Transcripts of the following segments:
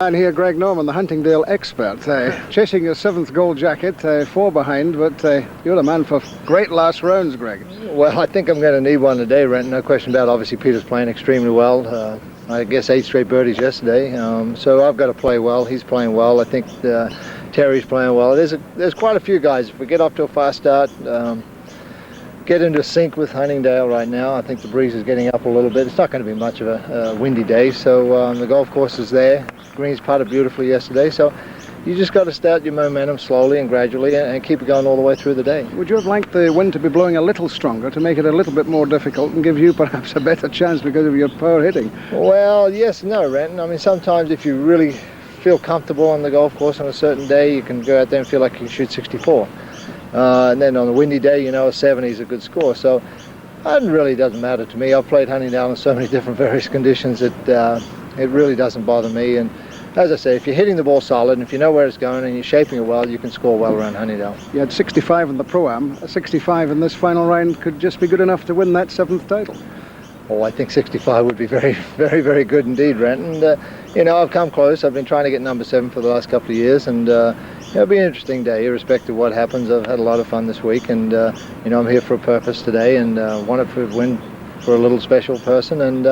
And here, Greg Norman, the Huntingdale expert, chasing your 7th gold jacket, 4 behind, but you're the man for great last rounds, Greg. Well, I think I'm going to need one today, Renton, no question about it. Obviously, Peter's playing extremely well. I guess 8 straight birdies yesterday, so I've got to play well. He's playing well. I think Terry's playing well. There's quite a few guys. If we get off to a fast start, get into sync with Huntingdale right now. I think the breeze is getting up a little bit. It's not going to be much of a windy day, so the golf course is there. Greens putted beautifully yesterday, so you just got to start your momentum slowly and gradually and keep it going all the way through the day. Would you have liked the wind to be blowing a little stronger to make it a little bit more difficult and give you perhaps a better chance because of your power hitting? Well, yes and no, Renton. I mean, sometimes if you really feel comfortable on the golf course on a certain day, you can go out there and feel like you can shoot 64. And then on a windy day, you know, a 70 is a good score. So it really doesn't matter to me. I've played Huntingdale in so many different various conditions that it really doesn't bother me. And as I say, if you're hitting the ball solid and if you know where it's going and you're shaping it well, you can score well around Huntingdale. You had 65 in the Pro-Am. 65 in this final round could just be good enough to win that 7th title. Oh, I think 65 would be very, very, very good indeed, Renton. You know, I've come close. I've been trying to get number 7 for the last couple of years, and it'll be an interesting day, irrespective of what happens. I've had a lot of fun this week, and you know, I'm here for a purpose today, and want to win for a little special person, and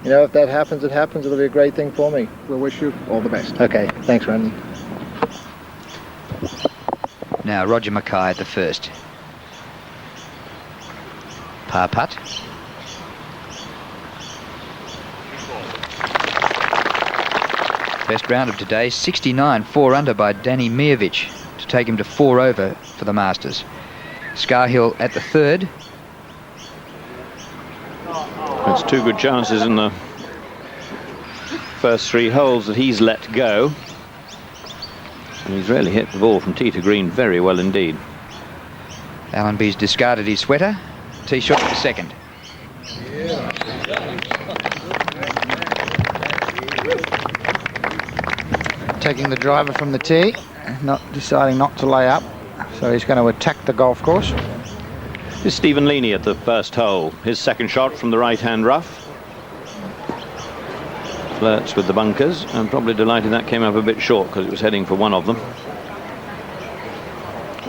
you know, if that happens, it happens. It'll be a great thing for me. We'll wish you all the best. Okay, thanks, Renton. Now Roger Mackay at the first. Par putt. Best round of today, 69, 4 under by Danny Mijovic to take him to 4 over for the Masters. Scarhill at the third. That's 2 good chances in the first 3 holes that he's let go. And he's really hit the ball from tee to green very well indeed. Allenby's discarded his sweater. Tee shot for second. Taking the driver from the tee, deciding not to lay up, so he's going to attack the golf course. This is Stephen Leaney at the first hole. His second shot from the right-hand rough. Flirts with the bunkers, and probably delighted that came up a bit short because it was heading for one of them.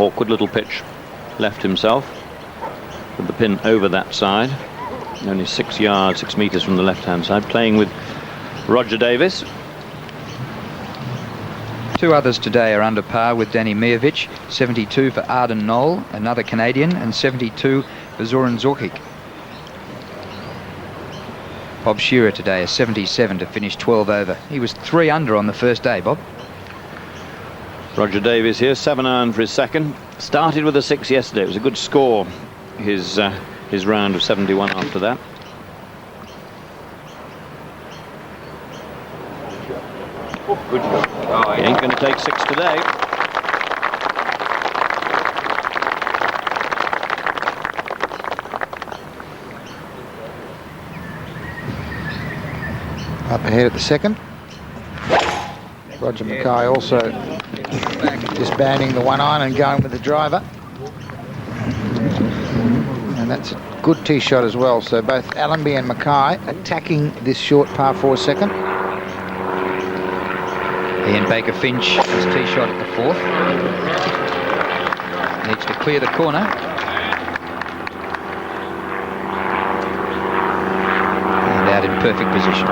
Awkward little pitch. Left himself with the pin over that side. Only 6 yards, 6 meters from the left-hand side. Playing with Roger Davis. 2 others today are under par with Danny Mijovic, 72 for Arden Knoll, another Canadian, and 72 for Zoran Zorkic. Bob Shearer today, a 77 to finish 12 over. He was 3 under on the first day, Bob. Roger Davis here, 7 iron for his second. Started with a 6 yesterday. It was a good score, his round of 71 after that. Good shot. Oh, he ain't going to take 6 today. Up ahead at the second. Roger Mackay also disbanding the 1 iron and going with the driver. And that's a good tee shot as well. So both Allenby and Mackay attacking this short par 4 second. Ian Baker-Finch, his tee shot at the 4th. Needs to clear the corner. And out in perfect position.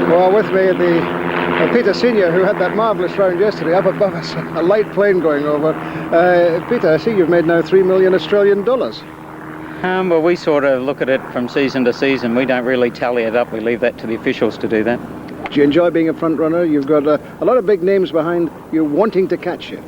Well, with me the Peter Senior, who had that marvellous round yesterday up above us, a light plane going over. Peter, I see you've made now $3 million Australian dollars. Well, we sort of look at it from season to season. We don't really tally it up. We leave that to the officials to do that. Do you enjoy being a front runner? You've got a lot of big names behind you wanting to catch you.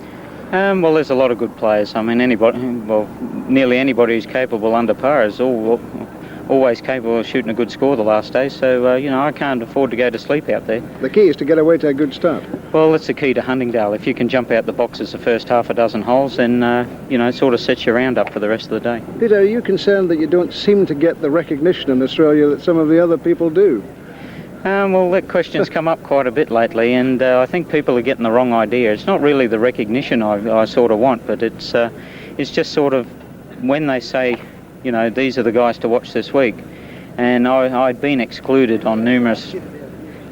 Well, there's a lot of good players. I mean, nearly anybody who's capable under par is always capable of shooting a good score the last day. So, you know, I can't afford to go to sleep out there. The key is to get away to a good start. Well, that's the key to Huntingdale. If you can jump out the boxes the first half a dozen holes, then, you know, it sort of sets your round up for the rest of the day. Peter, are you concerned that you don't seem to get the recognition in Australia that some of the other people do? Well, that question's come up quite a bit lately, and I think people are getting the wrong idea. It's not really the recognition I sort of want, but it's just sort of when they say, you know, these are the guys to watch this week, and I'd been excluded on numerous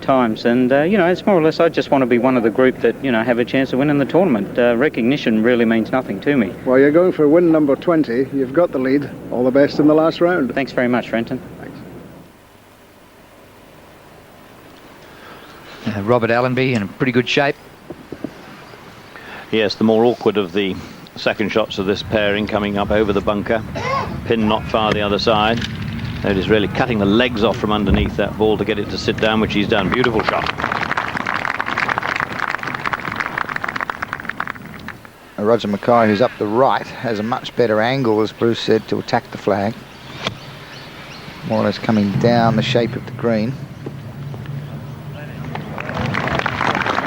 times, and it's more or less I just want to be one of the group that have a chance of winning the tournament. Recognition really means nothing to me. Well, you're going for win number 20. You've got the lead. All the best in the last round. Thanks very much, Renton. Thanks. Robert Allenby in pretty good shape. Yes, the more awkward of the second shots of this pairing, coming up over the bunker. Pin not far the other side. It is really cutting the legs off from underneath that ball to get it to sit down, which he's done. Beautiful shot. Roger Mackay, who's up the right, has a much better angle, as Bruce said, to attack the flag. More or less coming down the shape of the green.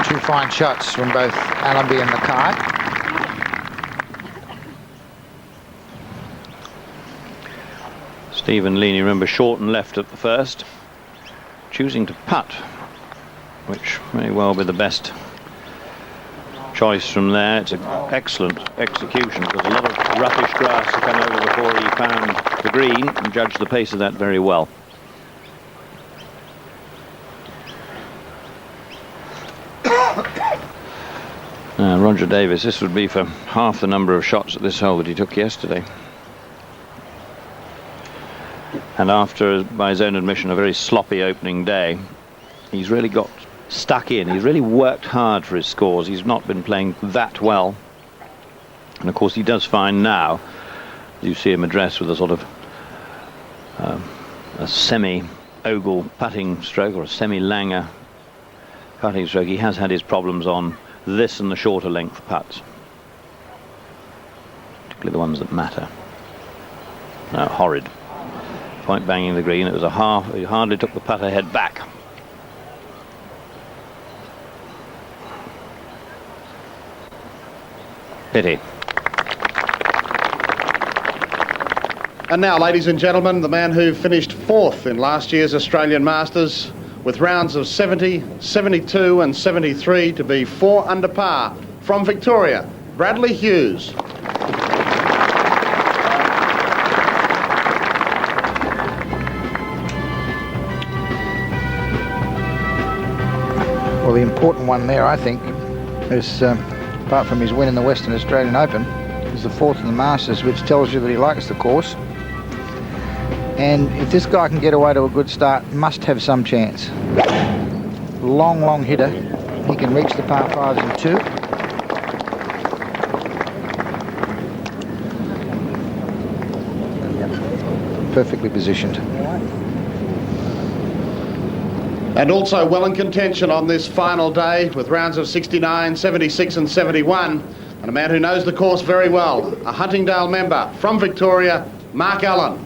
Two fine shots from both Allenby and Mackay. Stephen Leaney, remember, short and left at the first, choosing to putt, which may well be the best choice from there. It's an excellent execution. There's a lot of roughish grass to come over before he found the green and judged the pace of that very well. Roger Davis, this would be for half the number of shots at this hole that he took yesterday. And after, by his own admission, a very sloppy opening day, he's really got stuck in. He's really worked hard for his scores. He's not been playing that well. And of course he does find now, you see him address with a sort of a semi-ogle putting stroke, or a semi-langer putting stroke. He has had his problems on this and the shorter length putts, particularly the ones that matter. No, horrid. Point banging the green. It was a half. He hardly took the putter head back. Pity. And now, ladies and gentlemen, the man who finished fourth in last year's Australian Masters with rounds of 70, 72 and 73 to be 4 under par, from Victoria, Bradley Hughes. Well, the important one there, I think, is, apart from his win in the Western Australian Open, is the fourth in the Masters, which tells you that he likes the course. And if this guy can get away to a good start, must have some chance. Long hitter. He can reach the par fives in 2. Perfectly positioned. And also well in contention on this final day with rounds of 69, 76 and 71. And a man who knows the course very well, a Huntingdale member from Victoria, Mark Allen.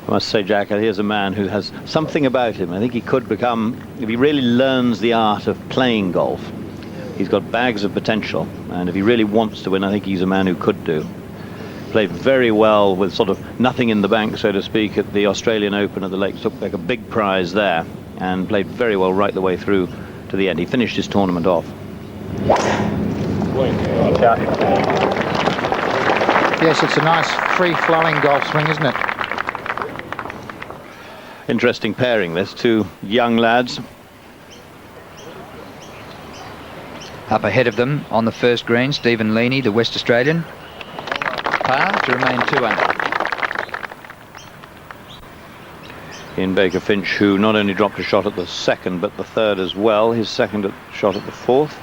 I must say, Jack, here's a man who has something about him. I think he could become, if he really learns the art of playing golf, he's got bags of potential. And if he really wants to win, I think he's a man who could do. Played very well with sort of nothing in the bank, so to speak, at the Australian Open at the Lakes. Took like a big prize there and played very well right the way through to the end. He finished his tournament off. Yes, it's a nice free-flowing golf swing, isn't it? Interesting pairing, this. Two young lads. Up ahead of them on the first green, Stephen Leaney, the West Australian. Par to remain 2 under. In Baker-Finch, who not only dropped a shot at the second, but the third as well. His second shot at the fourth.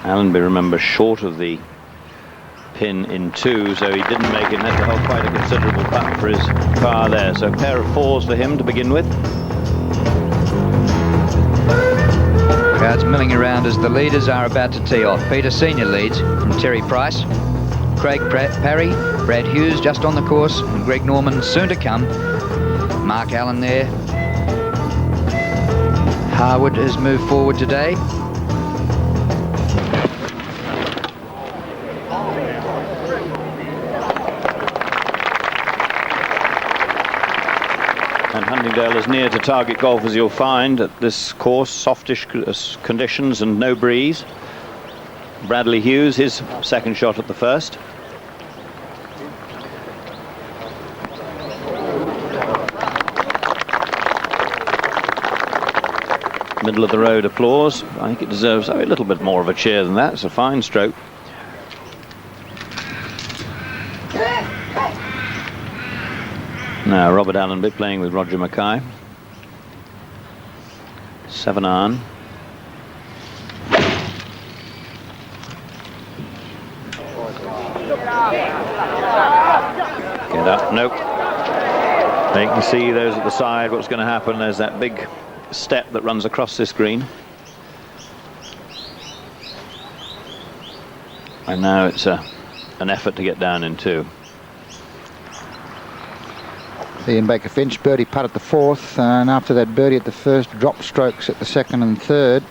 Allenby, remember, short of the pin in 2, so he didn't make it, and had to hold quite a considerable putt for his par there. So a pair of 4s for him to begin with. Crowds milling around as the leaders are about to tee off. Peter Senior leads from Terry Price. Craig Parry, Brad Hughes just on the course, and Greg Norman soon to come. Mark Allen there. Harwood has moved forward today. Huntingdale as near to target golf as you'll find at this course. Softish conditions and no breeze. Bradley Hughes, his second shot at the first. Middle of the road applause. I think it deserves a little bit more of a cheer than that. It's a fine stroke. Now Robert Allenby playing with Roger Mackay. 7-iron. Get up, nope. You can see those at the side, what's going to happen. There's that big step that runs across this green. And now it's an effort to get down in two. Ian Baker-Finch birdie putt at the fourth, and after that birdie at the first, drop strokes at the second and third.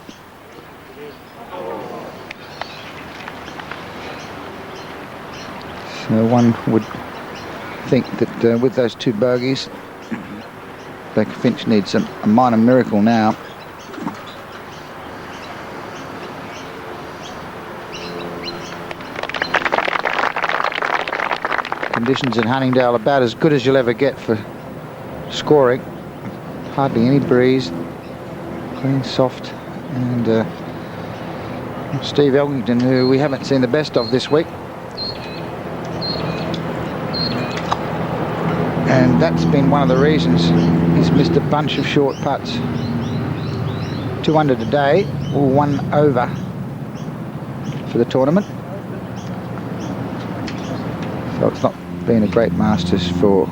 So one would think that with those two bogeys, Baker-Finch needs a minor miracle now. Conditions in Huntingdale about as good as you'll ever get for scoring. Hardly any breeze, clean, soft, and Steve Elkington, who we haven't seen the best of this week. And that's been one of the reasons he's missed a bunch of short putts. 2 under today, or 1 over for the tournament. So it's not been a great Masters for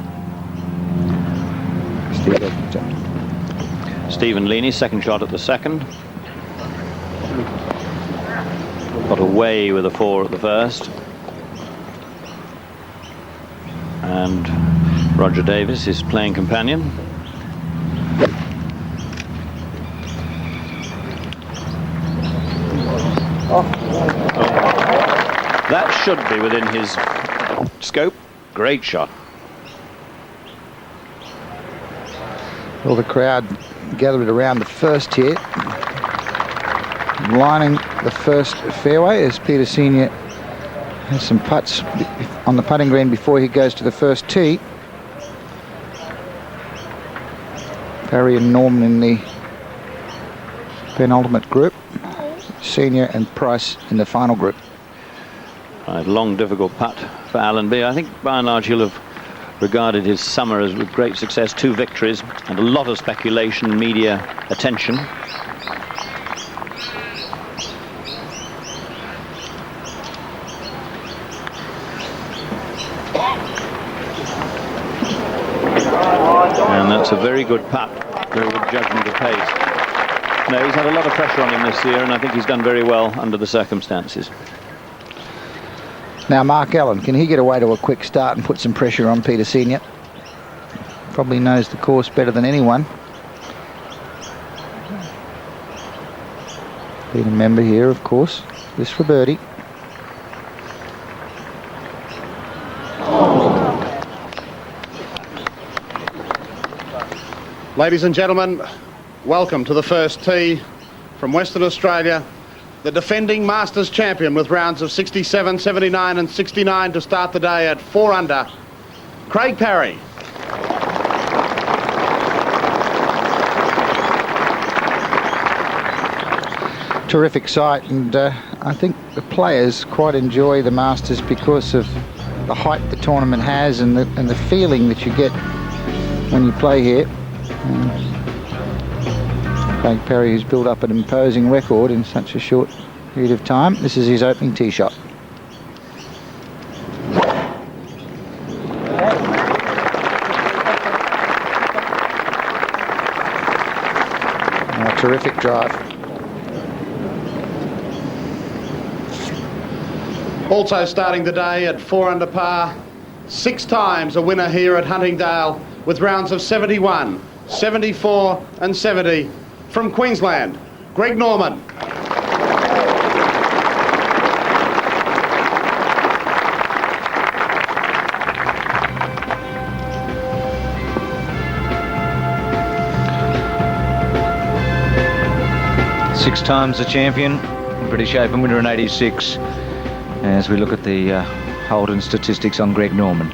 Steve Elkington. Stephen Leaney, second shot at the second. Got away with a 4 at the first. And Roger Davis, his playing companion. That should be within his scope. Great shot. Well, the crowd gathered around the first here, lining the first fairway as Peter Senior has some putts on the putting green before he goes to the first tee. Parry and Norman in the penultimate group, Senior and Price in the final group. Right, long, difficult putt for Allenby. I think by and large he'll have regarded his summer as with great success. 2 victories and a lot of speculation, media attention. And that's a very good putt, very good judgment of pace. No, he's had a lot of pressure on him this year, and I think he's done very well under the circumstances. Now Mark Allen, can he get away to a quick start and put some pressure on Peter Senior? Probably knows the course better than anyone. Been a member here, of course. This for birdie. Ladies and gentlemen, welcome to the first tee from Western Australia. The defending Masters champion with rounds of 67, 79 and 69 to start the day at 4 under, Craig Parry. Terrific sight, and I think the players quite enjoy the Masters because of the height the tournament has and the feeling that you get when you play here. Craig Parry has built up an imposing record in such a short period of time. This is his opening tee shot. A terrific drive. Also starting the day at 4 under par, 6 times a winner here at Huntingdale with rounds of 71, 74 and 70. From Queensland, Greg Norman. 6 times the champion, British Open winner in '86, as we look at the Holden statistics on Greg Norman.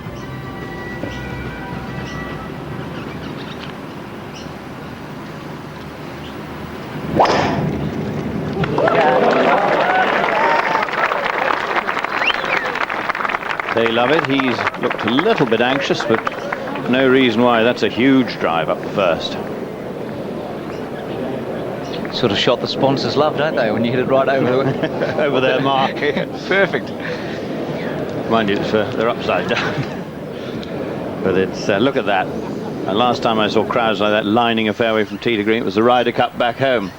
They love it. He's looked a little bit anxious, but no reason why. That's a huge drive up the first. Sort of shot the sponsors love, don't they, when you hit it right over over their mark. Perfect. Mind you, they're upside down. But it's look at that. Last time I saw crowds like that lining a fairway from tee to green, it was the Ryder Cup back home.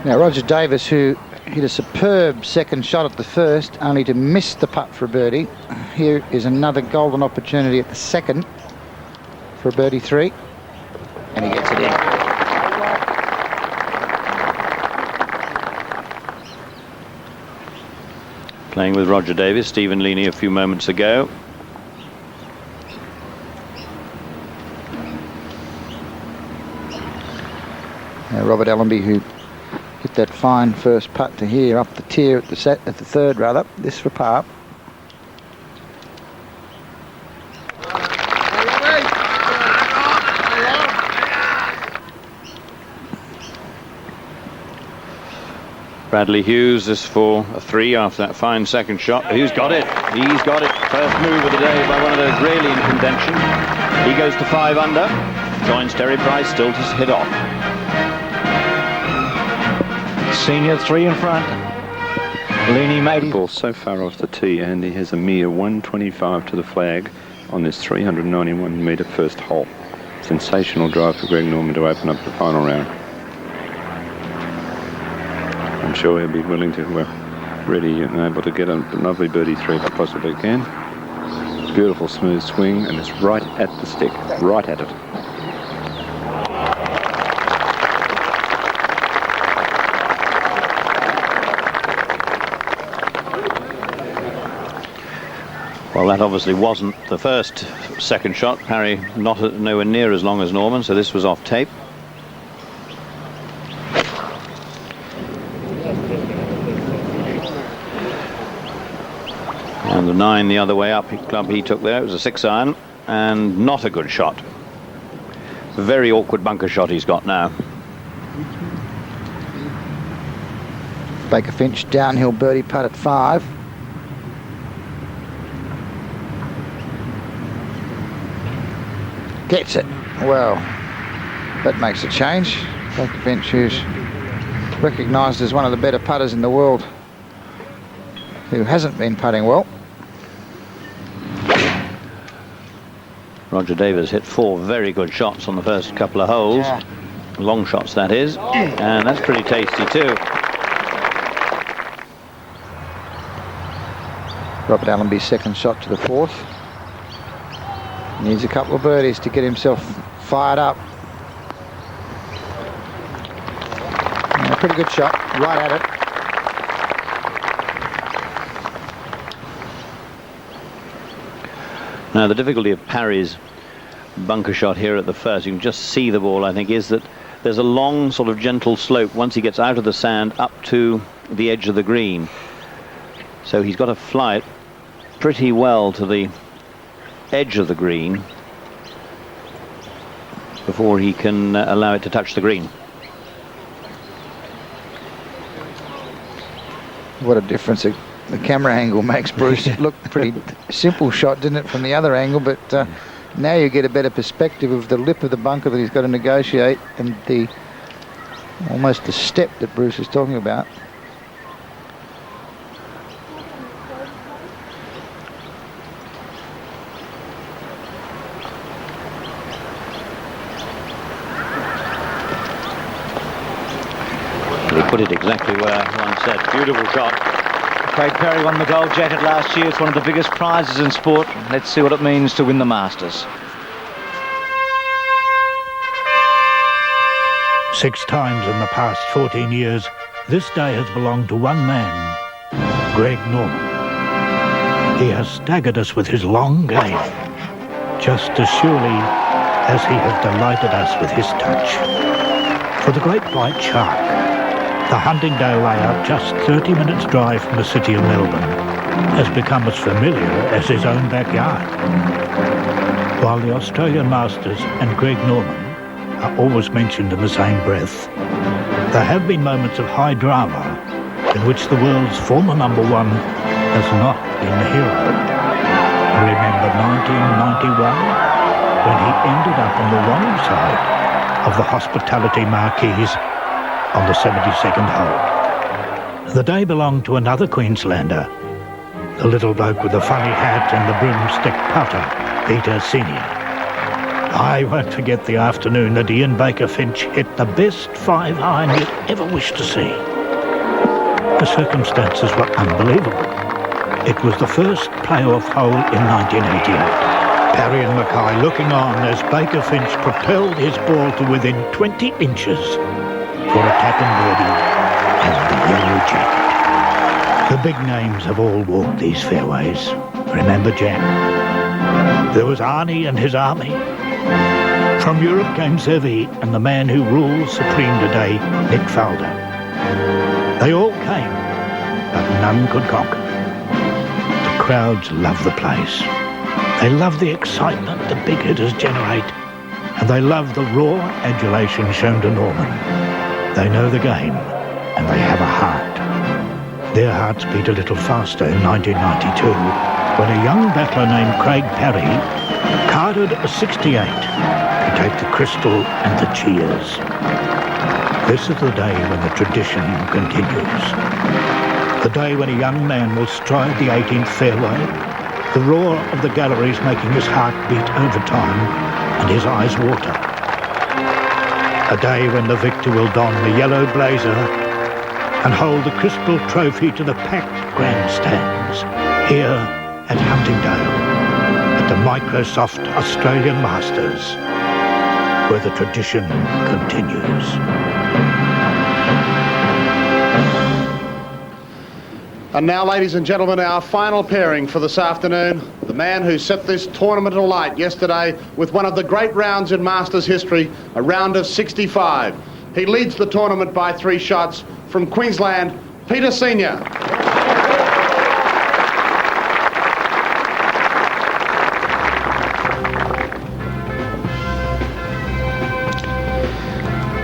Now Roger Davis, who hit a superb second shot at the first, only to miss the putt for a birdie. Here is another golden opportunity at the second for a birdie 3, and he gets it in. Playing with Roger Davis, Stephen Leaney a few moments ago. Now Robert Allenby, who hit that fine first putt to here up the tier at the third rather. This for par. Bradley Hughes is for a 3 after that fine second shot. Hughes got it. He's got it. First move of the day by one of those really in contention. He goes to 5 under. Joins Terry Price still to hit off. Senior 3 in front. Leaney made it. Ball so far off the tee, and he has a mere 125 to the flag on this 391-metre first hole. Sensational drive for Greg Norman to open up the final round. I'm sure he'll be willing to really able to get a lovely birdie 3 if he possibly can. Beautiful smooth swing, and it's right at the stick, right at it. Well, that obviously wasn't the first second shot. Parry nowhere near as long as Norman, so this was off tape. And the 9 the other way up club he took there. It was a 6-iron and not a good shot. Very awkward bunker shot he's got now. Baker-Finch downhill birdie putt at 5. Gets it. Well, that makes a change. Baker-Finch, who's recognised as one of the better putters in the world, who hasn't been putting well. Roger Davis hit 4 very good shots on the first couple of holes. Yeah. Long shots, that is. And that's pretty tasty too. Robert Allenby's second shot to the 4th. Needs a couple of birdies to get himself fired up. And a pretty good shot, right at it. Now, the difficulty of Parry's bunker shot here at the first, you can just see the ball, I think, is that there's a long sort of gentle slope once he gets out of the sand up to the edge of the green. So he's got to fly it pretty well to the edge of the green before he can allow it to touch the green. What a difference the camera angle makes, Bruce. It looked pretty simple shot, didn't it, from the other angle, but now you get a better perspective of the lip of the bunker that he's got to negotiate, and almost the step that Bruce is talking about. He put it exactly where one said. Beautiful shot. Craig Parry won the gold jacket last year. It's one of the biggest prizes in sport. Let's see what it means to win the Masters. 6 times in the past 14 years, this day has belonged to one man, Greg Norman. He has staggered us with his long game, just as surely as he has delighted us with his touch. For the Great White Shark, the Huntingdale layout, just 30 minutes' drive from the city of Melbourne, has become as familiar as his own backyard. While the Australian Masters and Greg Norman are always mentioned in the same breath, there have been moments of high drama in which the world's former number one has not been the hero. Remember 1991, when he ended up on the wrong side of the hospitality marquees on the 72nd hole. The day belonged to another Queenslander, the little bloke with the funny hat and the broomstick putter, Peter Senior. I won't forget the afternoon that he and Baker-Finch hit the best 5-iron you'd ever wish to see. The circumstances were unbelievable. It was the first playoff hole in 1988. Parry and Mackay looking on as Baker-Finch propelled his ball to within 20 inches for a tap and birdie and the yellow jacket. The big names have all walked these fairways. Remember Jack? There was Arnie and his army. From Europe came Sevi and the man who rules supreme today, Nick Faldo. They all came, but none could conquer. The crowds love the place. They love the excitement the big hitters generate, and they love the raw adulation shown to Norman. They know the game, and they have a heart. Their hearts beat a little faster in 1992, when a young battler named Craig Parry carded a 68 to take the crystal and the cheers. This is the day when the tradition continues. The day when a young man will stride the 18th fairway, the roar of the galleries making his heart beat over time and his eyes water. A day when the victor will don the yellow blazer and hold the crystal trophy to the packed grandstands here at Huntingdale at the Microsoft Australian Masters, where the tradition continues. And now, ladies and gentlemen, our final pairing for this afternoon. The man who set this tournament alight yesterday with one of the great rounds in Masters history, a round of 65. He leads the tournament by 3 shots. From Queensland, Peter Senior.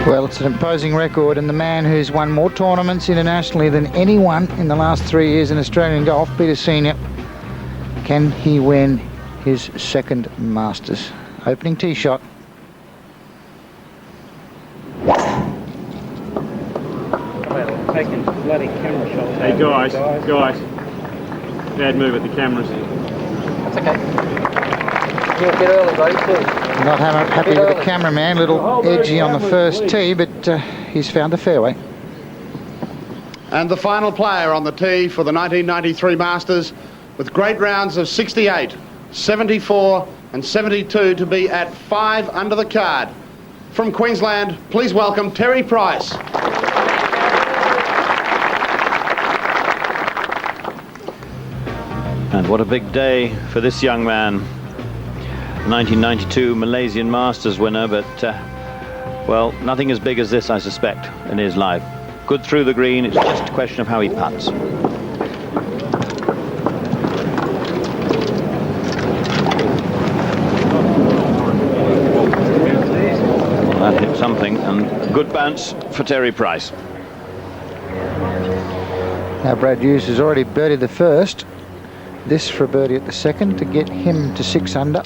Well, it's an imposing record, and the man who's won more tournaments internationally than anyone in the last 3 years in Australian golf, Peter Senior, can he win his second Masters? Opening tee shot. Taking bloody camera shots. Hey guys. Bad move at the cameras. That's okay. You're a bit early, buddy, too. Not happy with the cameraman, a little edgy on the first tee, but he's found the fairway. And the final player on the tee for the 1993 Masters, with great rounds of 68, 74 and 72 to be at 5 under the card. From Queensland, please welcome Terry Price. And what a big day for this young man. 1992 Malaysian Masters winner, but well, nothing as big as this, I suspect, in his life. Good through the green, it's just a question of how he putts. Well, that hit something, and good bounce for Terry Price. Now Brad Hughes has already birdied the first. This for a birdie at the second to get him to 6 under.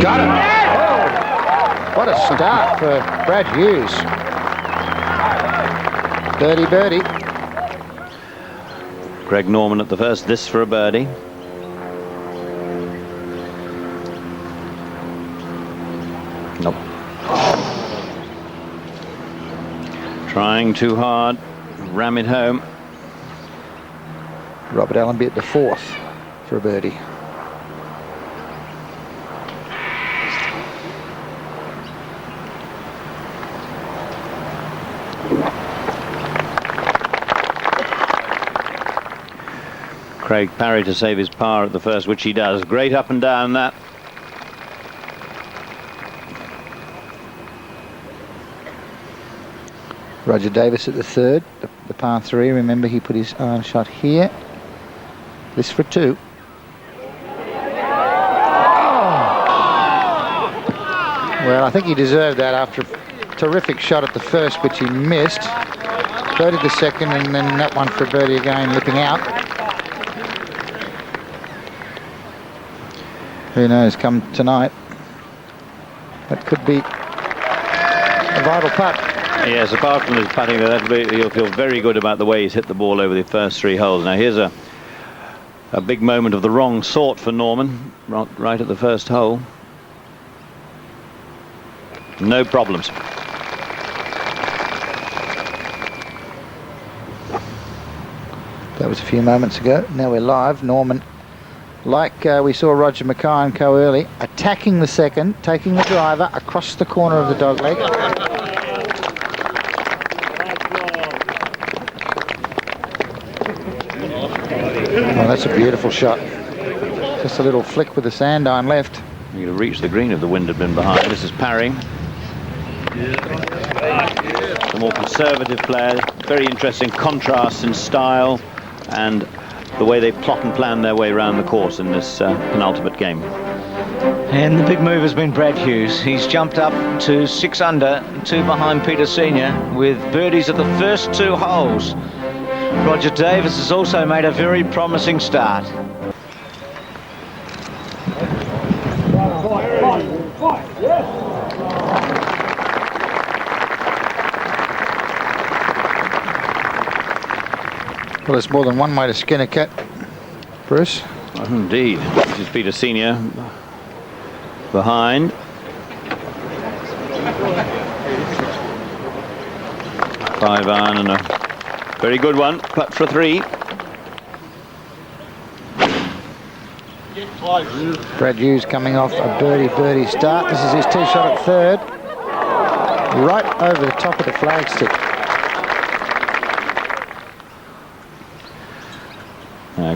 Got it! Oh, what a start for Brad Hughes. Birdie. Greg Norman at the first, this for a birdie. Nope. Trying too hard, ram it home. Robert Allenby at the 4th for a birdie. Craig Parry to save his par at the first, which he does. Great up and down that. Roger Davis at the third, the par 3. Remember, he put his iron shot here. This for 2. Well, I think he deserved that after a terrific shot at the first, which he missed. Birdied the second, and then that one for a birdie again, lipping out. Who knows, come tonight, that could be a vital putt. Yes, apart from his putting, he'll feel very good about the way he's hit the ball over the first 3 holes. Now here's a big moment of the wrong sort for Norman, right at the first hole. No problems. That was a few moments ago. Now we're live. Norman, like we saw Roger Mackay and co early, attacking the second, taking the driver across the corner of the dogleg. Oh, that's a beautiful shot. Just a little flick with the sand iron left. You'd have reached the green if the wind had been behind. This is Parry. The more conservative player. Very interesting contrast in style and the way they plot and plan their way around the course in this penultimate game. And the big move has been Brad Hughes. He's jumped up to 6 under, 2 behind Peter Senior, with birdies at the first 2 holes. Roger Davis has also made a very promising start. Well, there's more than one way to skin a cat, Bruce. Indeed. This is Peter Senior behind. Five iron and a very good one. Putt for 3. Brad Hughes coming off a birdie start. This is his tee shot at third. Right over the top of the flagstick.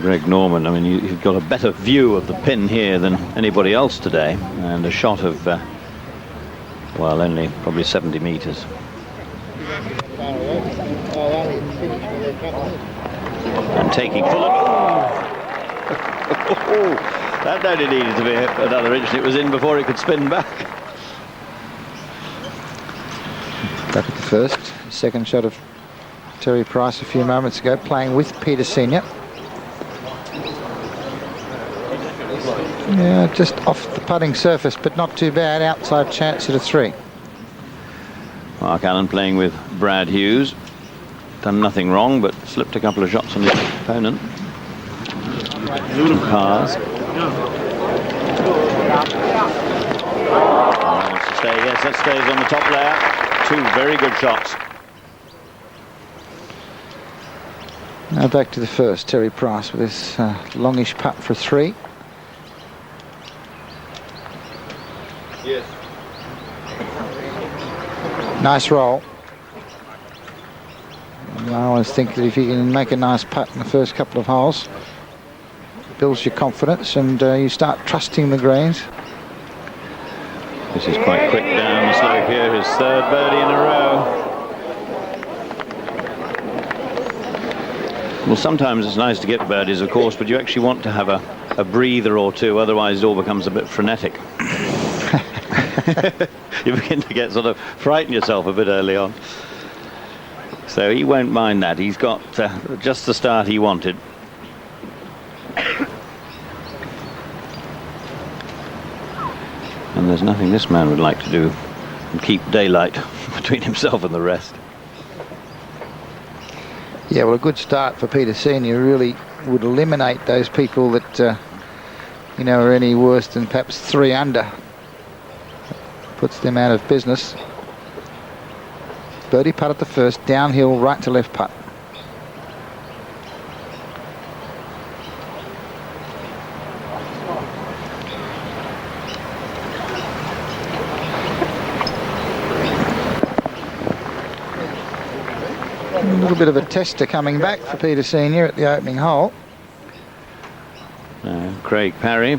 Greg Norman, I mean, you've got a better view of the pin here than anybody else today, and a shot of, well, only probably 70 metres. And taking full of... that only needed to be another inch. It was in before it could spin back. Back at the first. Second shot of Terry Price a few moments ago, playing with Peter Senior. Yeah, just off the putting surface, but not too bad. Outside chance at a 3. Mark Allen playing with Brad Hughes. Done nothing wrong, but slipped a couple of shots on his opponent. Some cars. Wants to stay. Yes, that stays on the top layer. 2 very good shots. Now back to the first. Terry Price with this longish putt for 3. Yes. Nice roll. I always think that if you can make a nice putt in the first couple of holes, it builds your confidence and you start trusting the greens. This is quite quick down the slope here. His 3rd birdie in a row. Well, sometimes it's nice to get birdies, of course, but you actually want to have a breather or 2, otherwise it all becomes a bit frenetic. You begin to get sort of frighten yourself a bit early on. So he won't mind that. He's got just the start he wanted. And there's nothing this man would like to do and keep daylight between himself and the rest. Yeah, well, a good start for Peter Senior really would eliminate those people that you know, are any worse than perhaps 3 under. Puts them out of business. Birdie putt at the first, downhill right to left putt. A little bit of a tester coming back for Peter Senior at the opening hole. Craig Parry,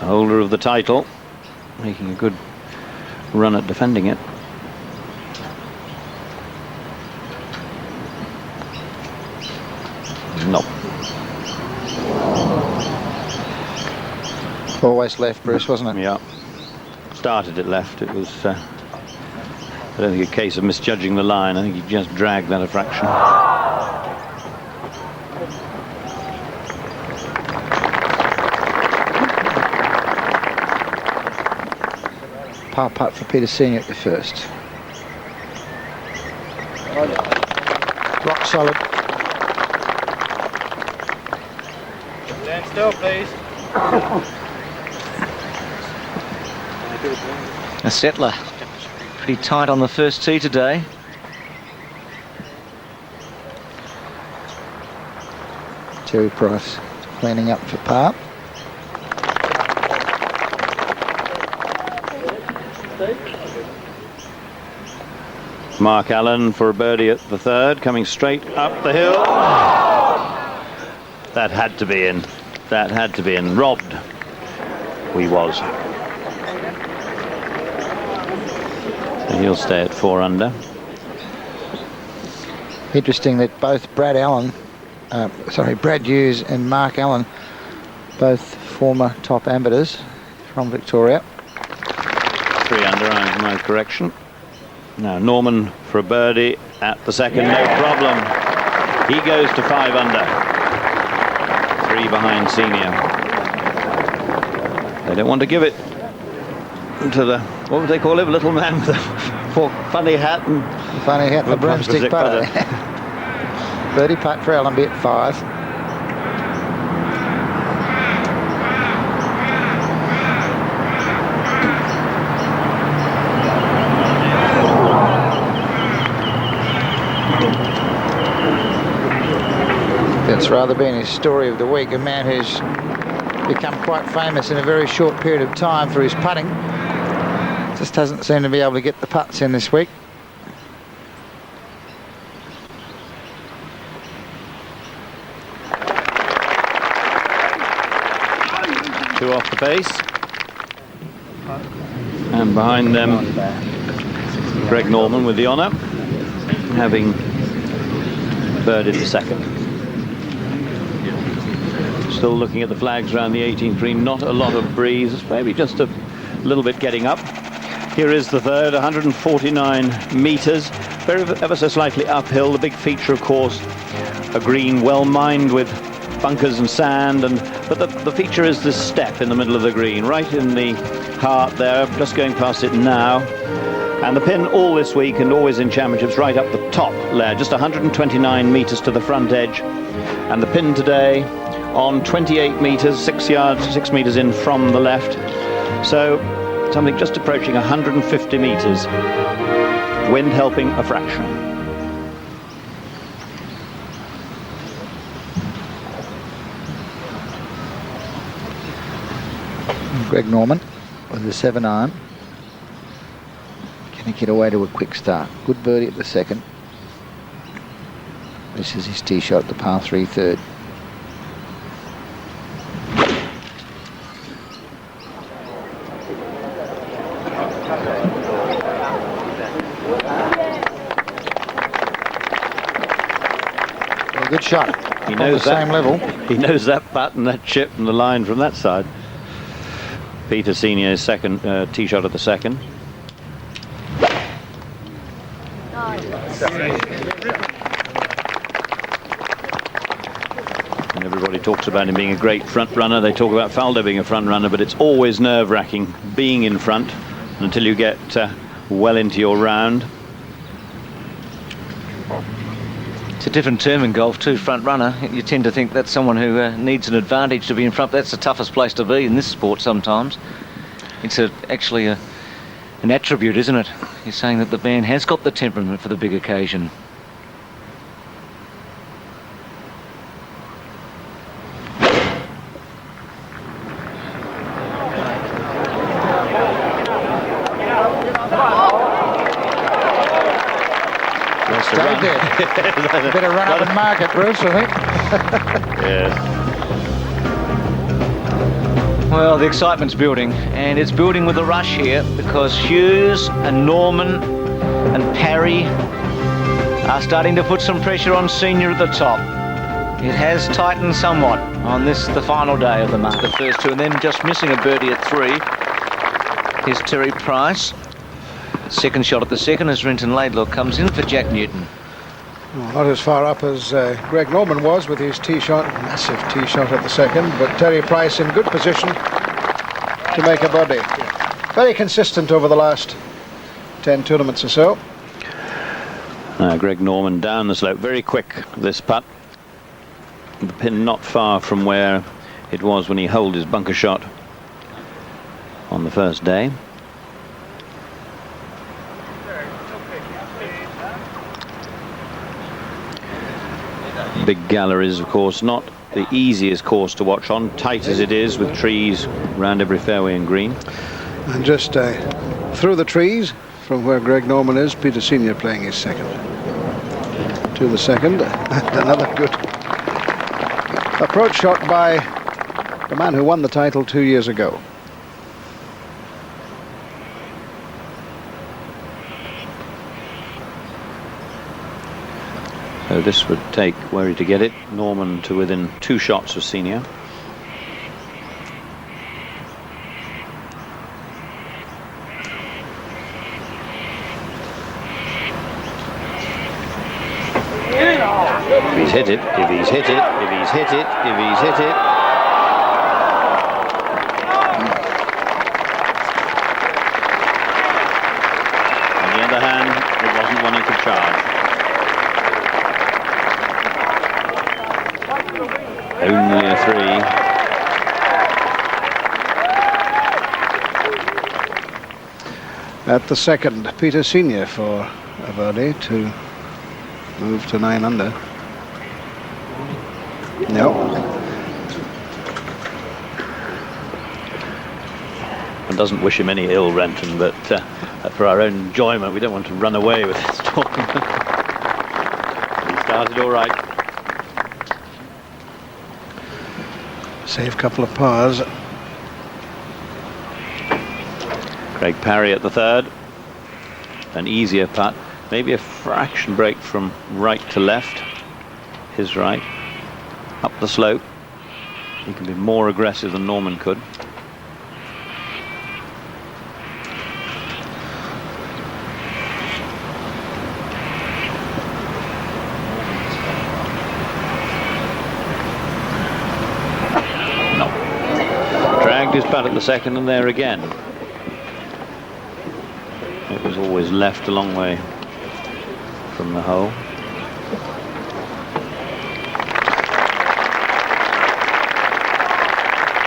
holder of the title, making a good run at defending it. No. Always left, Bruce, wasn't it? Yeah. Started it left. It was, I don't think a case of misjudging the line. I think he just dragged that a fraction. Par putt for Peter Senior at the first. Rock solid. Stand still, please. A settler. Pretty tight on the first tee today. Terry Price cleaning up for par. Mark Allen for a birdie at the third, coming straight up the hill. That had to be in. That had to be in. Robbed. We was. And he'll stay at 4 under. Interesting that both Brad Hughes and Mark Allen, both former top amateurs from Victoria. 3 under, I have my correction. Now Norman for a birdie at the second, no problem. He goes to 5 under. 3 behind Senior. They don't want to give it to the, what would they call him, little man with a funny hat and the broomstick putter. Birdie putt for Allenby at 5. That's rather been his story of the week, a man who's become quite famous in a very short period of time for his putting. Just doesn't seem to be able to get the putts in this week. Two off the base. And behind them, Greg Norman with the honour, having birdied the second. Still looking at the flags around the 18th green. Not a lot of breeze, maybe just a little bit getting up. Here is the third, 149 metres, ever so slightly uphill. The big feature, of course, a green well mined with bunkers and sand, but the feature is this step in the middle of the green, right in the heart there, just going past it now. And the pin all this week and always in championships right up the top layer, just 129 metres to the front edge. And the pin today on 28 metres, 6 metres in from the left. So something just approaching 150 metres. Wind helping a fraction. Greg Norman with the 7-iron. Can he get away to a quick start? Good birdie at the second. This is his tee shot, the par 3 third. A good shot. He knows the same level. He knows that putt and that chip and the line from that side. Peter Senior's second tee shot at the second. And everybody talks about him being a great front runner. They talk about Faldo being a front runner, but it's always nerve-wracking being in front until you get well into your round. It's a different term in golf too, front runner. You tend to think that's someone who needs an advantage to be in front. That's the toughest place to be in this sport sometimes. It's actually an attribute, isn't it? You're saying that the man has got the temperament for the big occasion. Stayed there. A bit of run up and mark it, Bruce, I think. Yes. Well, the excitement's building, and it's building with a rush here because Hughes and Norman and Parry are starting to put some pressure on Senior at the top. It has tightened somewhat on the final day of the first two, and then just missing a birdie at 3. Here's Terry Price. Second shot at the second as Renton Laidlaw comes in for Jack Newton. Well, not as far up as Greg Norman was with his tee shot, massive tee shot at the second, but Terry Price in good position to make a birdie. Very consistent over the last 10 tournaments or so. Greg Norman down the slope, very quick this putt. The pin not far from where it was when he holed his bunker shot on the first day. Big galleries, of course, not the easiest course to watch on, tight as it is with trees around every fairway and green. And just through the trees from where Greg Norman is, Peter Senior playing his second. To the second, another good approach shot by the man who won the title 2 years ago. So this would take, were he to get it, Norman to within 2 shots of Senior. If he's hit it, if he's hit it, if he's hit it, if he's hit it. On the other hand, it wasn't one he could charge. Only a 3. At the second, Peter Senior for a birdie to move to 9 under. No. And doesn't wish him any ill, Renton, but for our own enjoyment, we don't want to run away with this tournament. He started all right. Save couple of pars. Craig Parry at the third. An easier putt. Maybe a fraction break from right to left. His right. Up the slope. He can be more aggressive than Norman could. His putt at the second, and there again. It was always left a long way from the hole.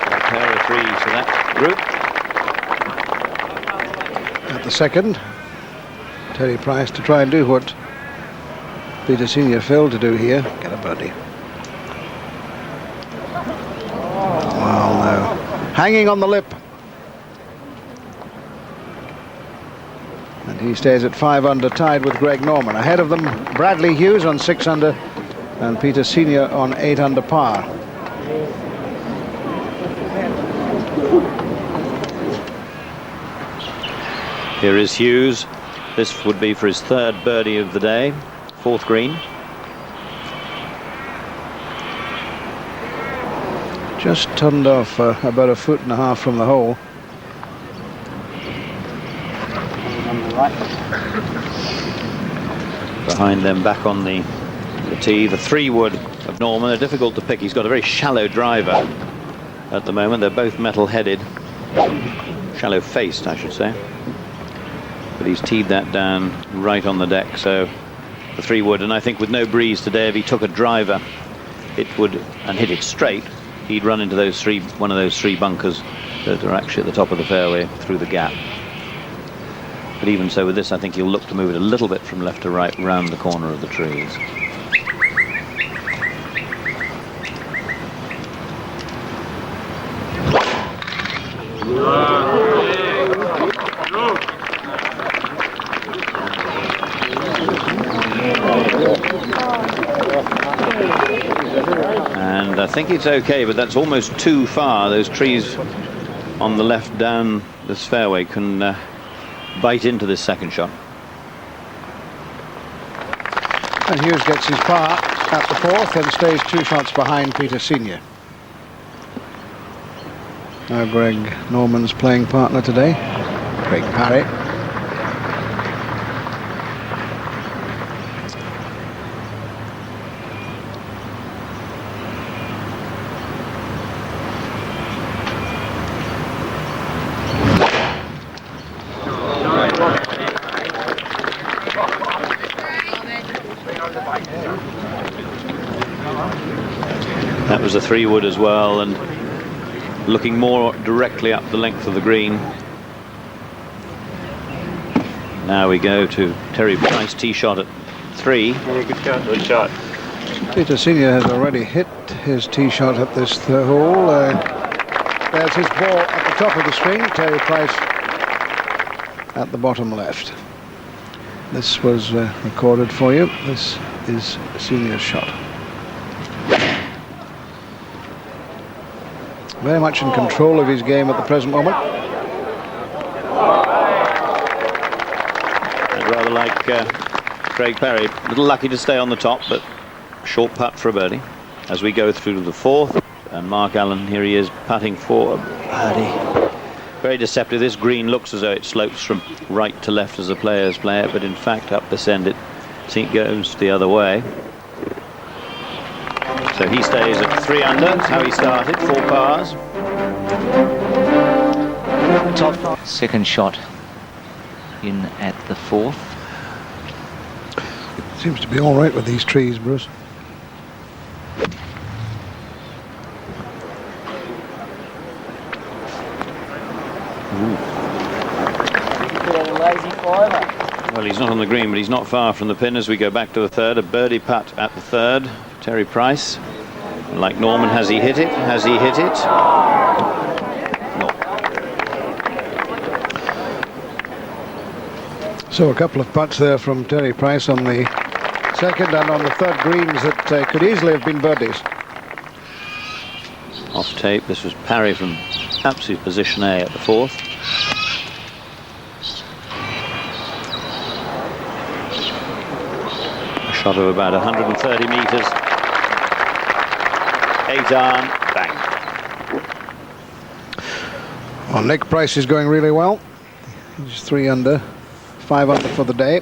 A pair of 3s for that group. At the second, Terry Price to try and do what Peter Senior failed to do here, get a birdie. Well, no. Hanging on the lip. And he stays at 5 under, tied with Greg Norman. Ahead of them, Bradley Hughes on 6 under and Peter Senior on 8 under par. Here is Hughes. This would be for his 3rd birdie of the day, 4th green. Just turned off about 1.5 feet from the hole. Behind them, back on the tee, the 3-wood of Norman. They're difficult to pick. He's got a very shallow driver at the moment. They're both metal-headed, shallow-faced, I should say. But he's teed that down right on the deck. So the 3-wood, and I think with no breeze today, if he took a driver, it would and hit it straight, he'd run into those one of those 3 bunkers that are actually at the top of the fairway through the gap. But even so with this, I think he'll look to move it a little bit from left to right round the corner of the trees. And I think it's okay, but that's almost too far. Those trees on the left down this fairway can bite into this second shot. And Hughes gets his par at the fourth and stays 2 shots behind Peter Senior. Now Greg Norman's playing partner today, Craig Parry. That was a 3-wood as well, and looking more directly up the length of the green. Now we go to Terry Price, tee shot at 3. Yeah, good shot. Good shot. Peter Senior has already hit his tee shot at this hole. There's his ball at the top of the string. Terry Price at the bottom left. This was recorded for you. This is Senior's shot. Very much in control of his game at the present moment. I'd rather like Craig Parry. A little lucky to stay on the top, but short putt for a birdie. As we go through to the fourth, and Mark Allen, here he is, putting for a birdie. Very deceptive. This green looks as though it slopes from right to left as the players play it, but in fact up this end it goes the other way. So he stays at 3 under. That's how he started, 4 pars. Top second shot in at the fourth. Seems to be all right with these trees, Bruce. Well, he's not on the green, but he's not far from the pin as we go back to the third. A birdie putt at the third. Terry Price. Like Norman, has he hit it? Has he hit it? No. So a couple of putts there from Terry Price on the second and on the third greens that could easily have been birdies. Off tape, this was Parry from absolute position A at the fourth. A shot of about 130 metres. 8 iron, bang. Well, Nick Price is going really well. He's 3 under, 5 under for the day.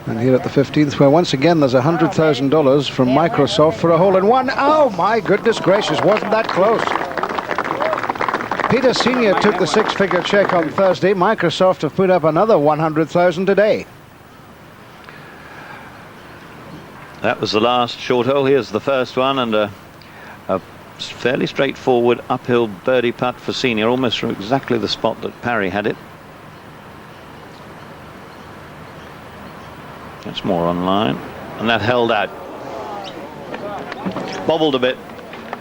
And here at the 15th, where once again there's $100,000 from Microsoft for a hole-in-one. Oh my goodness gracious, wasn't that close? Peter Senior took the 6-figure check on Thursday. Microsoft have put up another $100,000 today. That was the last short hole. Here's the first one, and a fairly straightforward uphill birdie putt for Senior, almost from exactly the spot that Parry had it. That's more on line, and that held out. Bobbled a bit,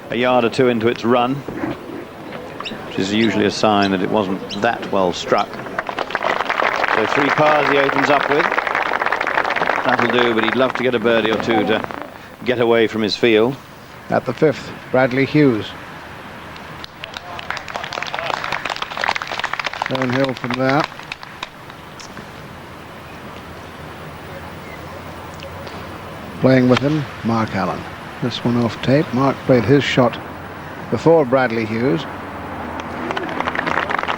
a yard or two into its run, which is usually a sign that it wasn't that well struck. So 3 pars he opens up with. That'll do, but he'd love to get a birdie or two to get away from his field. At the 5th, Bradley Hughes. Downhill from there. Playing with him, Mark Allen. This one off tape. Mark played his shot before Bradley Hughes.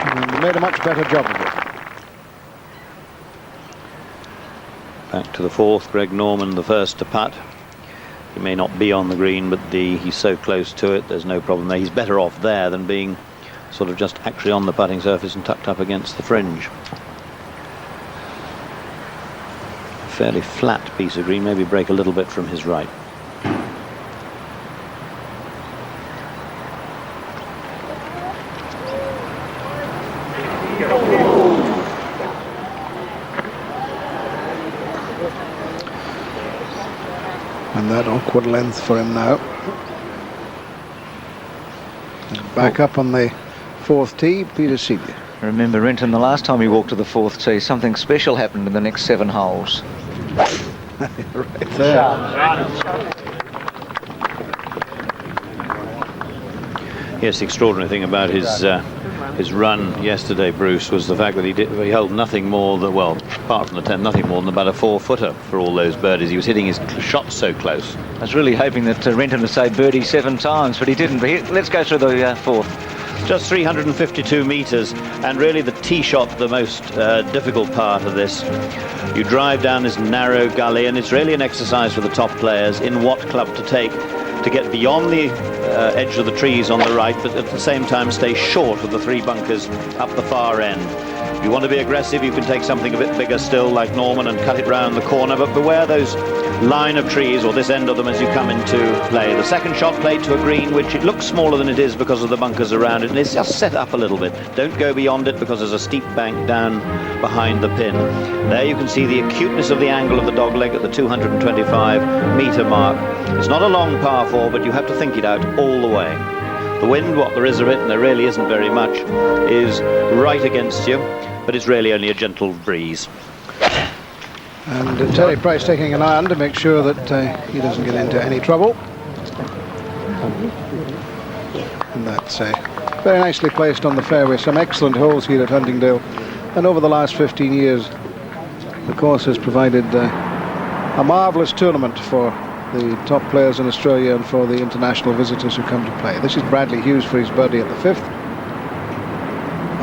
And made a much better job of it. Back to the fourth, Greg Norman the first to putt. He may not be on the green, but he's so close to it, there's no problem there. He's better off there than being sort of just actually on the putting surface and tucked up against the fringe. A fairly flat piece of green, maybe break a little bit from his right. And that awkward length for him now. And back up on the 4th tee, Peter Senior. Remember, Renton, the last time he walked to the 4th tee, something special happened in the next 7 holes. Right there. Yes, the extraordinary thing about his run yesterday, Bruce, was the fact that he held nothing more than, well, apart from the 10, nothing more than about a 4-footer for all those birdies. He was hitting his shots so close. I was really hoping that Renton would say birdie 7 times, but he didn't. But let's go through the fourth. Just 352 metres, and really the tee shot the most difficult part of this. You drive down this narrow gully, and it's really an exercise for the top players in what club to take to get beyond the edge of the trees on the right, but at the same time stay short of the 3 bunkers up the far end. If you want to be aggressive, you can take something a bit bigger still, like Norman, and cut it round the corner, but beware those line of trees, or this end of them, as you come into play. The second shot played to a green, which it looks smaller than it is because of the bunkers around it, and it's just set up a little bit. Don't go beyond it because there's a steep bank down behind the pin. There you can see the acuteness of the angle of the dogleg at the 225 metre mark. It's not a long par 4, but you have to think it out all the way. The wind, what there is of it, and there really isn't very much, is right against you, but it's really only a gentle breeze. And Terry Price taking an iron to make sure that he doesn't get into any trouble. And that's very nicely placed on the fairway. Some excellent holes here at Huntingdale. And over the last 15 years, the course has provided a marvellous tournament for the top players in Australia and for the international visitors who come to play. This is Bradley Hughes for his birdie at the 5th.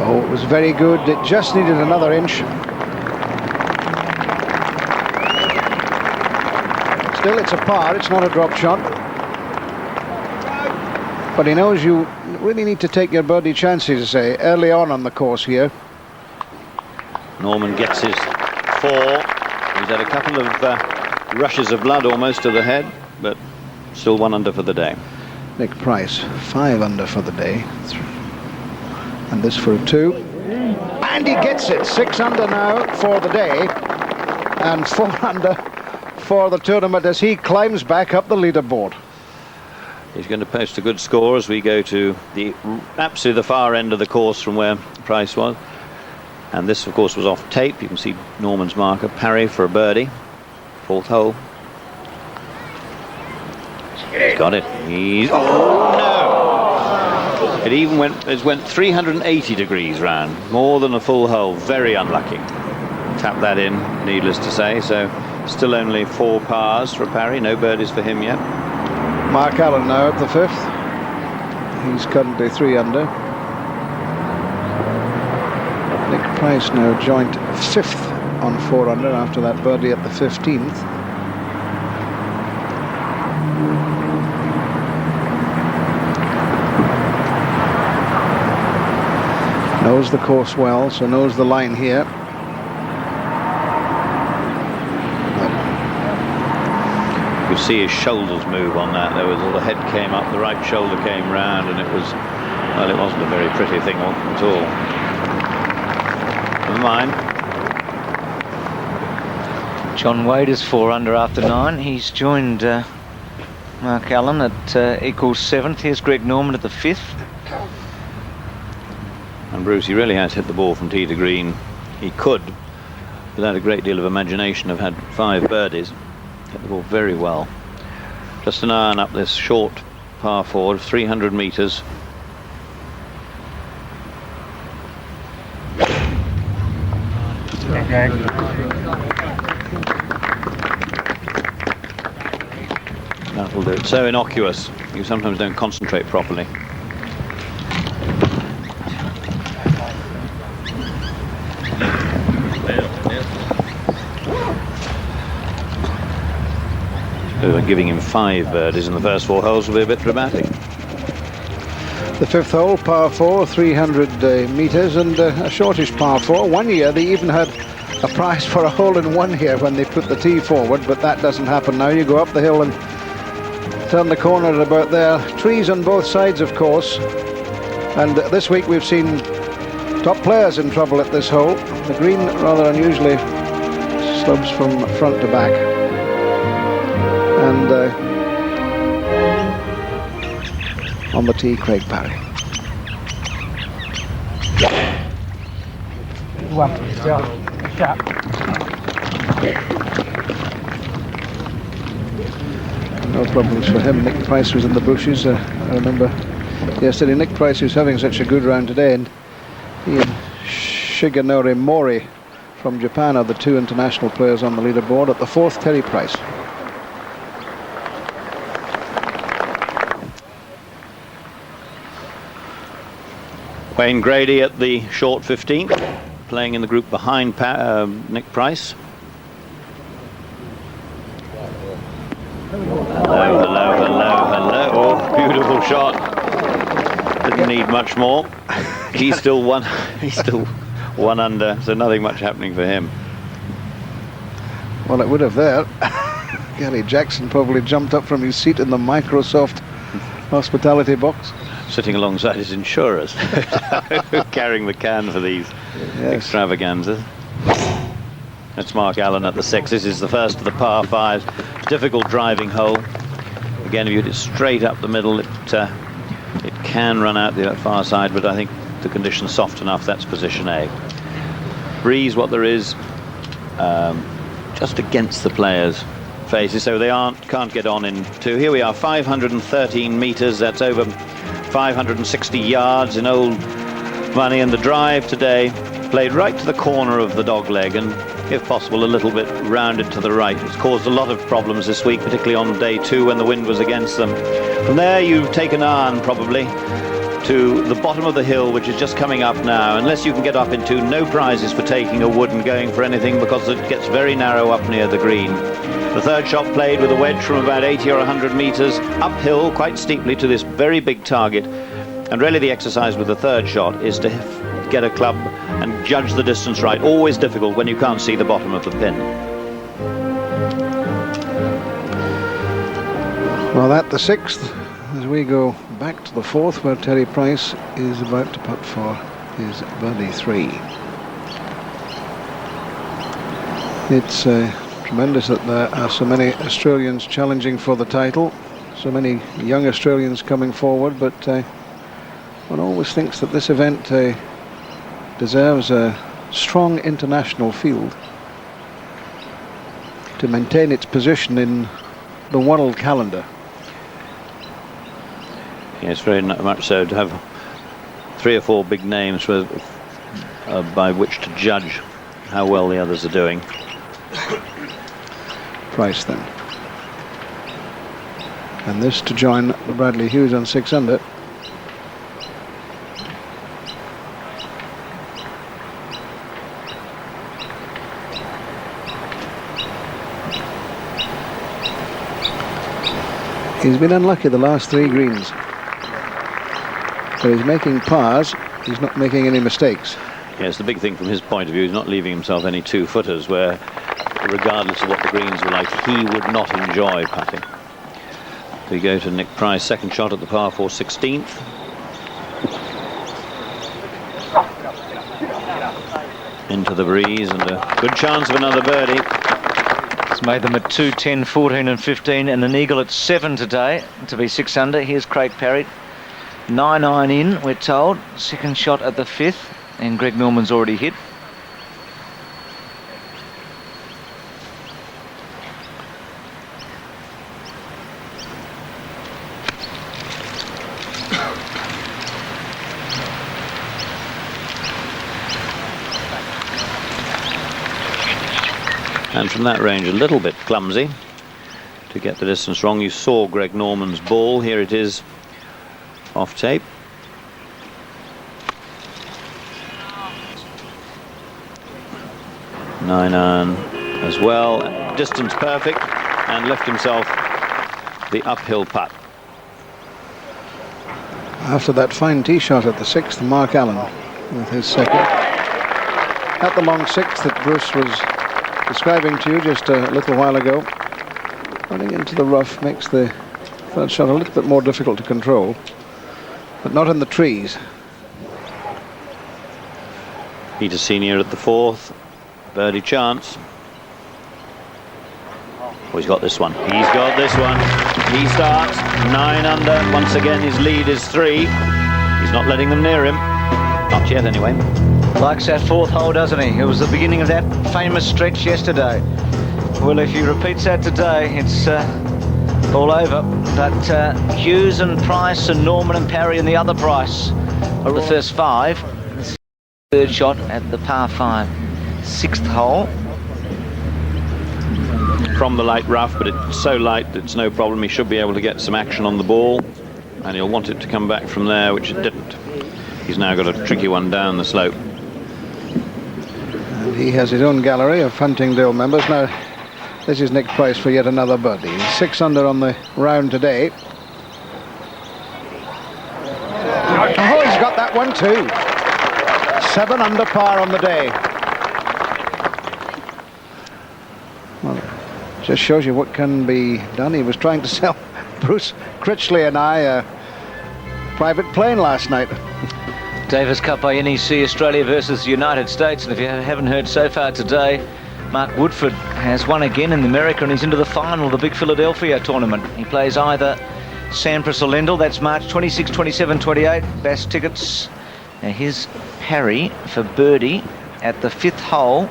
Oh, it was very good. It just needed another inch. Still, it's a par, it's not a drop shot. But he knows you really need to take your birdie chances early on the course here. Norman gets his 4. He's had a couple of rushes of blood almost to the head, but still 1 under for the day. Nick Price, 5 under for the day. And this for a 2. And he gets it, 6 under now for the day. And 4 under for the tournament as he climbs back up the leaderboard. He's going to post a good score as we go to the absolutely the far end of the course from where Price was. And this, of course, was off tape. You can see Norman's marker, Parry for a birdie. 4th hole. He's got it. Oh, no! It even went 380 degrees round. More than a full hole. Very unlucky. Tap that in, needless to say. So still only 4 pars for Parry. No birdies for him yet. Mark Allen now at the 5th. He's currently 3 under. Nick Price now joint 5th on 4 under after that birdie at the 15th. Knows the course well, so knows the line here. You could see his shoulders move on that. There was the head came up, the right shoulder came round, and it was, well, it wasn't a very pretty thing at all. Never mind. John Wade is 4 under after 9. He's joined Mark Allen at equals 7th. Here's Greg Norman at the 5th. And Bruce, he really has hit the ball from tee to green. He could, without a great deal of imagination, have had 5 birdies. Hit the ball very well. Just an iron up this short par 4 of 300 metres. That'll do it. So innocuous. You sometimes don't concentrate properly. Giving him 5 birdies in the first 4 holes will be a bit dramatic. The 5th hole, par 4, 300 metres, and a shortish par 4. One year they even had a prize for a hole-in-one here when they put the tee forward, but that doesn't happen now. You go up the hill and turn the corner at about there. Trees on both sides, of course. And this week we've seen top players in trouble at this hole. The green rather unusually slopes from front to back. And on the tee, Craig Parry. No problems for him. Nick Price was in the bushes. I remember yesterday. Nick Price, who's having such a good round today, and he and Shigenori Mori from Japan are the two international players on the leaderboard. At the fourth, Terry Price. Wayne Grady at the short 15th, playing in the group behind Nick Price. Hello, hello, hello, hello. Oh, beautiful shot. Didn't need much more. He's still one under, so nothing much happening for him. Well, it would have there. Gary Jackson probably jumped up from his seat in the Microsoft hospitality box. Sitting alongside his insurers, carrying the can for these extravaganzas. That's Mark Allen at the 6. This is the first of the par 5s. Difficult driving hole. Again, if you hit it straight up the middle, it can run out the far side, but I think the condition's soft enough. That's position A. Breeze, what there is, just against the players' faces, so they can't get on in 2. Here we are, 513 meters. That's over 560 yards in old money, and the drive today played right to the corner of the dog leg, and if possible a little bit rounded to the right. It's caused a lot of problems this week, particularly on day 2 when the wind was against them. From there you take an iron probably to the bottom of the hill, which is just coming up now. Unless you can get up in 2, no prizes for taking a wood and going for anything, because it gets very narrow up near the green. The third shot played with a wedge from about 80 or 100 meters uphill quite steeply to this very big target. And really the exercise with the third shot is to get a club and judge the distance right. Always difficult when you can't see the bottom of the pin. Well, at the 6th, as we go back to the 4th, where Terry Price is about to putt for his birdie 3. It's tremendous that there are so many Australians challenging for the title, so many young Australians coming forward, but one always thinks that this event deserves a strong international field to maintain its position in the world calendar. Yes, very much so, to have 3 or 4 big names by which to judge how well the others are doing. Price then. And this to join Bradley Hughes on 6 under. He's been unlucky the last 3 greens. So he's making pars, he's not making any mistakes. Yes, the big thing from his point of view is not leaving himself any 2-footers where, regardless of what the greens were like, he would not enjoy putting. We go to Nick Price, second shot at the par 4 16th. Into the breeze and a good chance of another birdie. It's made them at 2, 10, 14 and 15, and an eagle at 7 today to be 6 under. Here's Craig Parry. 9-iron in, we're told. Second shot at the 5th, and Greg Norman's already hit. And from that range, a little bit clumsy to get the distance wrong. You saw Greg Norman's ball. Here it is off tape. Nine-iron as well. Distance perfect, and left himself the uphill putt. After that fine tee shot at the 6th, Mark Allen with his second. At the long 6th that Bruce was describing to you just a little while ago, running into the rough makes the third shot a little bit more difficult to control, but not in the trees. Peter Senior at the 4th, birdie chance. Oh, he's got this one. He's got this one. He starts 9 under. Once again, his lead is 3. He's not letting them near him. Not yet, anyway. Likes that 4th hole, doesn't he? It was the beginning of that famous stretch yesterday. Well, if he repeats that today, it's all over. But Hughes and Price and Norman and Parry and the other Price are the first 5. Third shot at the par 5, 6th hole. From the light rough, but it's so light it's no problem. He should be able to get some action on the ball, and he'll want it to come back from there, which it didn't. He's now got a tricky one down the slope. And he has his own gallery of Huntingdale members. Now, this is Nick Price for yet another birdie. He's 6 under on the round today. Oh, he's got that one too. 7 under par on the day. Well, just shows you what can be done. He was trying to sell Bruce Critchley and I a private plane last night. Davis Cup by NEC, Australia versus the United States. And if you haven't heard so far today, Mark Woodford has won again in America and he's into the final of the big Philadelphia tournament. He plays either Sampras or Lendl. That's March 26, 27, 28. Best tickets. Now here's Parry for birdie at the 5th hole.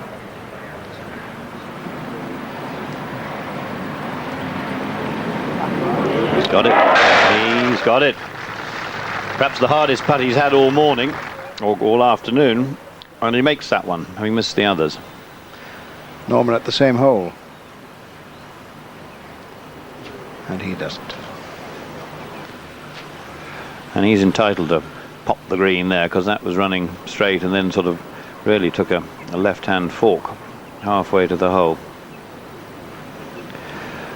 He's got it. He's got it. Perhaps the hardest putt he's had all morning, or all afternoon, and he makes that one, having missed the others. Norman at the same hole. And he doesn't. And he's entitled to pop the green there, because that was running straight and then sort of really took a left-hand fork halfway to the hole.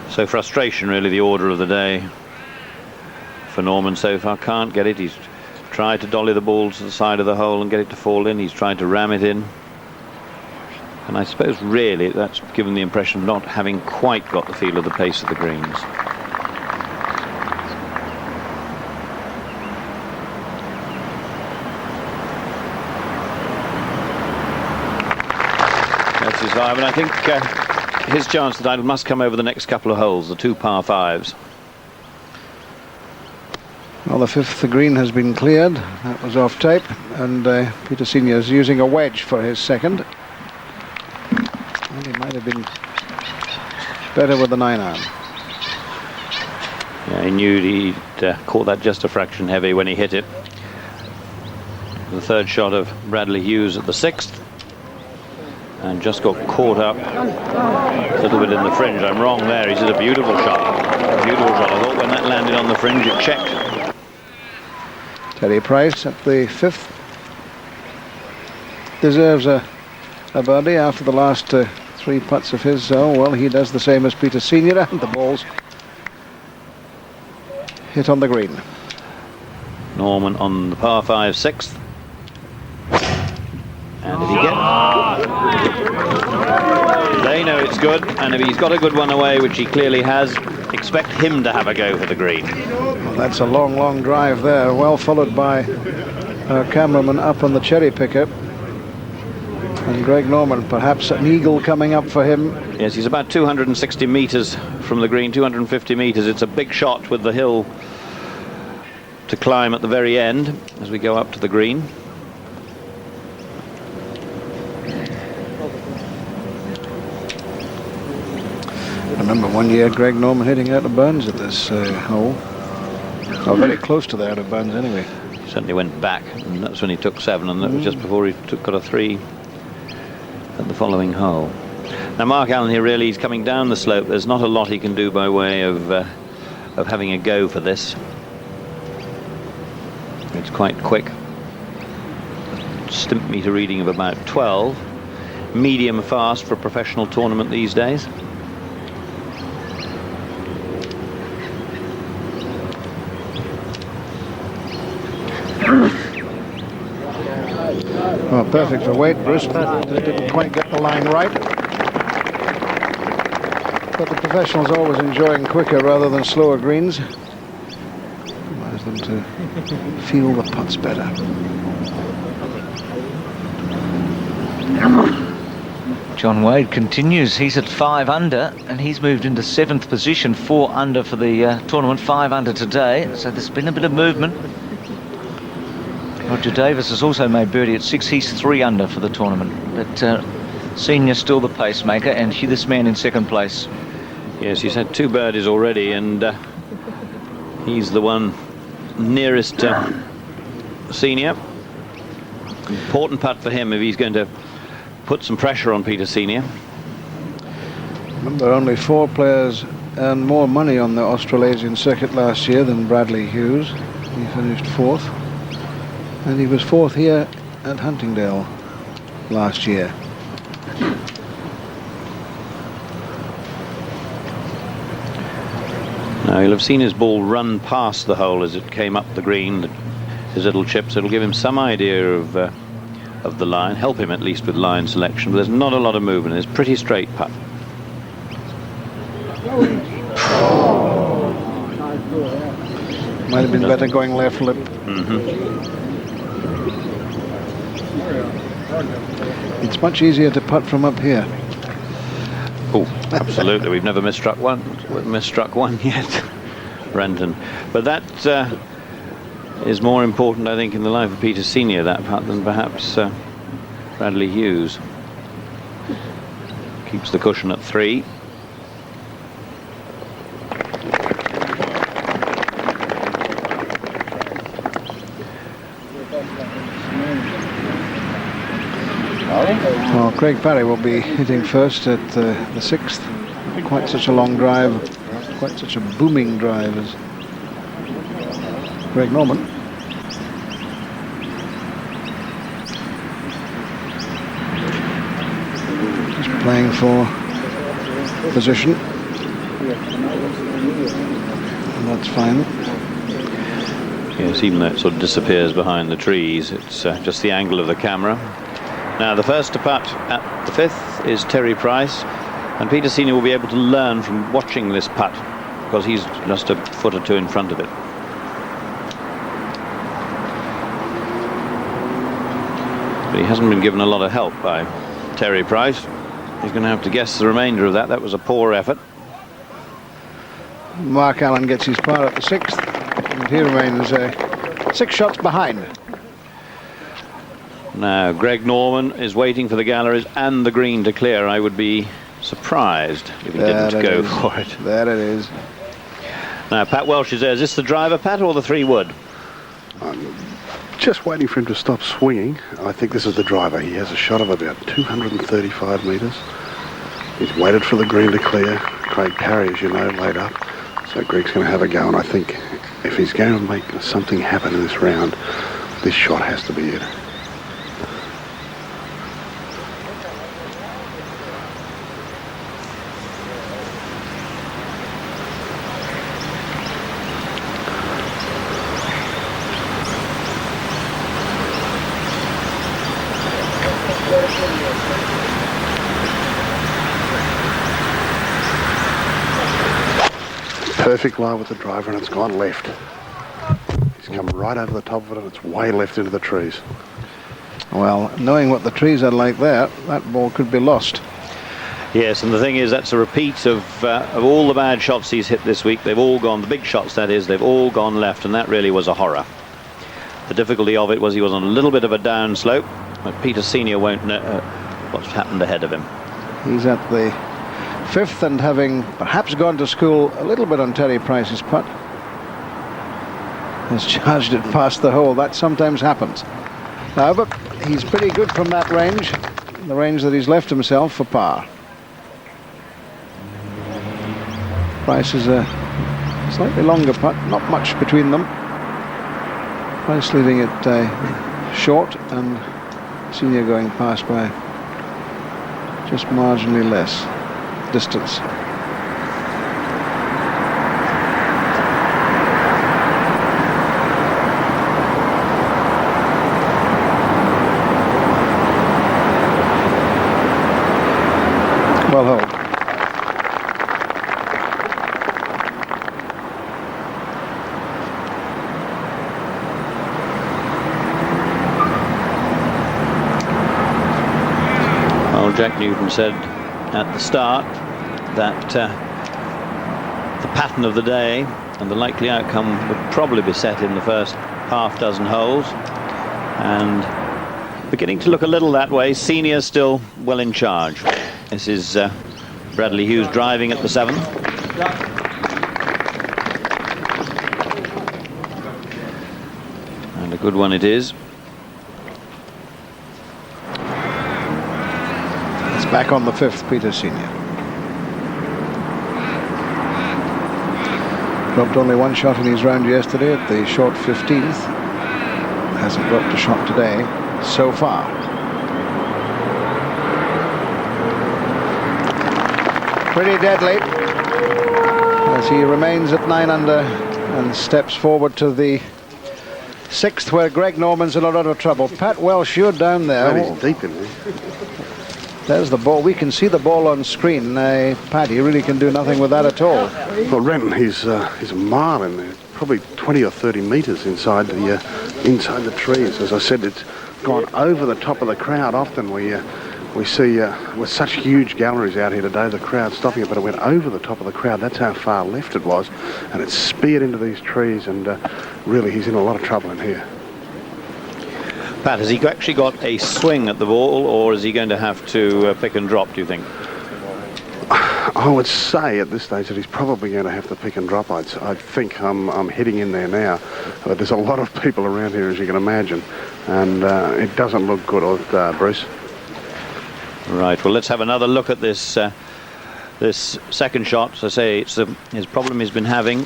So frustration really the order of the day for Norman so far. Can't get it. He's tried to dolly the ball to the side of the hole and get it to fall in. He's tried to ram it in. And I suppose really that's given the impression of not having quite got the feel of the pace of the greens. That's his vibe, and I think his chance to title must come over the next couple of holes, the 2 par 5s. Well, the 5th green has been cleared. That was off tape, and Peter Senior is using a wedge for his second. And he might have been better with the 9-iron. Yeah, he knew he'd caught that just a fraction heavy when he hit it. The 3rd shot of Bradley Hughes at the 6th, and just got caught up a little bit in the fringe. I'm wrong there. He's hit a beautiful shot. Beautiful shot. I thought when that landed on the fringe it checked. Terry Price at the 5th deserves a birdie after the last 3 putts of his. Oh, well, he does the same as Peter Senior, and the ball's hit on the green. Norman on the par 5 6th. And if he gets... They know it's good, and if he's got a good one away, which he clearly has, expect him to have a go for the green. Well, that's a long, long drive there, well followed by our cameraman up on the cherry picker. And Greg Norman, perhaps an eagle coming up for him. Yes, he's about 260 metres from the green, 250 metres. It's a big shot with the hill to climb at the very end as we go up to the green. I remember one year Greg Norman hitting out of bounds at this hole. Oh, very close to the out of bounds anyway. He certainly went back, and that's when he took 7, and that was just before he got a 3 at the following hole. Now Mark Allen here really is coming down the slope. There's not a lot he can do by way of having a go for this. It's quite quick. Stimp meter reading of about 12. Medium fast for a professional tournament these days. Oh, perfect for weight, Bruce. Didn't quite get the line right. But the professionals always enjoying quicker rather than slower greens. Allows them to feel the putts better. John Wade continues. He's at 5 under, and he's moved into 7th position, 4 under for the tournament, 5 under today. So there's been a bit of movement. Roger Davis has also made birdie at 6. He's 3 under for the tournament. But Senior still the pacemaker, and this man in 2nd place. Yes, he's had 2 birdies already, and he's the one nearest Senior. Important putt for him if he's going to put some pressure on Peter Senior. Remember, only 4 players earned more money on the Australasian circuit last year than Bradley Hughes. He finished 4th, and he was 4th here at Huntingdale last year. Now he'll have seen his ball run past the hole as it came up the green, his little chips. It'll give him some idea of the line, help him at least with line selection, but there's not a lot of movement. It's pretty straight putt. Might have been better going left lip. It's much easier to putt from up here. Oh, absolutely. We've never misstruck one yet, Renton. But that is more important, I think, in the life of Peter Senior, that putt, than perhaps Bradley Hughes. Keeps the cushion at 3. Well, Craig Parry will be hitting first at the 6th. Quite such a long drive, quite such a booming drive as Greg Norman. Just playing for position. And that's fine. Yes, even though it sort of disappears behind the trees, it's just the angle of the camera. Now the first to putt at the 5th is Terry Price, and Peter Senior will be able to learn from watching this putt because he's just a foot or 2 in front of it. But he hasn't been given a lot of help by Terry Price. He's going to have to guess the remainder of that. That was a poor effort. Mark Allen gets his par at the 6th, and he remains 6 shots behind. Now Greg Norman is waiting for the galleries and the green to clear. I would be surprised if he didn't go for it. There it is. Now Pat Welsh is there. Is this the driver, Pat, or the 3-wood? I'm just waiting for him to stop swinging. I think this is the driver. He has a shot of about 235 metres. He's waited for the green to clear. Craig Parry, as you know, laid up. So Greg's going to have a go, and I think if he's going to make something happen in this round, this shot has to be it. Perfect lie with the driver, and it's gone left. He's come right over the top of it, and it's way left into the trees. Well, knowing what the trees are like there, that ball could be lost. Yes, and the thing is, that's a repeat of all the bad shots he's hit this week. They've all gone, the big shots that is, they've all gone left, and that really was a horror. The difficulty of it was he was on a little bit of a down slope, but Peter Senior won't know what's happened ahead of him. He's at the 5th, and having perhaps gone to school a little bit on Terry Price's putt, has charged it past the hole. That sometimes happens. No, but he's pretty good from that range, the range that he's left himself for par. Price is a slightly longer putt, not much between them. Price leaving it short, and Senior going past by just marginally less distance. Well held. Well, Jack Newton said at the start that the pattern of the day and the likely outcome would probably be set in the first half dozen holes, and beginning to look a little that way. Senior still well in charge. This is Bradley Hughes driving at the 7th. And a good one it is. It's back on the 5th, Peter Senior. Dropped only one shot in his round yesterday at the short 15th. Hasn't dropped a shot today so far. Pretty deadly as he remains at 9 under and steps forward to the 6th, where Greg Norman's in a lot of trouble. Pat Welsh, you're down there. That is deep in there. There's the ball. We can see the ball on screen. Pat, you really can do nothing with that at all. Well, Renton, he's a mile in there, probably 20 or 30 metres inside the trees. As I said, it's gone over the top of the crowd. Often we see with such huge galleries out here today, the crowd stopping it, but it went over the top of the crowd. That's how far left it was, and it speared into these trees, and really he's in a lot of trouble in here. Pat, has he actually got a swing at the ball, or is he going to have to pick and drop, do you think? I would say at this stage that he's probably going to have to pick and drop. I think I'm heading in there now. But there's a lot of people around here, as you can imagine, and it doesn't look good, Bruce. Right, well, let's have another look at this this second shot. As I say, it's his problem he's been having.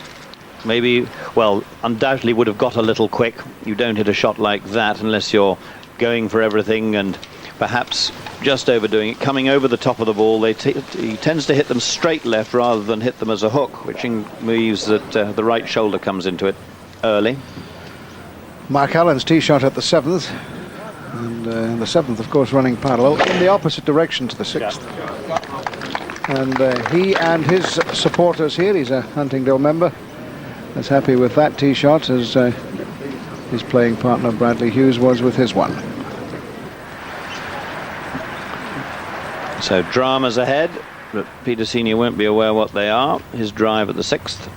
Maybe, well, undoubtedly would have got a little quick. You don't hit a shot like that unless you're going for everything and perhaps just overdoing it. Coming over the top of the ball, he tends to hit them straight left rather than hit them as a hook, which means that the right shoulder comes into it early. Mark Allen's tee shot at the 7th, and the 7th, of course, running parallel in the opposite direction to the 6th. And he and his supporters here, he's a Huntingdale member, is happy with that tee shot, as his playing partner Bradley Hughes was with his one. So dramas ahead, but Peter Senior won't be aware what they are. His drive at the 6th.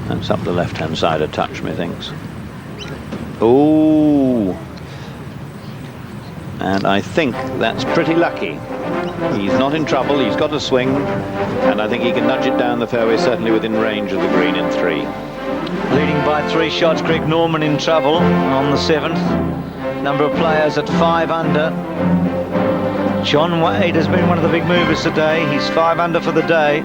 That's up the left-hand side a touch, methinks. Ooh. And I think that's pretty lucky. He's not in trouble, he's got a swing, and I think he can nudge it down the fairway, certainly within range of the green in 3. Leading by 3 shots, Greg Norman in trouble on the 7th. Number of players at 5 under. John Wade has been one of the big movers today. He's 5 under for the day.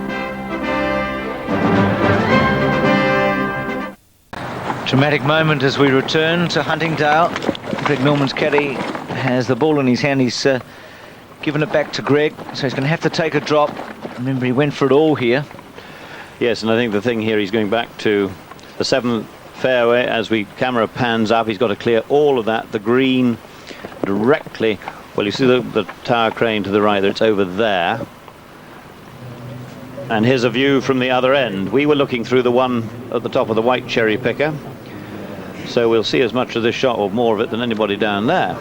Dramatic moment as we return to Huntingdale. Greg Norman's caddy has the ball in his hand. He's given it back to Greg, so he's going to have to take a drop. Remember, he went for it all here. Yes, and I think the thing here, he's going back to the 7th fairway. As camera pans up, he's got to clear all of that. The green directly, well, you see the tower crane to the right there, it's over there. And here's a view from the other end. We were looking through the one at the top of the white cherry picker, so we'll see as much of this shot or more of it than anybody down there.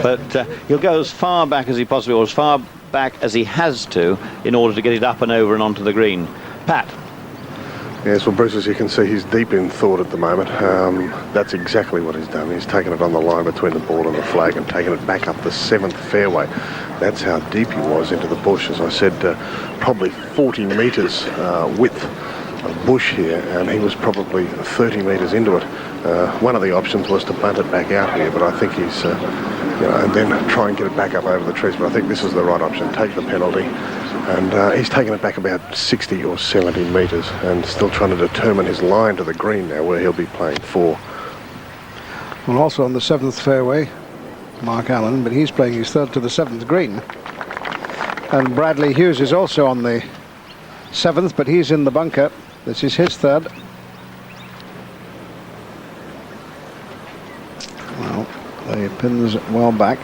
But he'll go as far back as he possibly, or as far back as he has to, in order to get it up and over and onto the green. Pat. Yes, well, Bruce, as you can see, he's deep in thought at the moment. That's exactly what he's done. He's taken it on the line between the ball and the flag and taken it back up the 7th fairway. That's how deep he was into the bush. As I said, probably 40 metres width of bush here, and he was probably 30 metres into it. One of the options was to bunt it back out here, but I think he's, and then try and get it back up over the trees. But I think this is the right option. Take the penalty. And he's taken it back about 60 or 70 metres and still trying to determine his line to the green now, where he'll be playing 4. Well, also on the 7th fairway, Mark Allen, but he's playing his 3rd to the 7th green. And Bradley Hughes is also on the 7th, but he's in the bunker. This is his 3rd. Well, the pin's well back.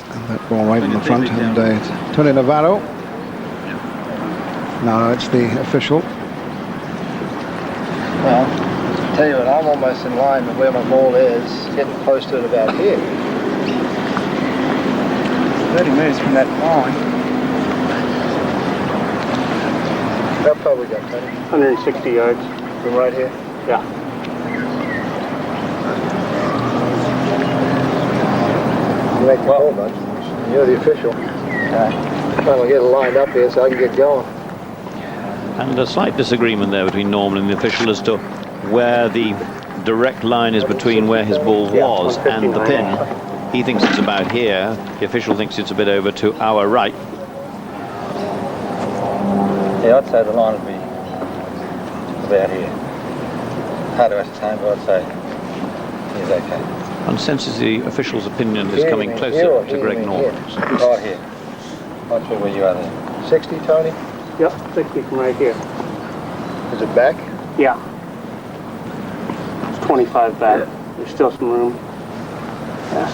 And that ball right in the front. And Tony Navarro. No, it's the official. Well, I tell you what, I'm almost in line with where my ball is, getting close to it about here. 30 metres from that line. How far we got, Tony? 160 yards. From right here? Yeah. You make the ball, bud. You're the official. Trying to get it lined up here so I can get going. And a slight disagreement there between Norman and the official as to where the direct line is between where his ball was and the pin. He thinks it's about here. The official thinks it's a bit over to our right. Yeah, I'd say the line would be about here. Hard to ascertain, but I'd say he's okay. One senses the official's opinion is coming closer to Greg Norman's. Right here. Not sure where you are there. 60, Tony? Yep, 60 from right here. Is it back? Yeah. It's 25 back. Yeah. There's still some room. Yeah.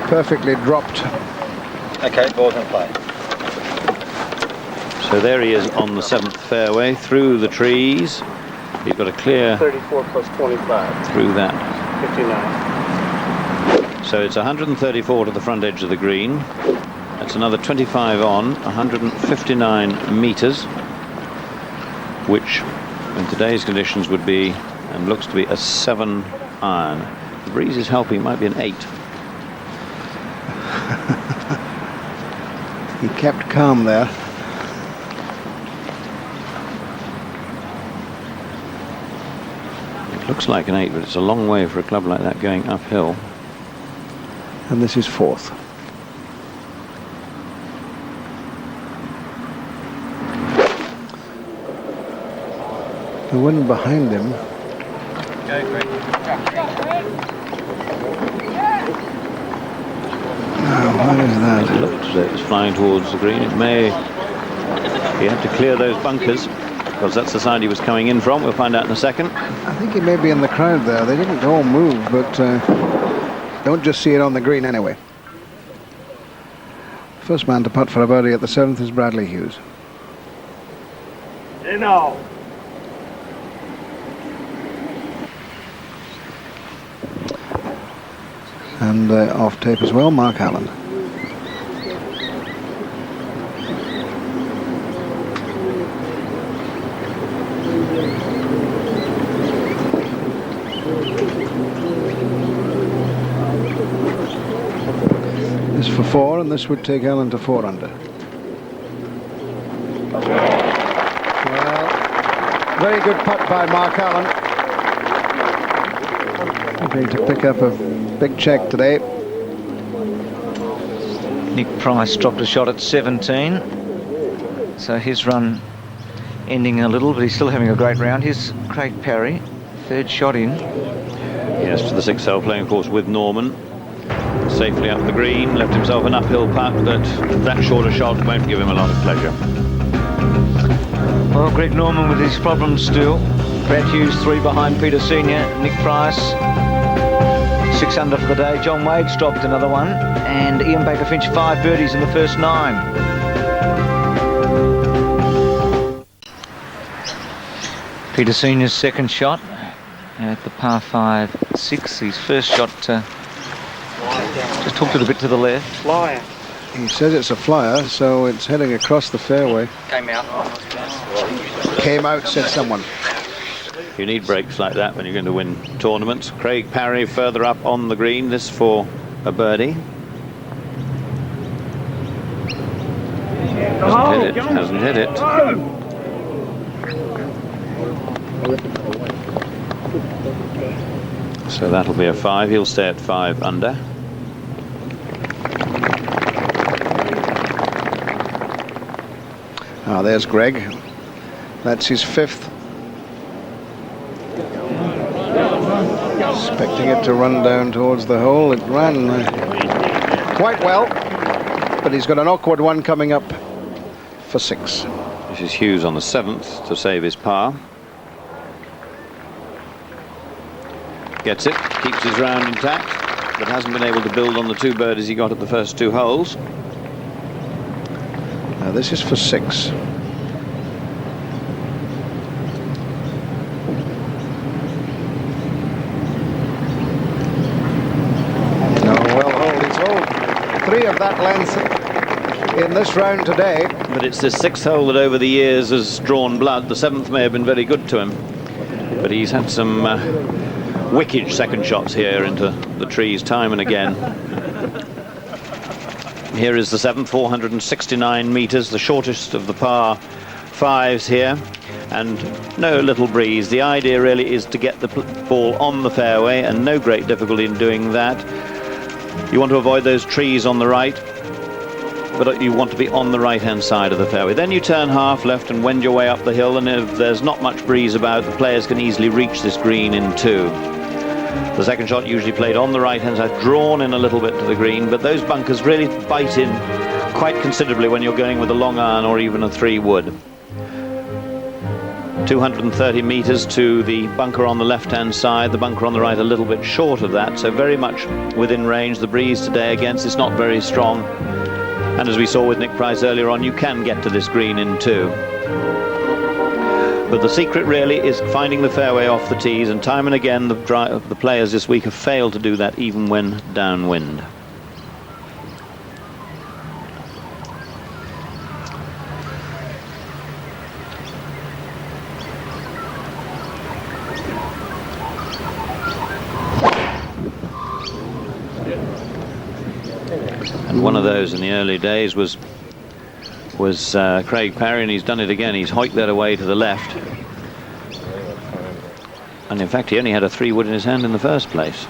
Perfectly dropped. Okay, ball's in play. So there he is on the 7th fairway, through the trees. You've got a clear 34 plus 25. through that. 59. So it's 134 to the front edge of the green. That's another 25 on, 159 metres, which in today's conditions would be, and looks to be, a 7 iron. The breeze is helping, might be an 8. He kept calm there. It looks like an 8, but it's a long way for a club like that going uphill. And this is 4th. The wind behind him. What is that? It looked as though it was flying towards the green. It may. He had to clear those bunkers because that's the side he was coming in from. We'll find out in a second. I think he may be in the crowd there. They didn't all move, but don't just see it on the green anyway. First man to putt for a birdie at the 7th is Bradley Hughes. No. And off tape as well, Mark Allen. This for 4, and this would take Allen to 4 under. Well, very good putt by Mark Allen. Going to pick up a big check today. Nick Price dropped a shot at 17. So his run ending a little, but he's still having a great round. Here's Craig Parry, 3rd shot in. Yes, to the 6th hole, playing of course with Norman. Safely up the green, left himself an uphill putt, but that shorter shot won't give him a lot of pleasure. Well, Greg Norman with his problems still. Brad Hughes 3 behind Peter Senior. Nick Price 6 under for the day. John Wade's dropped another one, and Ian Baker-Finch 5 birdies in the first 9. Peter Senior's 2nd shot at the par 5-6. His first shot just hooked it a bit to the left. Flyer. He says it's a flyer, so it's heading across the fairway. Came out. Came out, said someone. You need breaks like that when you're going to win tournaments. Craig Parry further up on the green, this for a birdie. Hasn't hit it. So that'll be a 5. He'll stay at 5 under. Ah, there's Greg. That's his 5th. Expecting it to run down towards the hole. It ran quite well, but he's got an awkward one coming up for 6. This is Hughes on the 7th to save his par. Gets it, keeps his round intact, but hasn't been able to build on the 2 birdies he got at the first 2 holes. Now this is for 6. Of that length in this round today. But it's this 6th hole that over the years has drawn blood. The 7th may have been very good to him, but he's had some wicked second shots here into the trees time and again. Here is the 7th, 469 metres, the shortest of the par 5s here, and no little breeze. The idea really is to get the ball on the fairway, and no great difficulty in doing that. You want to avoid those trees on the right, but you want to be on the right-hand side of the fairway. Then you turn half left and wend your way up the hill, and if there's not much breeze about, the players can easily reach this green in 2. The second shot usually played on the right-hand side, drawn in a little bit to the green, but those bunkers really bite in quite considerably when you're going with a long iron or even a 3-wood. 230 metres to the bunker on the left-hand side, the bunker on the right a little bit short of that, so very much within range. The breeze today against it's not very strong, and as we saw with Nick Price earlier on, you can get to this green in 2. But the secret really is finding the fairway off the tees, and time and again the players this week have failed to do that even when downwind. And one of those in the early days was Craig Parry, and he's done it again. He's hoiked that away to the left, and in fact he only had a 3-wood in his hand in the first place.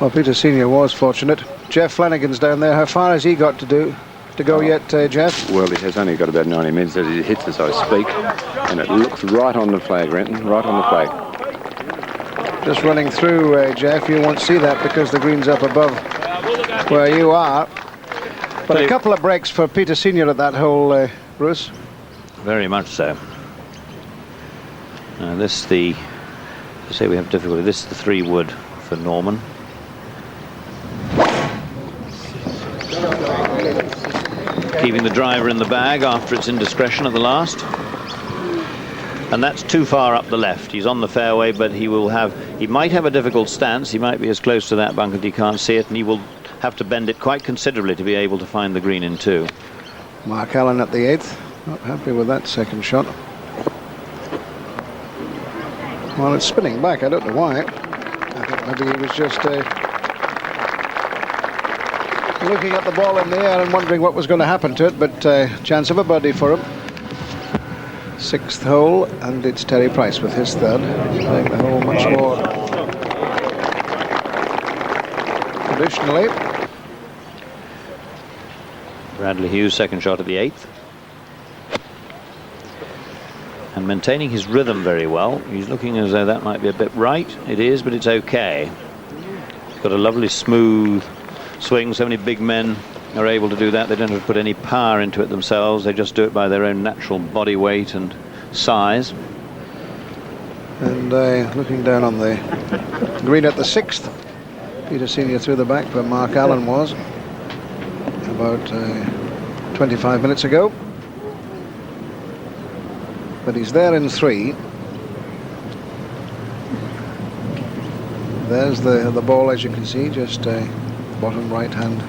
Well, Peter Senior was fortunate. Jeff Flanagan's down there. How far has he got to go yet, Jeff? Well, he has only got about 90 metres as he hits as I speak, and it looks right on the flag, Renton, right on the flag. Just running through, Jeff. You won't see that because the green's up above where you are. But a couple of breaks for Peter Senior at that hole, Bruce. Very much so. This I say we have difficulty. This is the 3-wood for Norman. Keeping the driver in the bag after its indiscretion at the last. And that's too far up the left. He's on the fairway, but he might have a difficult stance. He might be as close to that bunker that he can't see it, and he will have to bend it quite considerably to be able to find the green in 2. Mark Allen at the 8th. Not happy with that second shot. Well, it's spinning back. I don't know why. I think maybe he was just looking at the ball in the air and wondering what was going to happen to it, but chance of a birdie for him. 6th hole, and it's Terry Price with his 3rd. Playing the hole much more traditionally. Bradley Hughes, second shot at the 8th. And maintaining his rhythm very well. He's looking as though that might be a bit right. It is, but it's okay. He's got a lovely smooth swing. So many big men are able to do that. They don't have to put any power into it themselves. They just do it by their own natural body weight and size. And looking down on the green at the 6th, Peter Senior through the back where Mark Allen was about 25 minutes ago. But he's there in 3. There's the ball, as you can see, just bottom right hand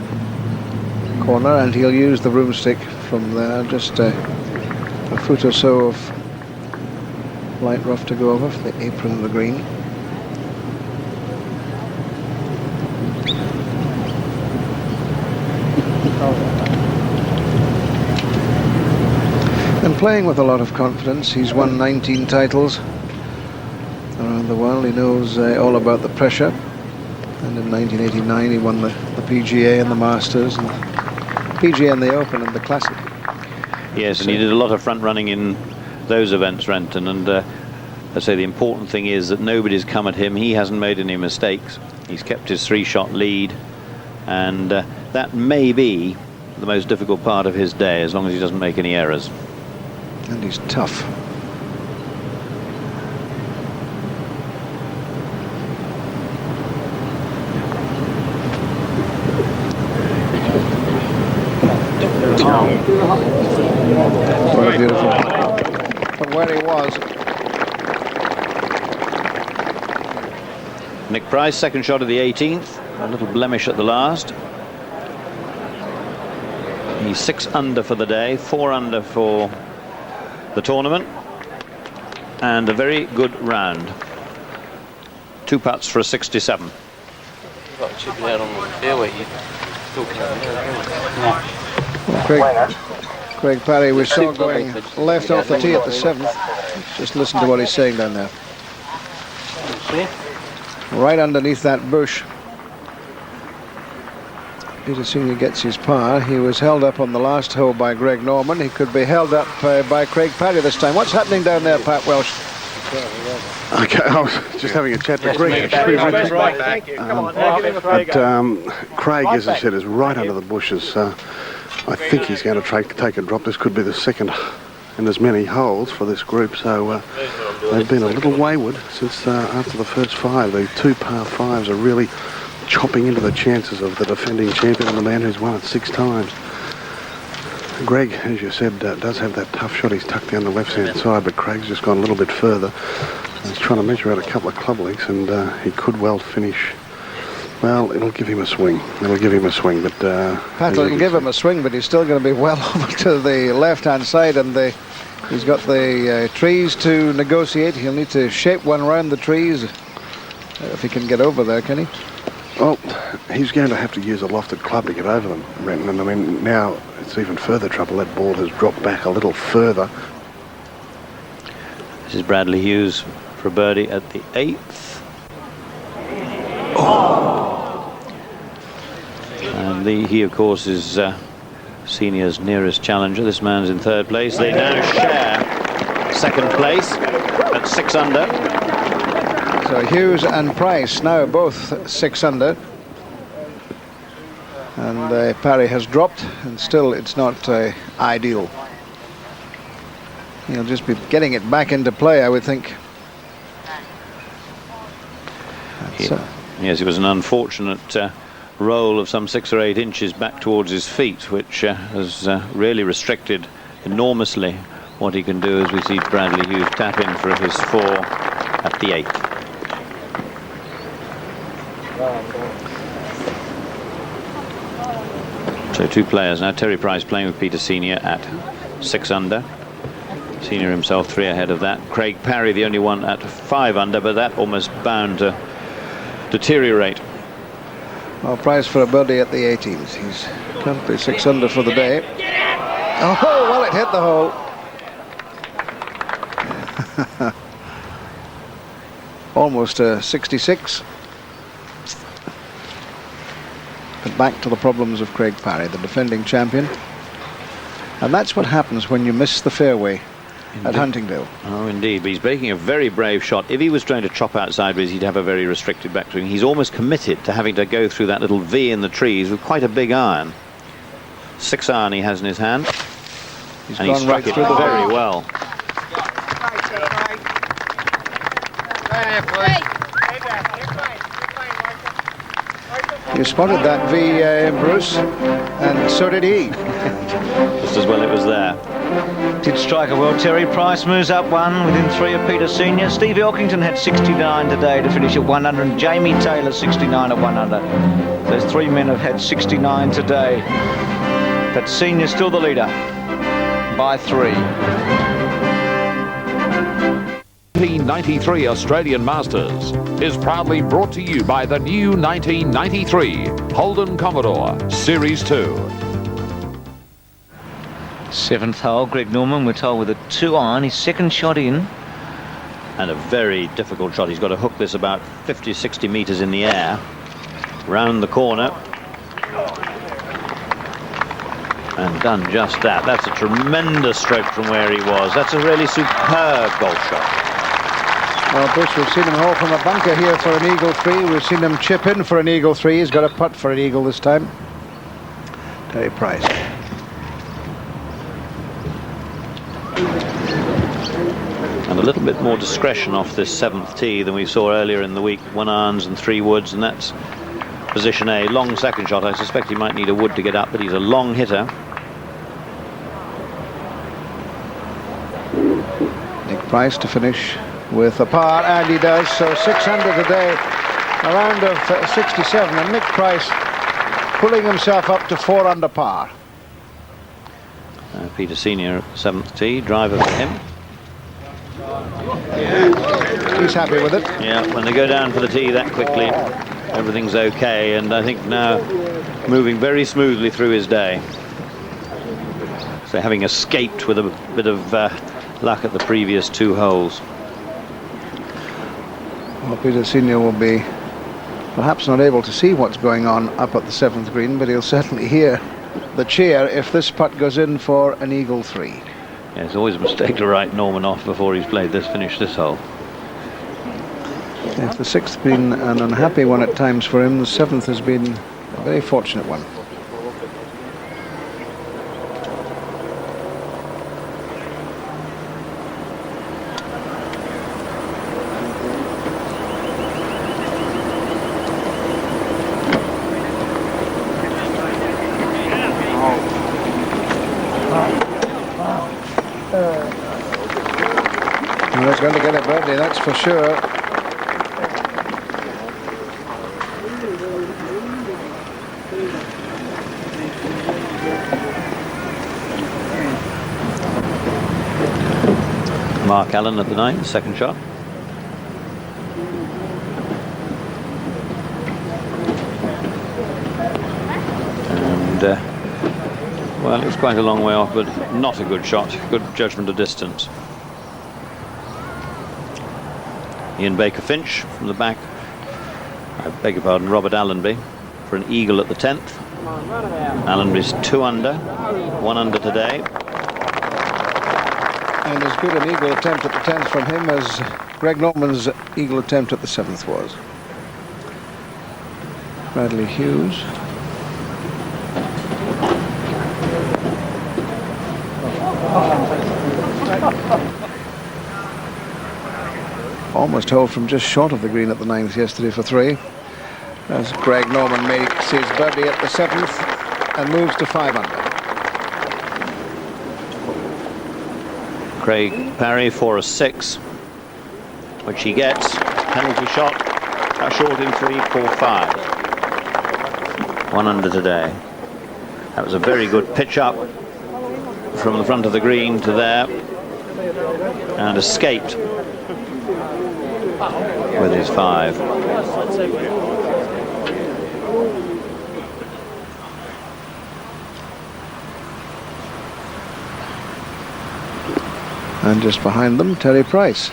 corner, and he'll use the broomstick from there, just a foot or so of light rough to go over for the apron of the green. And playing with a lot of confidence. He's won 19 titles around the world. He knows all about the pressure. And in 1989 he won the PGA and the Masters, and PGA and the Open and the Classic. Yes, and he did a lot of front running in those events, Renton, and I say the important thing is that nobody's come at him. He hasn't made any mistakes. He's kept his 3-shot lead, and that may be the most difficult part of his day, as long as he doesn't make any errors. And he's tough. Very beautiful. From where he was. Nick Price, second shot of the 18th. A little blemish at the last. He's 6 under for the day, 4 under for the tournament, and a very good round. 2 putts for a 67. Got chipping out on the fairway here. Craig Parry we saw going left off the tee at the 7th. Just listen to what he's saying down there. Right underneath that bush. Peter Senior gets his par. He was held up on the last hole by Greg Norman. He could be held up by Craig Parry this time. What's happening down there, Pat Welsh? Okay, I was just having a chat with Greg. Craig, as I said, is right under the bushes. I think he's going to take a drop. This could be the second in as many holes for this group. So they've been a little wayward since after the first 5. The 2 par 5s are really chopping into the chances of the defending champion and the man who's won it 6 times. Greg, as you said, does have that tough shot. He's tucked down the left-hand side, but Craig's just gone a little bit further. He's trying to measure out a couple of club lengths, and he could well finish. Well, it'll give him a swing. It'll give him a swing, but... Pat will give him a swing, but he's still going to be well over to the left-hand side, and he's got the trees to negotiate. He'll need to shape one round the trees if he can get over there, can he? Well, he's going to have to use a lofted club to get over them, Renton, and I mean, now it's even further trouble. That ball has dropped back a little further. This is Bradley Hughes for a birdie at the 8th. Oh. And he, of course, is Senior's nearest challenger. This man's in 3rd place. They now share 2nd place at 6 under. So Hughes and Price now both 6 under. And Parry has dropped, and still it's not ideal. He'll just be getting it back into play, I would think. Yes, it was an unfortunate roll of some 6 or 8 inches back towards his feet, which has really restricted enormously what he can do, as we see Bradley Hughes tap in for his 4 at the 8th. So 2 players now. Terry Price playing with Peter Senior at 6 under. Senior himself 3 ahead of that. Craig Parry the only one at 5 under, but that almost bound to deteriorate. Well, Price for a birdie at the 18th. He's currently 6 under for the day. Oh, well, it hit the hole. Almost a 66. But back to the problems of Craig Parry, the defending champion. And that's what happens when you miss the fairway. Indeed. At Huntingdale. Oh, indeed. But he's making a very brave shot. If he was trying to chop out sideways, he'd have a very restricted backswing. He's almost committed to having to go through that little V in the trees with quite a big iron. 6 iron he has in his hand. He struck it very well. You spotted that V, Bruce, and so did he. Just as well it was there. Did strike a well. Terry Price moves up 1 within 3 of Peter Senior. Steve Elkington had 69 today to finish at 100, and Jamie Taylor 69 at 100. Those 3 men have had 69 today. But Senior's still the leader by 3. 1993 Australian Masters is proudly brought to you by the new 1993 Holden Commodore Series 2. 7th hole, Greg Norman, we're told, with a 2 iron, his 2nd shot in. And a very difficult shot. He's got to hook this about 50, 60 metres in the air, round the corner. And done just that. That's a tremendous stroke from where he was. That's a really superb golf shot. Well, Bush, we've seen him haul from a bunker here for an eagle 3. We've seen him chip in for an eagle 3. He's got a putt for an eagle this time. Terry Price. And a little bit more discretion off this 7th tee than we saw earlier in the week. 1 irons and 3 woods, and that's position A. Long 2nd shot. I suspect he might need a wood to get up, but he's a long hitter. Nick Price to finish with a par, and he does. So 6 under today, a round of 67, and Nick Price pulling himself up to 4 under par. Peter Senior, 7th tee, driver for him. He's happy with it. Yeah, when they go down for the tee that quickly, everything's okay, and I think now moving very smoothly through his day. So having escaped with a bit of luck at the previous 2 holes. Well, Peter Senior will be perhaps not able to see what's going on up at the 7th green, but he'll certainly hear the cheer if this putt goes in for an eagle 3. Yeah, it's always a mistake to write Norman off before he's finished this hole. If the 6th has been an unhappy one at times for him, the 7th has been a very fortunate one. Well, he's going to get it birdie, that's for sure. Mark Allen at the 9, second shot. And well, it's quite a long way off, but not a good shot. Good judgment of distance. Ian Baker-Finch from the back. I beg your pardon, Robert Allenby for an eagle at the 10th. Allenby's 2 under, 1 under today. And as good an eagle attempt at the 10th from him as Greg Norman's eagle attempt at the 7th was. Bradley Hughes. Almost hole from just short of the green at the 9th yesterday for 3. As Greg Norman makes his birdie at the 7th and moves to 5 under. Craig Parry for a 6, which he gets. Penalty shot, cut short in 3, 4, 5. 1 under today. That was a very good pitch up from the front of the green to there, and escaped with his 5. And just behind them, Terry Price.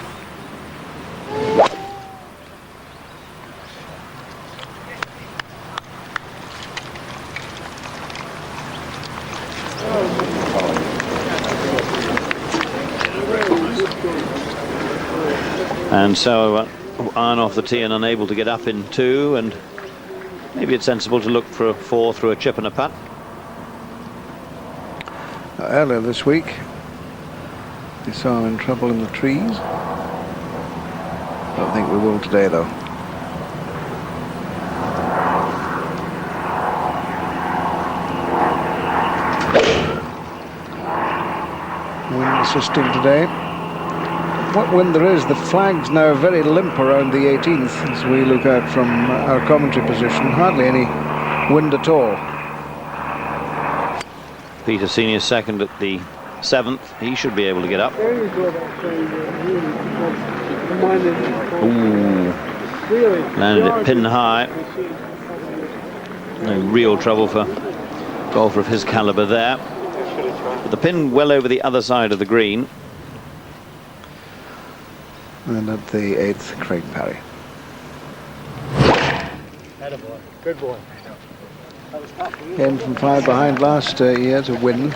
And so iron off the tee and unable to get up in 2, and maybe it's sensible to look for a 4 through a chip and a putt. Earlier this week, we saw him in trouble in the trees. Don't think we will today, though. Wind assisting today. What wind there is, the flag's now very limp around the 18th as we look out from our commentary position. Hardly any wind at all. Peter Senior second at the 7th. He should be able to get up. Ooh. Landed it pin high. No real trouble for a golfer of his caliber there. But the pin well over the other side of the green. And at the 8th, Craig Parry. Attaboy. Good boy. Came from 5 behind last year to win.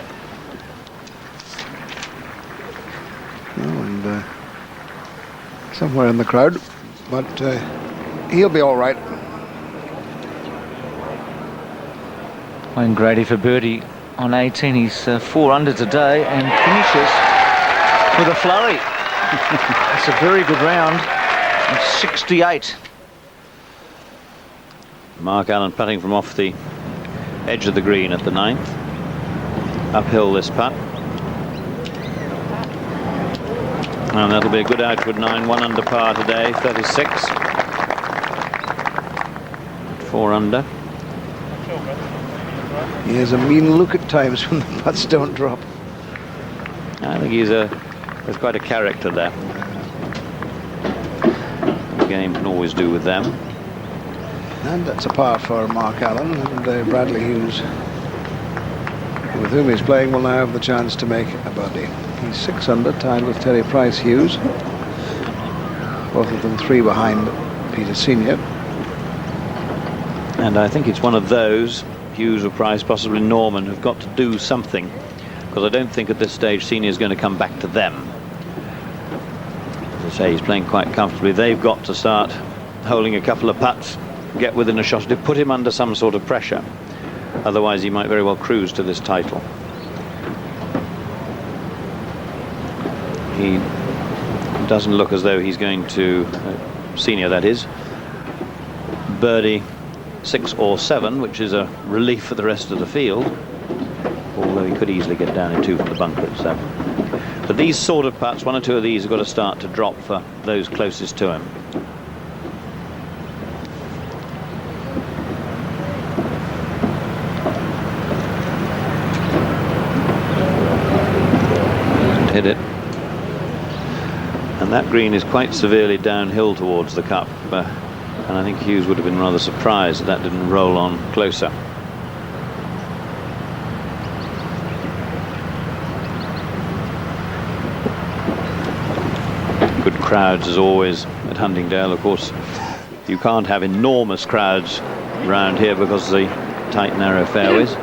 And somewhere in the crowd, but he'll be all right. Playing Grady for birdie on 18. He's 4 under today and finishes with a flurry. It's a very good round. It's 68. Mark Allen putting from off the edge of the green at the 9th. Uphill this putt. And that'll be a good outward 9, 1 under par today, 36. 4 under. He has a mean look at times when the putts don't drop. I think there's quite a character there. The game can always do with them. And that's a par for Mark Allen, and Bradley Hughes, with whom he's playing, will now have the chance to make a birdie. He's 6 under, tied with Terry Price Hughes. Both of them 3 behind Peter Senior. And I think it's one of those, Hughes or Price, possibly Norman, who've got to do something, because I don't think at this stage Senior's going to come back to them. As I say, he's playing quite comfortably. They've got to start holding a couple of putts, get within a shot to put him under some sort of pressure. Otherwise, he might very well cruise to this title. He doesn't look as though he's going to, Senior that is, birdie 6 or 7, which is a relief for the rest of the field, although he could easily get down in 2 from the bunker at 7. But these sort of putts, 1 or 2 of these have got to start to drop for those closest to him. Hit it, and that green is quite severely downhill towards the cup, and I think Hughes would have been rather surprised that didn't roll on closer. Good crowds as always at Huntingdale. Of course, you can't have enormous crowds around here because of the tight narrow fairways.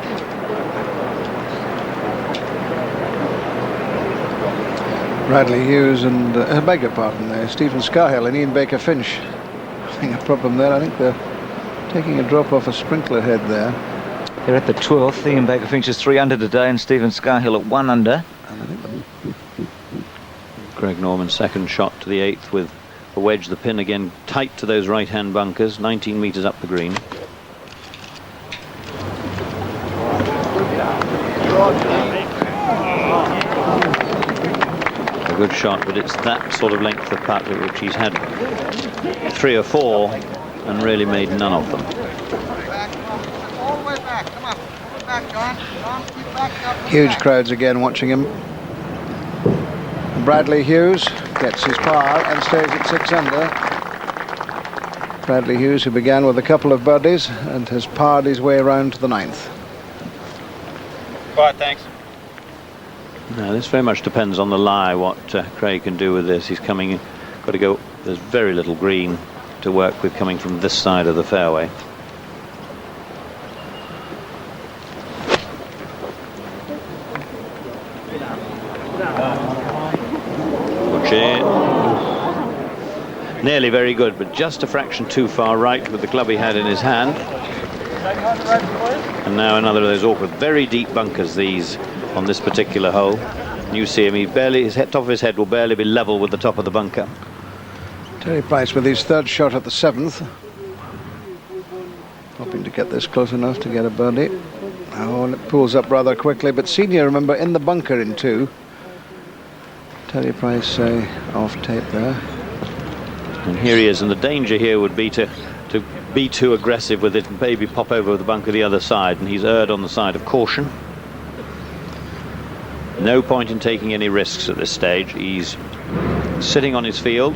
Bradley Hughes and, I beg your pardon there, Stephen Scahill and Ian Baker-Finch having a problem there. I think they're taking a drop off a sprinkler head there. They're at the 12th. Ian Baker-Finch is 3 under today, and Stephen Scahill at 1 under. Greg Norman's second shot to the 8th with a wedge, the pin again tight to those right-hand bunkers, 19 metres up the green. A good shot, but it's that sort of length of putt at which he's had 3 or 4 and really made none of them. Huge crowds again watching him. Bradley Hughes gets his par and stays at 6 under. Bradley Hughes, who began with a couple of birdies and has parred his way around to the 9th. Quiet, thanks. Now this very much depends on the lie what Craig can do with this. He's coming, got to go, there's very little green to work with coming from this side of the fairway. Nearly very good, but just a fraction too far right with the club he had in his hand. And now another of those awkward, very deep bunkers, these on this particular hole. You see him, he barely, his head, top of his head will barely be level with the top of the bunker. Terry Price with his 3rd shot at the 7th, hoping to get this close enough to get a birdie. Oh, and it pulls up rather quickly, but Senior, remember, in the bunker in 2. Terry Price off tape there. And here he is, and the danger here would be to be too aggressive with it and maybe pop over the bunker the other side, and he's erred on the side of caution. No point in taking any risks at this stage. He's sitting on his field.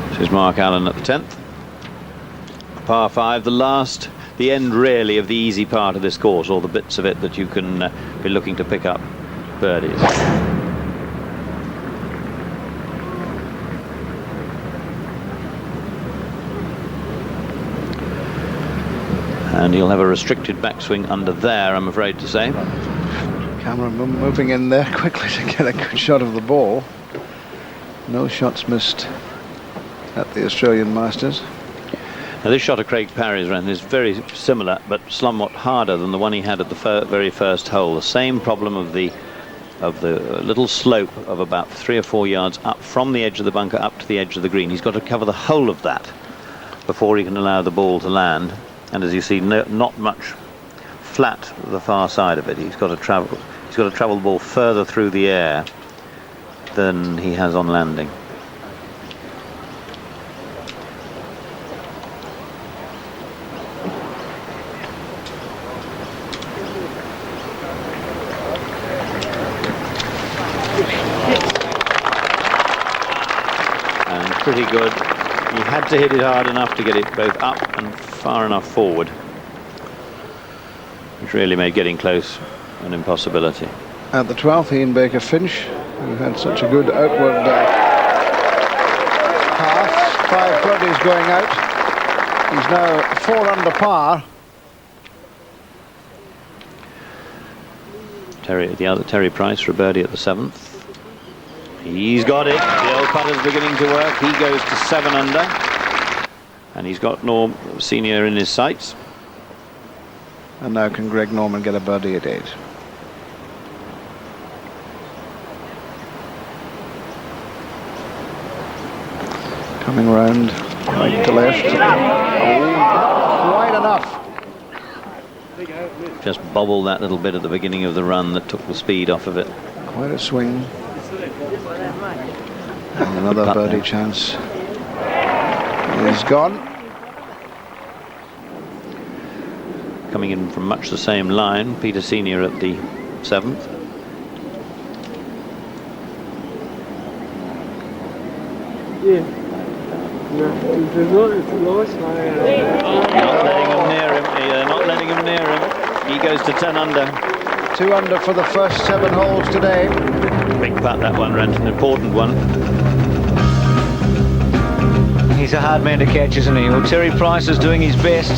This is Mark Allen at the 10th. Par 5, the end really of the easy part of this course, all the bits of it that you can be looking to pick up birdies. And he'll have a restricted backswing under there, I'm afraid to say. Camera moving in there quickly to get a good shot of the ball. No shots missed at the Australian Masters. Now this shot of Craig Parry's round is very similar, but somewhat harder than the one he had at the very first hole. The same problem of the little slope of about 3 or 4 yards up from the edge of the bunker up to the edge of the green. He's got to cover the whole of that before he can allow the ball to land. And as you see, not much flat the far side of it. He's got to travel the ball further through the air than he has on landing. pretty good. He had to hit it hard enough to get it both up and far enough forward, which really made getting close an impossibility. At the 12th, Ian Baker-Finch, who had such a good outward path, 5 birdies going out. He's now 4 under par. Terry Price for a birdie at the 7th. He's got it. The old putter's beginning to work. He goes to 7 under. And he's got Norm Senior in his sights. And now can Greg Norman get a birdie at 8? Coming round right to left. Oh, not quite enough. Just bobbled that little bit at the beginning of the run that took the speed off of it. Quite a swing. And another birdie chance. He's gone. Coming in from much the same line, Peter Senior at the 7th. Yeah. Not letting him near him. Not letting him near him. He goes to 10 under. 2 under for the first 7 holes today. Big putt that one, Rent, an important one. He's a hard man to catch, isn't he? Well, Terry Price is doing his best.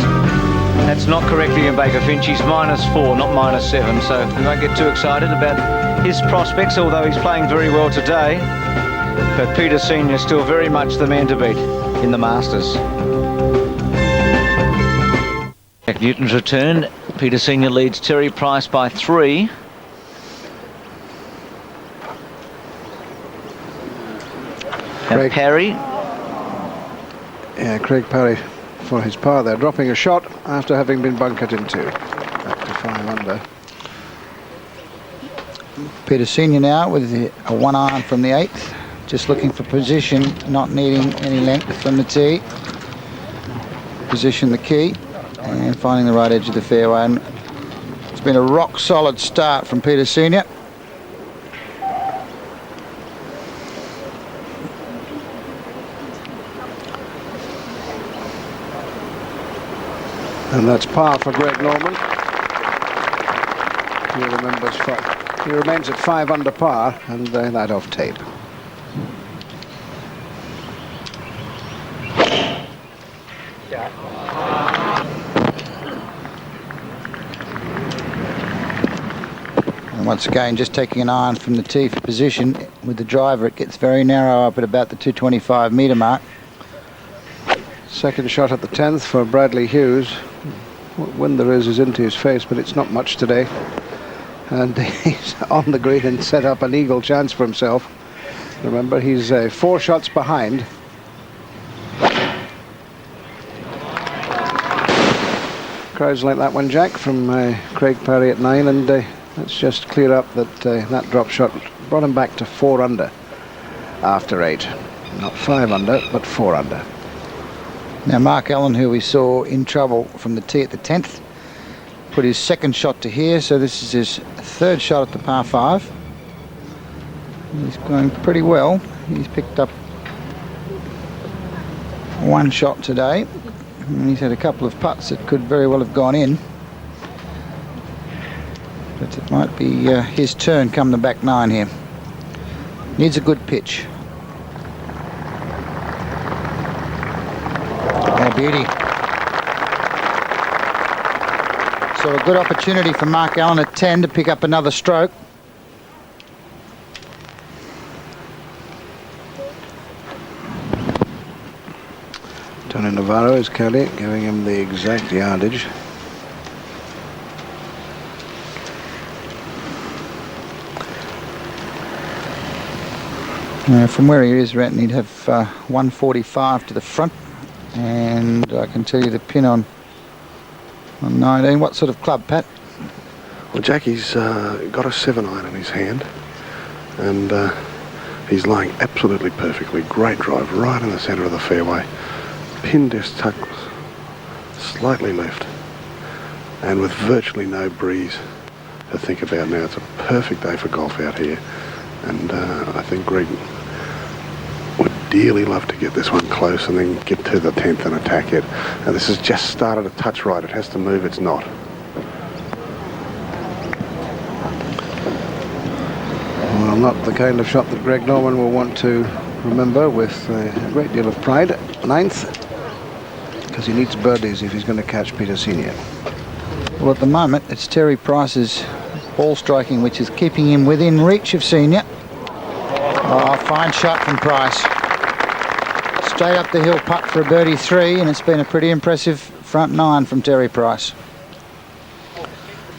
That's not correctly in Baker-Finch. He's -4, not -7. So we won't get too excited about his prospects, although he's playing very well today. But Peter Senior is still very much the man to beat in the Masters. Jack Newton's return. Peter Senior leads Terry Price by 3. Now Parry. Yeah, Craig Parry for his par there, dropping a shot after having been bunkered in 2. Back to 5 under. Peter Senior now with a 1 iron from the 8th. Just looking for position, not needing any length from the tee. Position the key and finding the right edge of the fairway. And it's been a rock solid start from Peter Senior. And that's par for Greg Norman. He remains at 5 under par, and that off tape. And once again, just taking an iron from the tee for position. With the driver, it gets very narrow up at about the 225 metre mark. Second shot at the 10th for Bradley Hughes. What wind there is into his face, but it's not much today. And he's on the green and set up an eagle chance for himself. Remember, he's 4 shots behind. Crowds like that one, Jack, from Craig Parry at 9, and let's just clear up that that drop shot brought him back to 4 under after 8. Not 5 under, but 4 under. Now Mark Allen, who we saw in trouble from the tee at the 10th, put his second shot to here, so this is his 3rd shot at the par 5. He's going pretty well. He's picked up 1 shot today. And he's had a couple of putts that could very well have gone in. But it might be his turn come the back 9 here. Needs a good pitch. Beauty. So a good opportunity for Mark Allen at 10 to pick up another stroke. Tony Navarro is caddy, giving him the exact yardage. From where he is, Renton, he'd have 145 to the front. And I can tell you the pin on 19. What sort of club, Pat? Well, Jackie's got a 7 iron in his hand, and he's lying absolutely perfectly. Great drive right in the centre of the fairway. Pin just tucked slightly left, and with virtually no breeze to think about now. It's a perfect day for golf out here, and I think Greg would ideally love to get this one close and then get to the 10th and attack it. Now this has just started a touch right. It has to move. It's not. Well, not the kind of shot that Greg Norman will want to remember with a great deal of pride. 9th, because he needs birdies if he's going to catch Peter Senior. Well, at the moment, it's Terry Price's ball striking which is keeping him within reach of Senior. Oh, fine shot from Price. Straight up the hill putt for a birdie 3, and it's been a pretty impressive front 9 from Terry Price.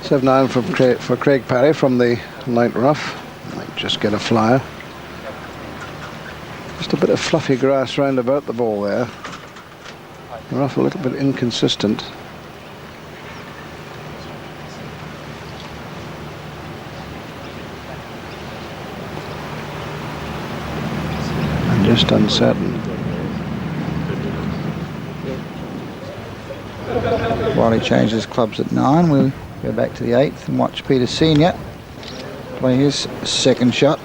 7-9 for Craig Parry from the light rough. Might just get a flyer. Just a bit of fluffy grass round about the ball there. The rough a little bit inconsistent. And just uncertain. While he changes clubs at 9, we'll go back to the 8th and watch Peter Senior play his second shot.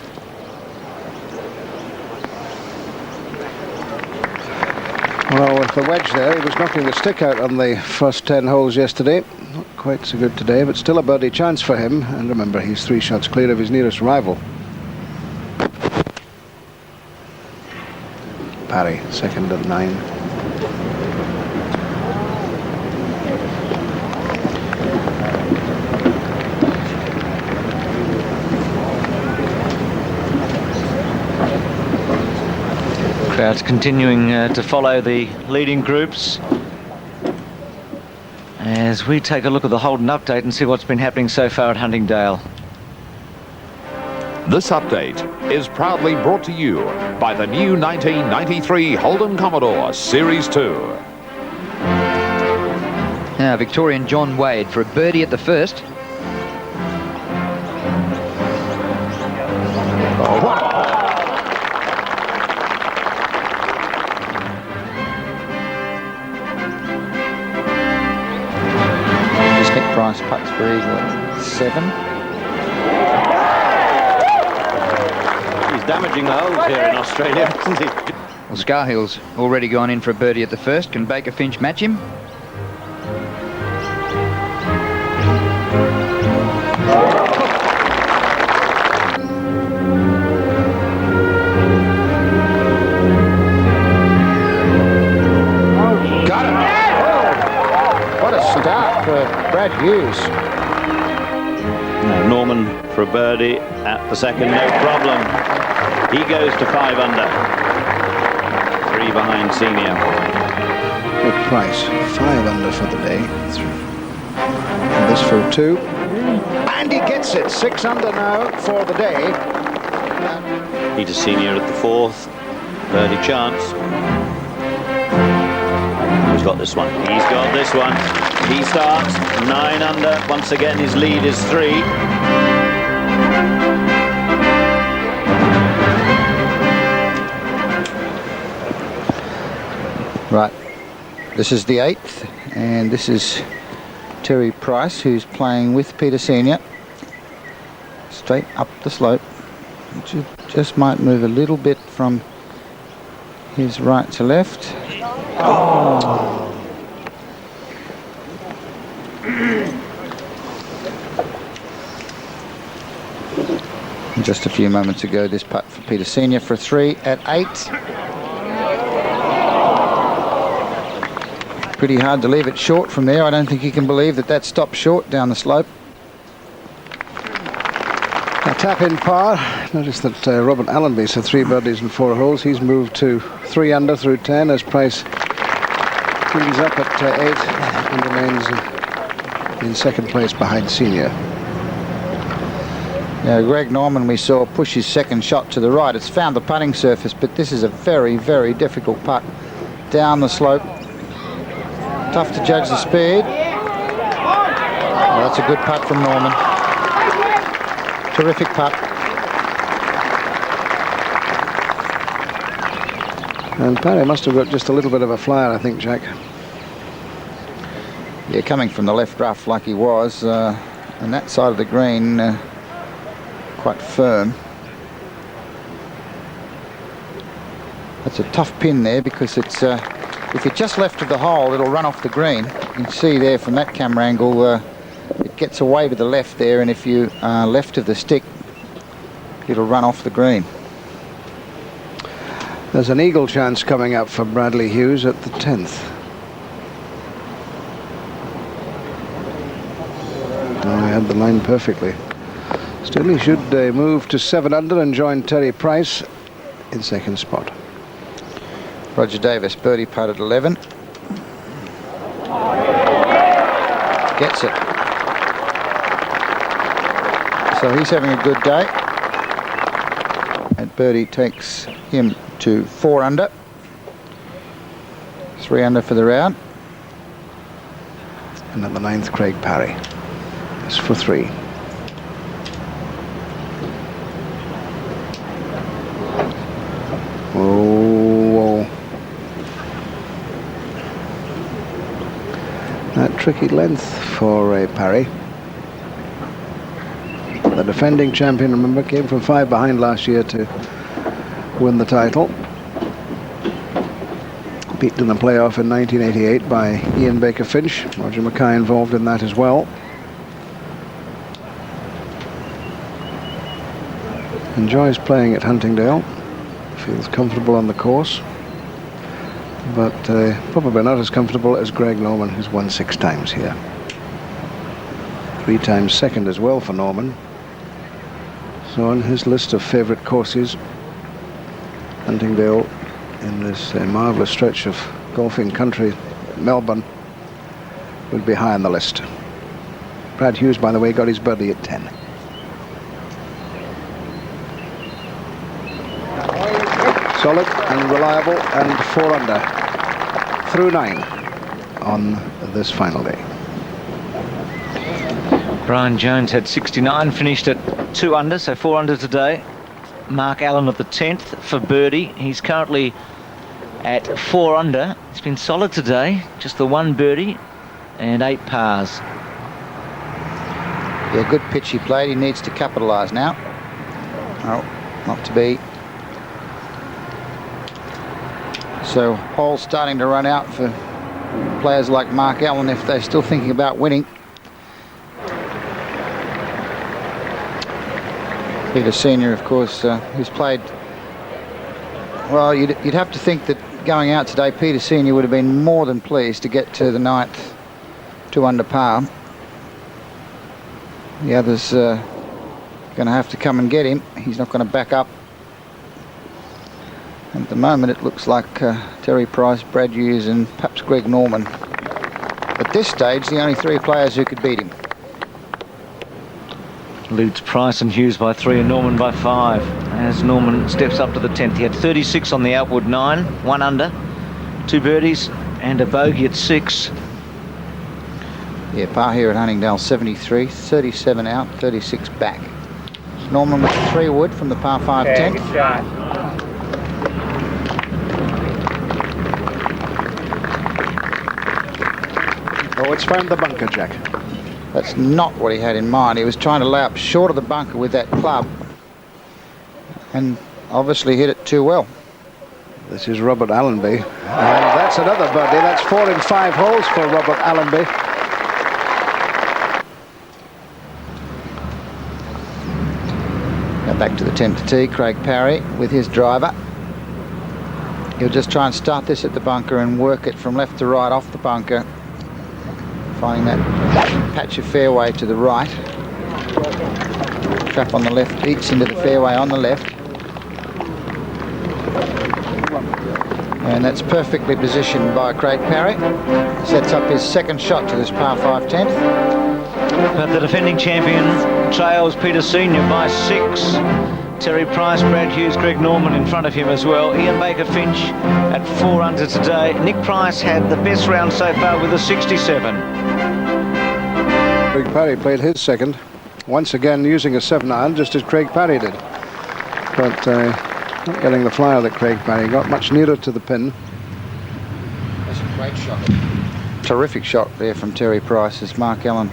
Well, with the wedge there, he was knocking the stick out on the first 10 holes yesterday. Not quite so good today, but still a birdie chance for him. And remember, he's 3 shots clear of his nearest rival. Parry, second at 9. Crowd's continuing to follow the leading groups as we take a look at the Holden update and see what's been happening so far at Huntingdale. This update is proudly brought to you by the new 1993 Holden Commodore Series 2. Now, Victorian John Wade for a birdie at the first. Price putts for eagle at 7. He's damaging the holes here in Australia, isn't he? Well, Scarhill's already gone in for a birdie at the first. Can Baker-Finch match him? Brad Hughes. Now Norman for a birdie at the second, no problem. He goes to 5 under. 3 behind Senior. Good Price, 5 under for the day. And this for 2. And he gets it, 6 under now for the day. Peter Senior at the 4th. Birdie chance. Who's got this one? He's got this one. He starts 9 under. Once again, his lead is 3. Right. This is the 8th, and this is Terry Price, who's playing with Peter Senior. Straight up the slope. Which just might move a little bit from his right to left. Oh. Just a few moments ago, this putt for Peter Senior for 3 at 8. Pretty hard to leave it short from there. I don't think he can believe that that stopped short down the slope. A tap in par. Notice that Robert Allenby's had 3 birdies and 4 holes. He's moved to 3 under through 10 as Price cleans up at 8 and remains in second place behind Senior. Now, Greg Norman we saw push his second shot to the right. It's found the putting surface, but this is a very, very difficult putt down the slope. Tough to judge the speed. Oh, that's a good putt from Norman. Terrific putt. And Parry must have got just a little bit of a flyer, I think, Jack. Yeah, coming from the left rough like he was, and that side of the green quite firm. That's a tough pin there because it's if you're just left of the hole, it'll run off the green. You can see there from that camera angle, it gets away to the left there, and if you are left of the stick, it'll run off the green. There's an eagle chance coming up for Bradley Hughes at the 10th. I had the line perfectly. Still, he should move to 7 under and join Terry Price in second spot. Roger Davis birdie putt at 11. Gets it. So he's having a good day. And birdie takes him to 4 under. 3 under for the round. And at the 9th, Craig Parry is for 3. Oh, that tricky length for Parry. The defending champion, remember, came from 5 behind last year to win the title. Beaten in the playoff in 1988 by Ian Baker-Finch. Roger Mackay involved in that as well. Enjoys playing at Huntingdale. Feels comfortable on the course. But probably not as comfortable as Greg Norman, who's won 6 times here. 3 times second as well for Norman. So on his list of favourite courses, Huntingdale in this marvellous stretch of golfing country, Melbourne, would be high on the list. Brad Hughes, by the way, got his birdie at 10. Solid and reliable and 4 under through 9 on this final day. Brian Jones had 69, finished at 2 under, so 4 under today. Mark Allen at the 10th for birdie. He's currently at 4 under. It's been solid today, just the 1 birdie and 8 pars. Yeah, good pitch he played. He needs to capitalise now. Oh, not to be. So holes starting to run out for players like Mark Allen if they're still thinking about winning. Peter Senior, of course, who's played well. You'd have to think that going out today, Peter Senior would have been more than pleased to get to the 9th 2 under par. The others going to have to come and get him. He's not going to back up. At the moment, it looks like Terry Price, Brad Hughes, and perhaps Greg Norman. At this stage, the only 3 players who could beat him. Leads Price and Hughes by 3 and Norman by 5. As Norman steps up to the 10th, he had 36 on the outward 9, 1 under, 2 birdies and a bogey at 6. Yeah, par here at Huntingdale, 73, 37 out, 36 back. Norman with 3 wood from the par 5 10th. Good shot. Oh, it's found the bunker, Jack. That's not what he had in mind. He was trying to lay up short of the bunker with that club and obviously hit it too well. This is Robert Allenby. And that's another birdie. That's 4 in 5 holes for Robert Allenby. Now back to the 10th tee, Craig Parry with his driver. He'll just try and start this at the bunker and work it from left to right off the bunker, finding that patch of fairway to the right. Trap on the left, eats into the fairway on the left. And that's perfectly positioned by Craig Parry. Sets up his second shot to this par 5 10th. But the defending champion trails Peter Senior by 6. Terry Price, Brad Hughes, Greg Norman in front of him as well. Ian Baker-Finch at 4 under today. Nick Price had the best round so far with a 67. Craig Parry played his second, once again using a 7-iron, just as Craig Parry did. But not getting the flyer that Craig Parry got, much nearer to the pin. That's a great shot. Terrific shot there from Terry Price as Mark Allen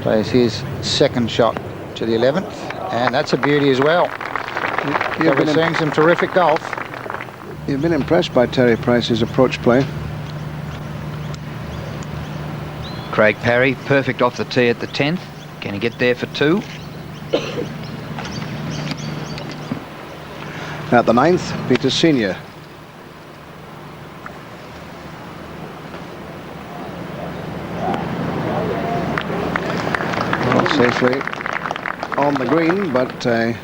plays his second shot to the 11th. And that's a beauty as well. We're seeing some terrific golf. You've been impressed by Terry Price's approach play. Craig Parry, perfect off the tee at the 10th. Can he get there for 2? At the 9th, Peter Senior. Well, safely on the green, but an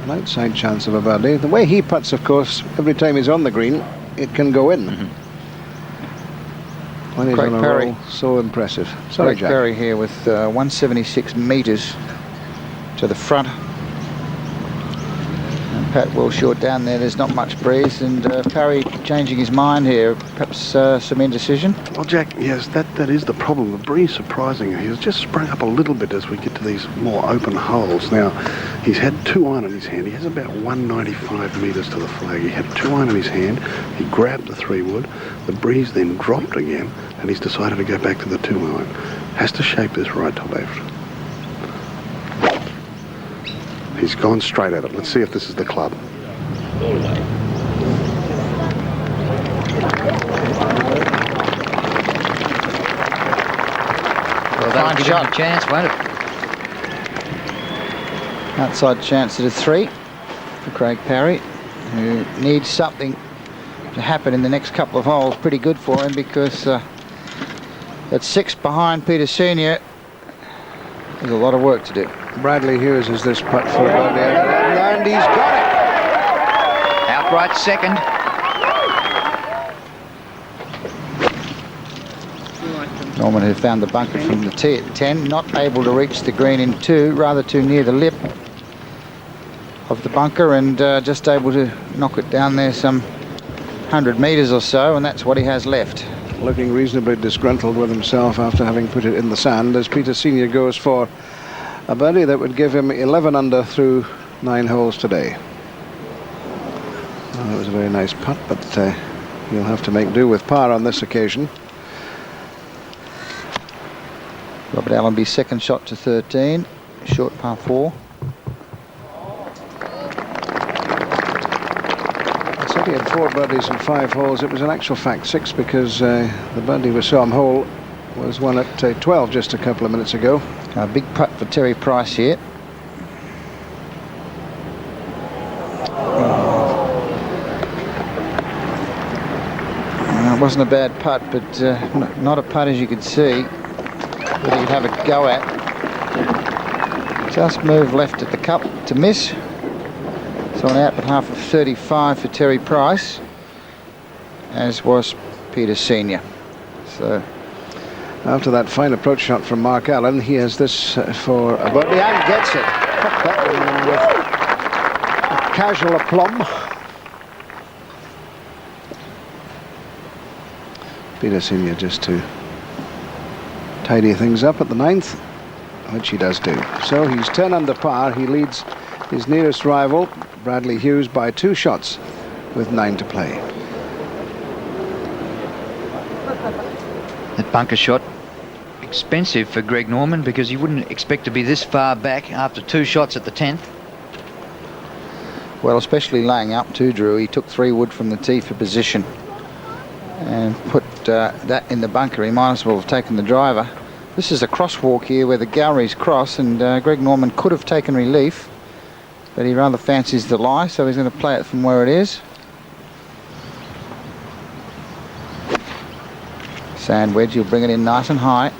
outside chance of a birdie. The way he putts, of course, every time he's on the green, it can go in. When he's Craig on a Parry. roll, so impressive. Sorry, Craig Jack. Parry here with 176 metres to the front. And Pat well short down there. There's not much breeze, and Parry changing his mind here. Perhaps some indecision. Well, Jack, yes, that is the problem. The breeze surprising. He's just sprung up a little bit as we get to these more open holes. Now, he's had 2 iron in his hand. He has about 195 metres to the flag. He had 2 iron in his hand. He grabbed the 3-wood. The breeze then dropped again, and he's decided to go back to the 2 iron. Has to shape this right to left. He's gone straight at it. Let's see if this is the club. Well, that'll give him a chance, won't it? Outside chance at a 3 for Craig Parry, who needs something to happen in the next couple of holes. Pretty good for him, because at 6 behind Peter Senior, there's a lot of work to do. Bradley Hughes is this putt for birdie, and he's got it. Outright second. Norman, who found the bunker from the tee at 10, not able to reach the green in 2, rather too near the lip of the bunker, and just able to knock it down there some 100 metres or so, and that's what he has left. Looking reasonably disgruntled with himself after having put it in the sand, as Peter Senior goes for a birdie that would give him 11 under through 9 holes today. Well, that was a very nice putt, but you'll have to make do with par on this occasion. Robert Allenby's second shot to 13, short par 4. He said he had 4 birdies in 5 holes. It was in actual fact 6, because the birdie we saw him hole was one at 12 just a couple of minutes ago. A big putt for Terry Price here. It wasn't a bad putt, but not a putt, as you could see, that he could have a go at. Just moved left at the cup to miss. So an out but half of 35 for Terry Price, as was Peter Senior. So after that fine approach shot from Mark Allen, he has this for a birdie and gets it. Put that one with casual aplomb. Peter Senior just to tidy things up at the 9th, which he does do. So he's 10 under par. He leads his nearest rival, Bradley Hughes, by 2 shots with 9 to play. That bunker shot, expensive for Greg Norman, because you wouldn't expect to be this far back after 2 shots at the 10th. Well, especially laying up too, Drew. He took 3 wood from the tee for position and put that in the bunker. He might as well have taken the driver. This is a crosswalk here where the galleries cross, and Greg Norman could have taken relief, but he rather fancies the lie, so he's going to play it from where it is. Sand wedge, he'll bring it in nice and high.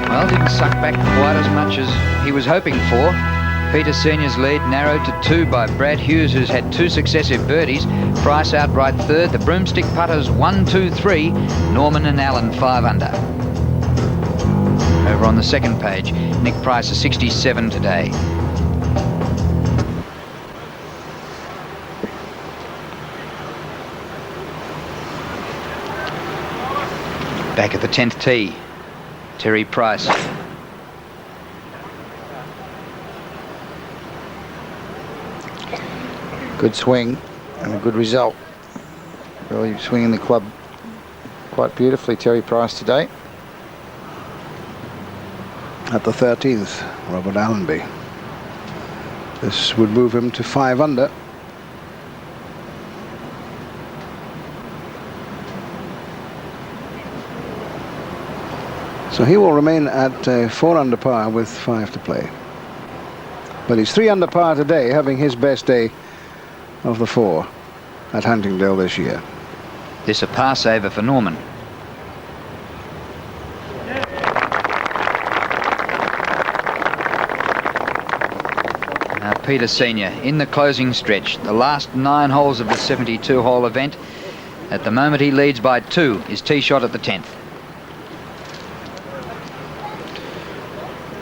Well, didn't suck back quite as much as he was hoping for. Peter Senior's lead narrowed to 2 by Brad Hughes, who's had 2 successive birdies. Price outright third. The broomstick putters 1, 2, 3. Norman and Allen 5 under. Over on the second page, Nick Price is 67 today. Back at the 10th tee, Terry Price. Good swing and a good result. Really swinging the club quite beautifully, Terry Price, today. at the 13th, Robert Allenby. This would move him to 5 under. So he will remain at 4 under par with 5 to play. But he's 3 under par today, having his best day of the 4 at Huntingdale this year. This a par saver for Norman. Now Peter Senior in the closing stretch, the last 9 holes of the 72-hole event. At the moment he leads by 2, his tee shot at the 10th.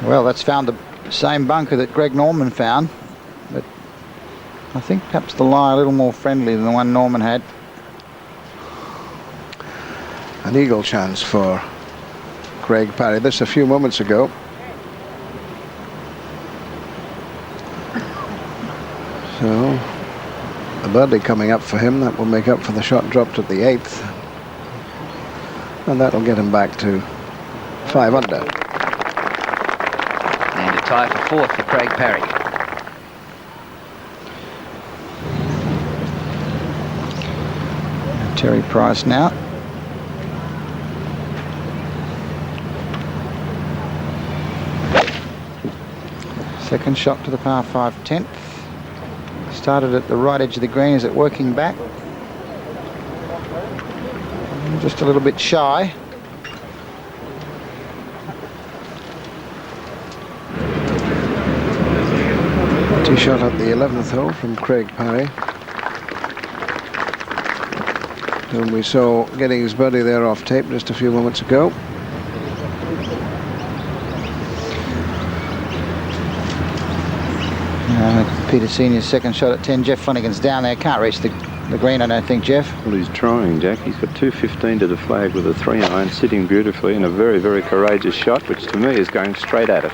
Well, that's found the same bunker that Greg Norman found, but I think perhaps the lie a little more friendly than the one Norman had. An eagle chance for Craig Parry. This a few moments ago. So a birdie coming up for him. That will make up for the shot dropped at the 8th. And that'll get him back to 5 under. And a tie for 4th for Craig Parry. Terry Price now. Second shot to the par 5 10th. Started at the right edge of the green. Is it working back? Just a little bit shy. Tee shot at the 11th hole from Craig Parry, whom we saw getting his birdie there off tape just a few moments ago. Peter Senior's second shot at 10. Jeff Flanagan's down there. Can't reach the green, I don't think, Jeff. Well, he's trying, Jack. He's got 215 to the flag with a 3-iron, sitting beautifully, and a very, very courageous shot, which to me is going straight at it.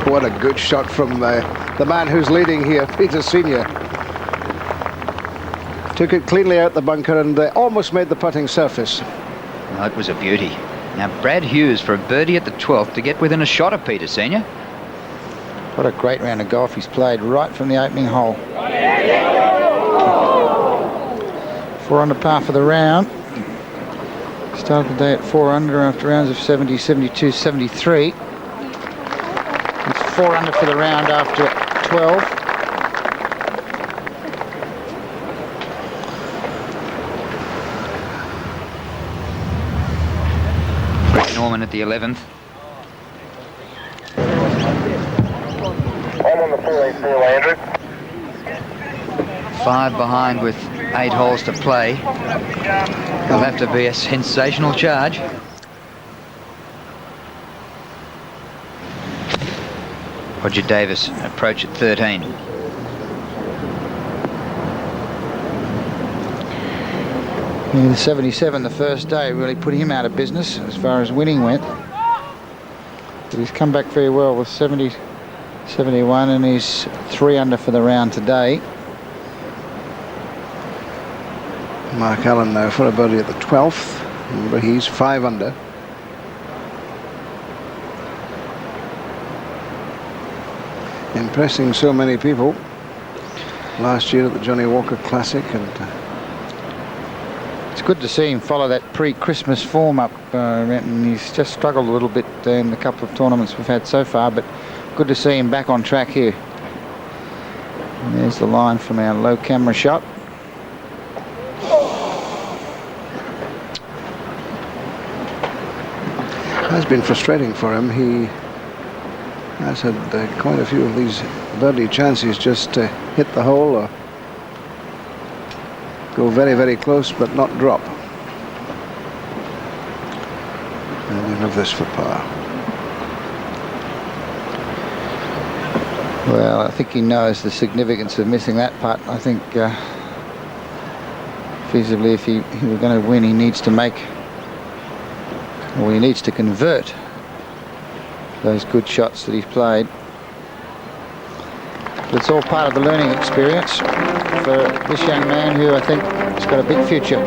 What a good shot from the man who's leading here, Peter Senior. Took it cleanly out the bunker and almost made the putting surface. Oh, it was a beauty. Now Brad Hughes for a birdie at the 12th to get within a shot of Peter Senior. What a great round of golf he's played right from the opening hole. 4 under par for the round. Started the day at 4 under after rounds of 70, 72, 73. It's 4 under for the round after 12. Greg Norman at the 11th. I'm on the 484, Andrew. 5 behind with 8 holes to play. It'll have to be a sensational charge. Roger Davis approach at 13. Yeah, the 77 the first day really put him out of business as far as winning went. But he's come back very well with 70, 71, and he's 3 under for the round today. Mark Allen now for a birdie at the 12th. Remember, he's 5 under. Impressing so many people last year at the Johnny Walker Classic, and it's good to see him follow that pre-Christmas form up, Renton. He's just struggled a little bit in the couple of tournaments we've had so far, but good to see him back on track here. And there's the line from our low camera shot. It has been frustrating for him. He has had quite a few of these birdie chances just to hit the hole or go very, very close but not drop. And you have this for par. Well, I think he knows the significance of missing that putt. I think feasibly if he were going to win, he needs to make, or he needs to convert those good shots that he's played. But it's all part of the learning experience for this young man who I think has got a big future.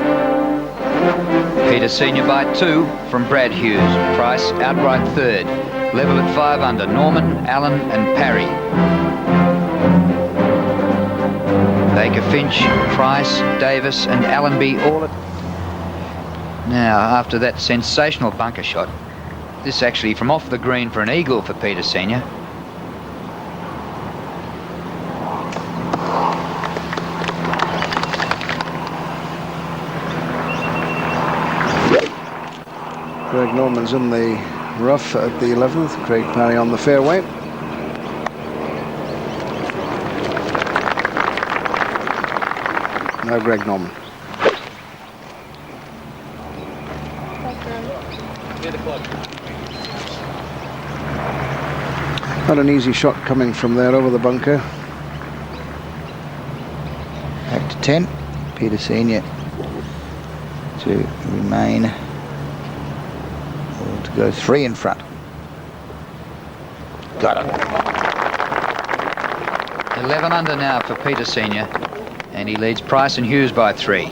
Peter Senior by 2 from Brad Hughes. Price outright third. Level at 5 under. Norman, Allen and Parry. Baker-Finch, Price, Davis and Allenby all at... Now, after that sensational bunker shot, this actually from off the green for an eagle for Peter Senior. Greg Norman's in the rough at the 11th. Craig Parry on the fairway. Now Greg Norman. Not an easy shot coming from there over the bunker. Back to 10. Peter Senior to remain, or to go 3 in front. Got it. 11 under now for Peter Senior, and he leads Price and Hughes by 3.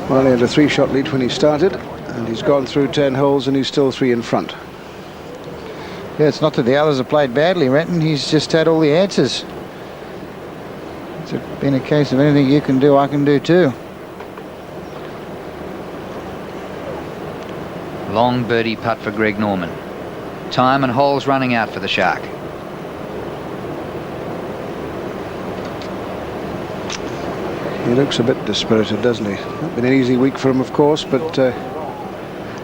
Well, he had a 3-shot lead when he started, and he's gone through 10 holes and he's still 3 in front. Yeah, it's not that the others have played badly, Renton. He's just had all the answers. It's been a case of anything you can do, I can do too. Long birdie putt for Greg Norman. Time and holes running out for the Shark. He looks a bit dispirited, doesn't he? Not been an easy week for him, of course, but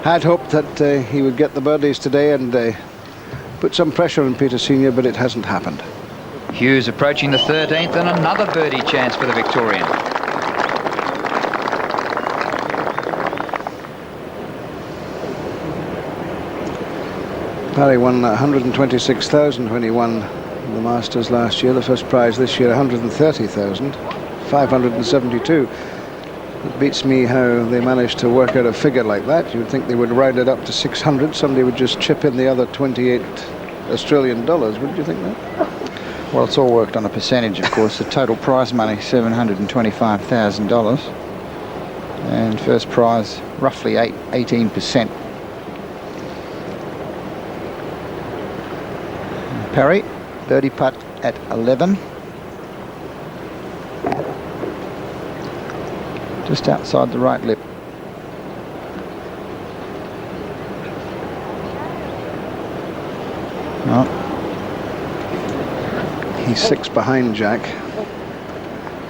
had hoped that he would get the birdies today and put some pressure on Peter Senior, but it hasn't happened. Hughes approaching the 13th and another birdie chance for the Victorian. Parry won 126,000 when he won the Masters last year. The first prize this year, 130,000, 572. It beats me how they managed to work out a figure like that. You would think they would round it up to 600. Somebody would just chip in the other 28 Australian dollars. Wouldn't you think that? Well, it's all worked on a percentage, of course. The total prize money, $725,000. And first prize, roughly 18%. Parry, birdie putt at 11. Just outside the right lip. No. He's 6 behind Jack.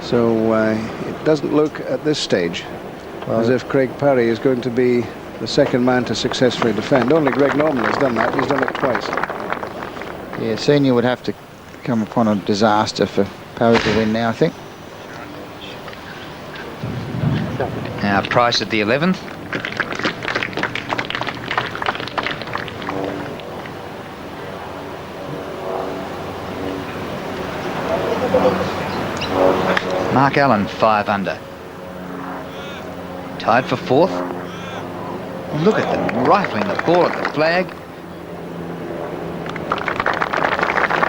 So it doesn't look at this stage as if Craig Parry is going to be the second man to successfully defend. Only Greg Norman has done that. He's done it twice. Yeah, Senior would have to come upon a disaster for Parry to win now, I think. Now Price at the 11th. Mark Allen 5 under. Tied for 4th. Look at them rifling the ball at the flag.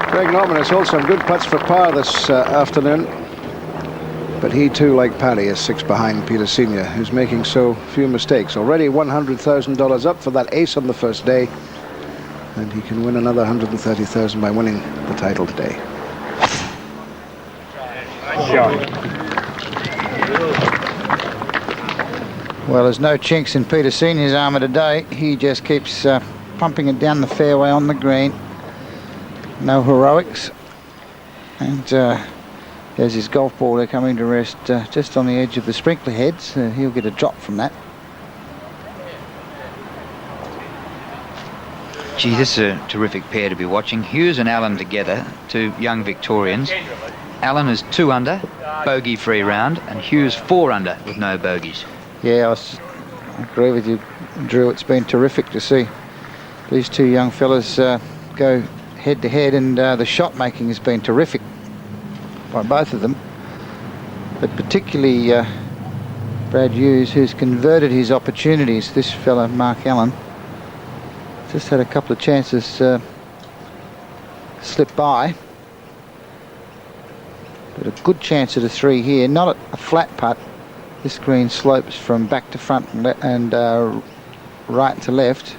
Greg Norman has held some good putts for par this afternoon, but he too, like Parry, is 6 behind Peter Senior, who's making so few mistakes. Already $100,000 up for that ace on the first day, and he can win another $130,000 by winning the title today. Well, there's no chinks in Peter Senior's armour today. He just keeps pumping it down the fairway on the green. No heroics. And there's his golf ball there coming to rest just on the edge of the sprinkler heads. He'll get a drop from that. Gee, this is a terrific pair to be watching. Hughes and Allen together, 2 young Victorians. Allen is 2 under, bogey-free round, and Hughes 4 under with no bogeys. Yeah, I agree with you, Drew. It's been terrific to see these 2 young fellas go head-to-head, and the shot making has been terrific by both of them. But particularly Brad Hughes, who's converted his opportunities. This fella, Mark Allen, just had a couple of chances slip by. But a good chance at a 3 here. Not a flat putt, This green slopes from back to front and right to left.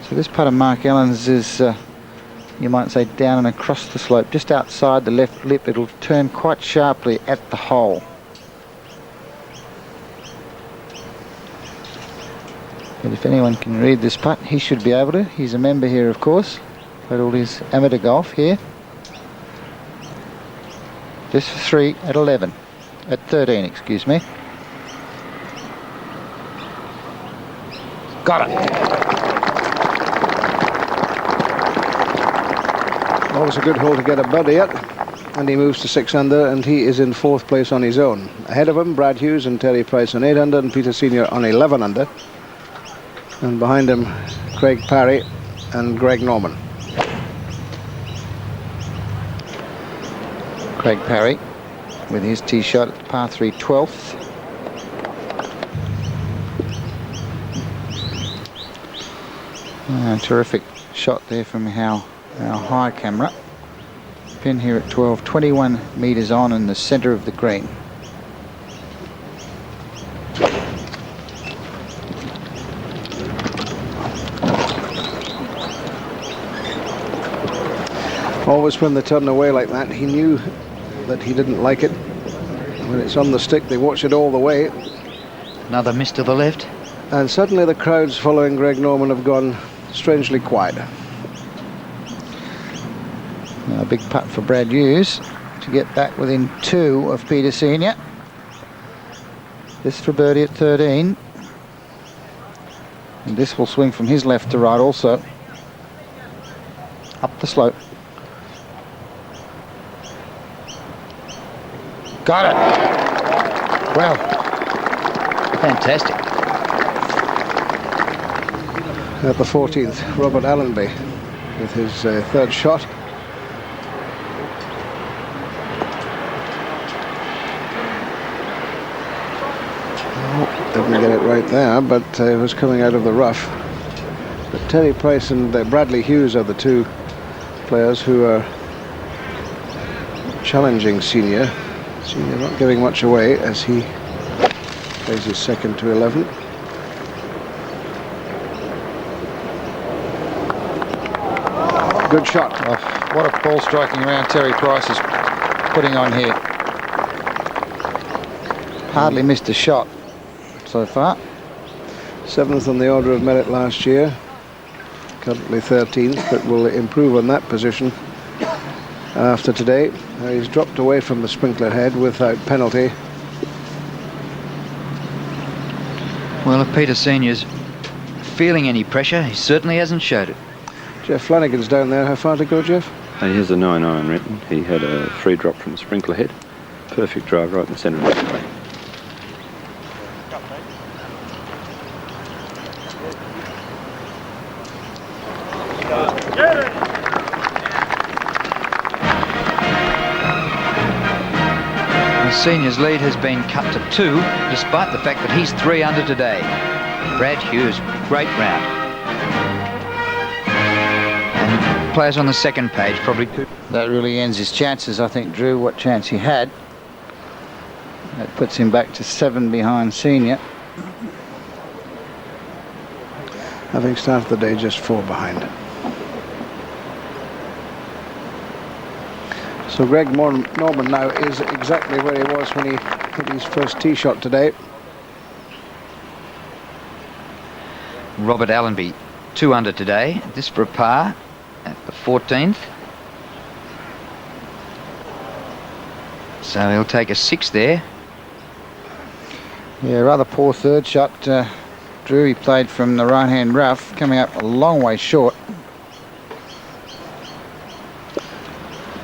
So this putt of Mark Allen's is, you might say, down and across the slope, just outside the left lip. It'll turn quite sharply at the hole. But if anyone can read this putt, he should be able to. He's a member here, of course. Played all his amateur golf here. This for 3 at 11. At 13, excuse me. Got it. Always a good hole to get a birdie at, and he moves to 6 under, and he is in 4th place on his own. Ahead of him, Brad Hughes and Terry Price on 8 under, and Peter Senior on 11 under. And behind him, Craig Parry and Greg Norman. Craig Parry with his tee shot at the par 3 12th. Terrific shot there from our high camera. Pin here at 12, 21 metres on in the centre of the green. Always when they turn away like that, he knew that he didn't like it. When it's on the stick, they watch it all the way. Another miss to the left. And suddenly the crowds following Greg Norman have gone strangely quiet. Now a big putt for Brad Hughes to get back within 2 of Peter Senior. This for birdie at 13. And this will swing from his left to right also. Up the slope. Got it. Well, fantastic. At the 14th, Robert Allenby with his 3rd shot. Oh, didn't get it right there, but it was coming out of the rough. But Terry Price and Bradley Hughes are the 2 players who are challenging Senior. Senior not giving much away as he plays his 2nd to 11. Good shot. Oh, what a ball striking round Terry Price is putting on here. Hardly missed a shot so far. 7th on the order of merit last year. Currently 13th, but will improve on that position after today. He's dropped away from the sprinkler head without penalty. Well, if Peter Senior's feeling any pressure, he certainly hasn't showed it. Jeff Flanagan's down there. How far to go, Jeff? Here's a 9 iron written. He had a free drop from the sprinkler head. Perfect drive right in the centre of the play. The Senior's lead has been cut to 2, despite the fact that he's 3 under today. Brad Hughes, great round. And players on the 2nd page probably... That really ends his chances, I think, Drew, what chance he had. That puts him back to 7 behind Senior. Having started the day just 4 behind. So Greg Norman now is exactly where he was when he hit his first tee shot today. Robert Allenby, 2 under today. This for a par at the 14th. So he'll take a 6 there. Yeah, rather poor 3rd shot. Drew, he played from the right-hand rough, coming up a long way short.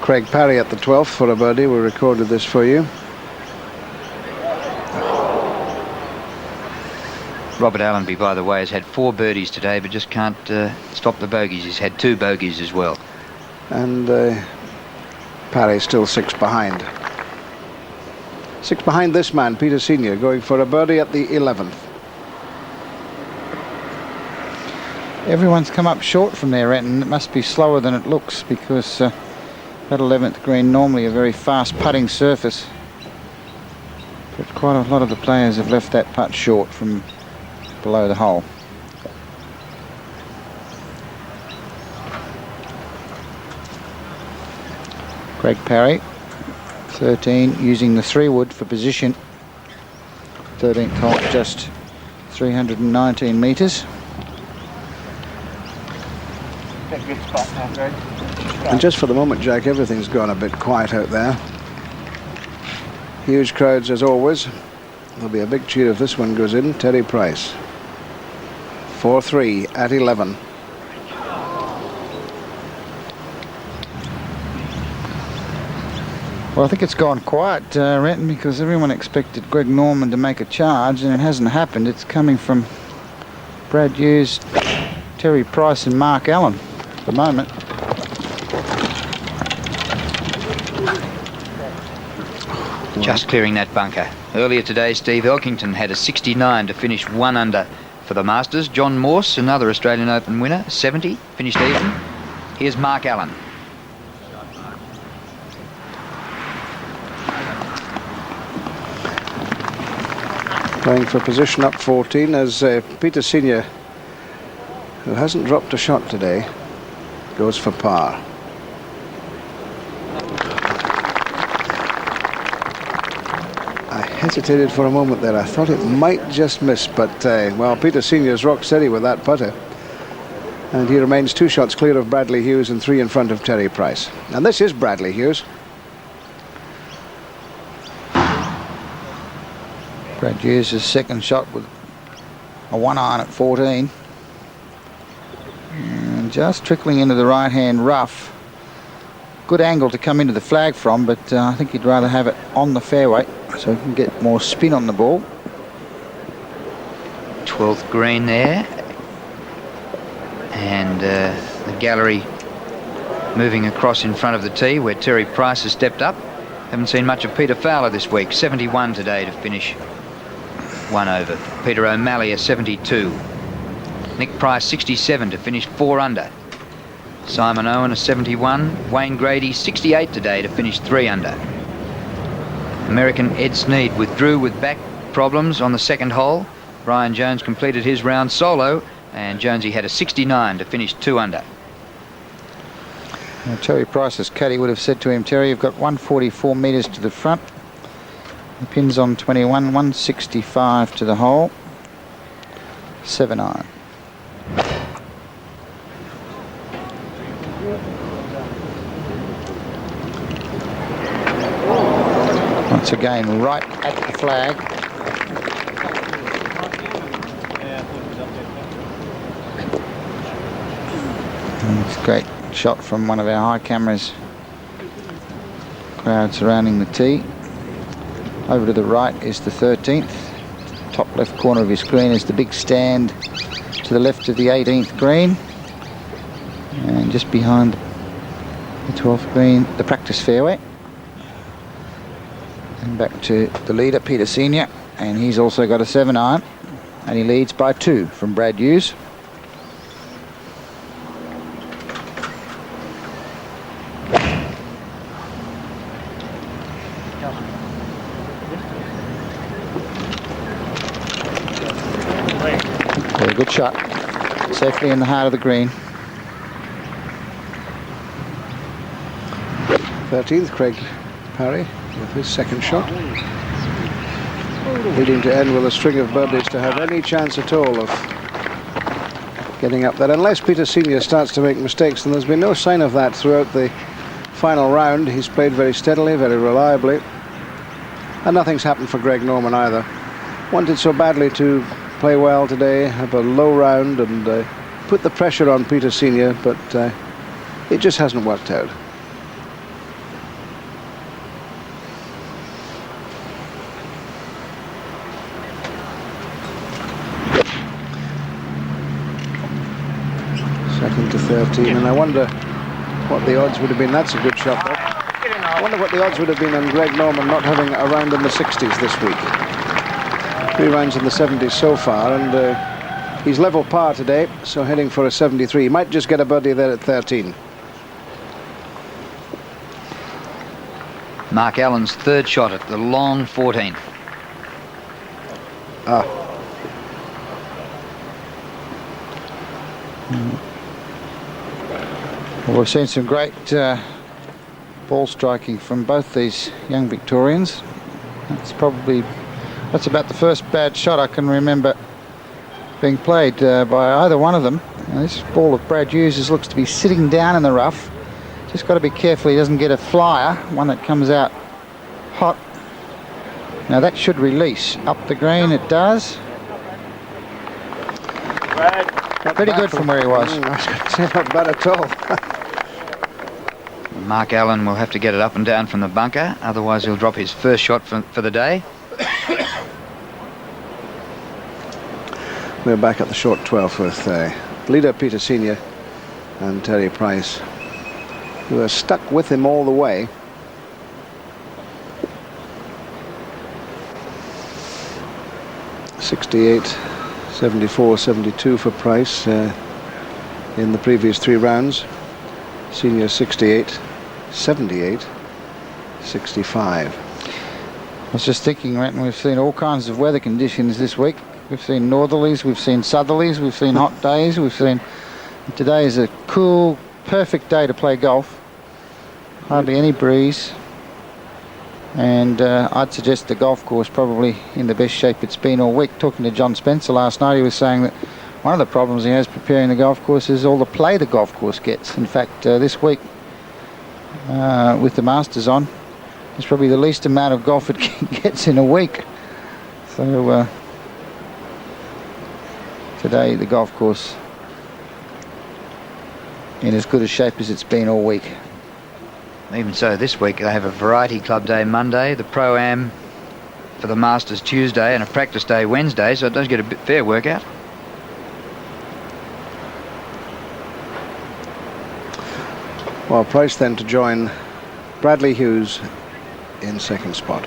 Craig Parry at the 12th for a birdie. We recorded this for you. Robert Allenby, by the way, has had 4 birdies today, but just can't stop the bogeys. He's had 2 bogeys as well. And Parry still 6 behind. 6 behind this man, Peter Senior, going for a birdie at the 11th. Everyone's come up short from there, and it must be slower than it looks, because that 11th green normally a very fast putting surface. But quite a lot of the players have left that putt short from below the hole. Craig Parry, 13, using the 3-wood for position. 13th hole, just 319 metres. Good spot now, Greg. And just for the moment, Jack, everything's gone a bit quiet out there. Huge crowds as always. There'll be a big cheer if this one goes in. Terry Price. 4-3 at 11. Well, I think it's gone quiet, Renton, because everyone expected Greg Norman to make a charge, and it hasn't happened. It's coming from Brad Hughes, Terry Price and Mark Allen at the moment. Just clearing that bunker. Earlier today, Steve Elkington had a 69 to finish 1 under for the Masters. John Morse, another Australian Open winner, 70, finished even. Here's Mark Allen. Playing for position up 14 as Peter Senior, who hasn't dropped a shot today, goes for par. I hesitated for a moment there. I thought it might just miss, but well, Peter Senior's rock steady with that putter. And he remains 2 shots clear of Bradley Hughes and 3 in front of Terry Price. And this is Bradley Hughes. Brad Hughes' second shot with a 1-iron at 14. And just trickling into the right-hand rough. Good angle to come into the flag from, but I think he'd rather have it on the fairway so he can get more spin on the ball. 12th green there. And the gallery moving across in front of the tee where Terry Price has stepped up. Haven't seen much of Peter Fowler this week. 71 today to finish 1 over. Peter O'Malley a 72. Nick Price 67 to finish 4 under. Simon Owen a 71. Wayne Grady 68 today to finish 3 under. American Ed Sneed withdrew with back problems on the second hole. Brian Jones completed his round solo, and Jonesy had a 69 to finish 2 under. Now, Terry Price's caddy would have said to him, Terry, you've got 144 metres to the front. The pin's on 21, 165 to the hole. 7-iron. Once again, right at the flag. And it's a great shot from one of our high cameras. Crowd surrounding the tee. Over to the right is the 13th. Top left corner of his screen is the big stand to the left of the 18th green. And just behind the 12th green, the practice fairway. And back to the leader, Peter Senior. And he's also got a 7-iron. And he leads by 2 from Brad Hughes. Very good shot. Safely in the heart of the green. 13th, Craig Parry with his second shot. Needing to end with a string of birdies to have any chance at all of getting up there. Unless Peter Senior starts to make mistakes, and there's been no sign of that throughout the final round. He's played very steadily, very reliably. And nothing's happened for Greg Norman either. Wanted so badly to play well today, have a low round and put the pressure on Peter Senior, but it just hasn't worked out. Second to 13, and I wonder what the odds would have been. That's a good shot, though. I wonder what the odds would have been on Greg Norman not having a round in the 60s this week. 3 rounds in the 70s so far, and he's level par today, so heading for a 73. He might just get a birdie there at 13. Mark Allen's third shot at the long 14th. Well, we've seen some great ball striking from both these young Victorians. That's about the first bad shot I can remember being played by either one of them. Now, this ball of Brad Hughes looks to be sitting down in the rough. Just got to be careful he doesn't get a flyer, one that comes out hot. Now that should release up the green. It does. Pretty good from where he was. I was going to say not bad at all. Mark Allen will have to get it up and down from the bunker, otherwise he'll drop his first shot for the day. We're back at the short 12th with leader Peter Senior and Terry Price, who are stuck with him all the way. .68, 74, 72 for Price in the previous 3 rounds. Senior 68, 78, 65. I was just thinking, Renton, we've seen all kinds of weather conditions this week. We've seen northerlies, we've seen southerlies, we've seen hot days, today is a cool, perfect day to play golf. Hardly any breeze. And I'd suggest the golf course probably in the best shape it's been all week. Talking to John Spencer last night, he was saying that one of the problems he has preparing the golf course is all the play the golf course gets. In fact, this week, with the Masters on, it's probably the least amount of golf it gets in a week. So today, the golf course in as good a shape as it's been all week. Even so, this week they have a variety club day Monday, the Pro-Am for the Masters Tuesday, and a practice day Wednesday, so it does get a fair workout. Well, Price then to join Bradley Hughes in second spot.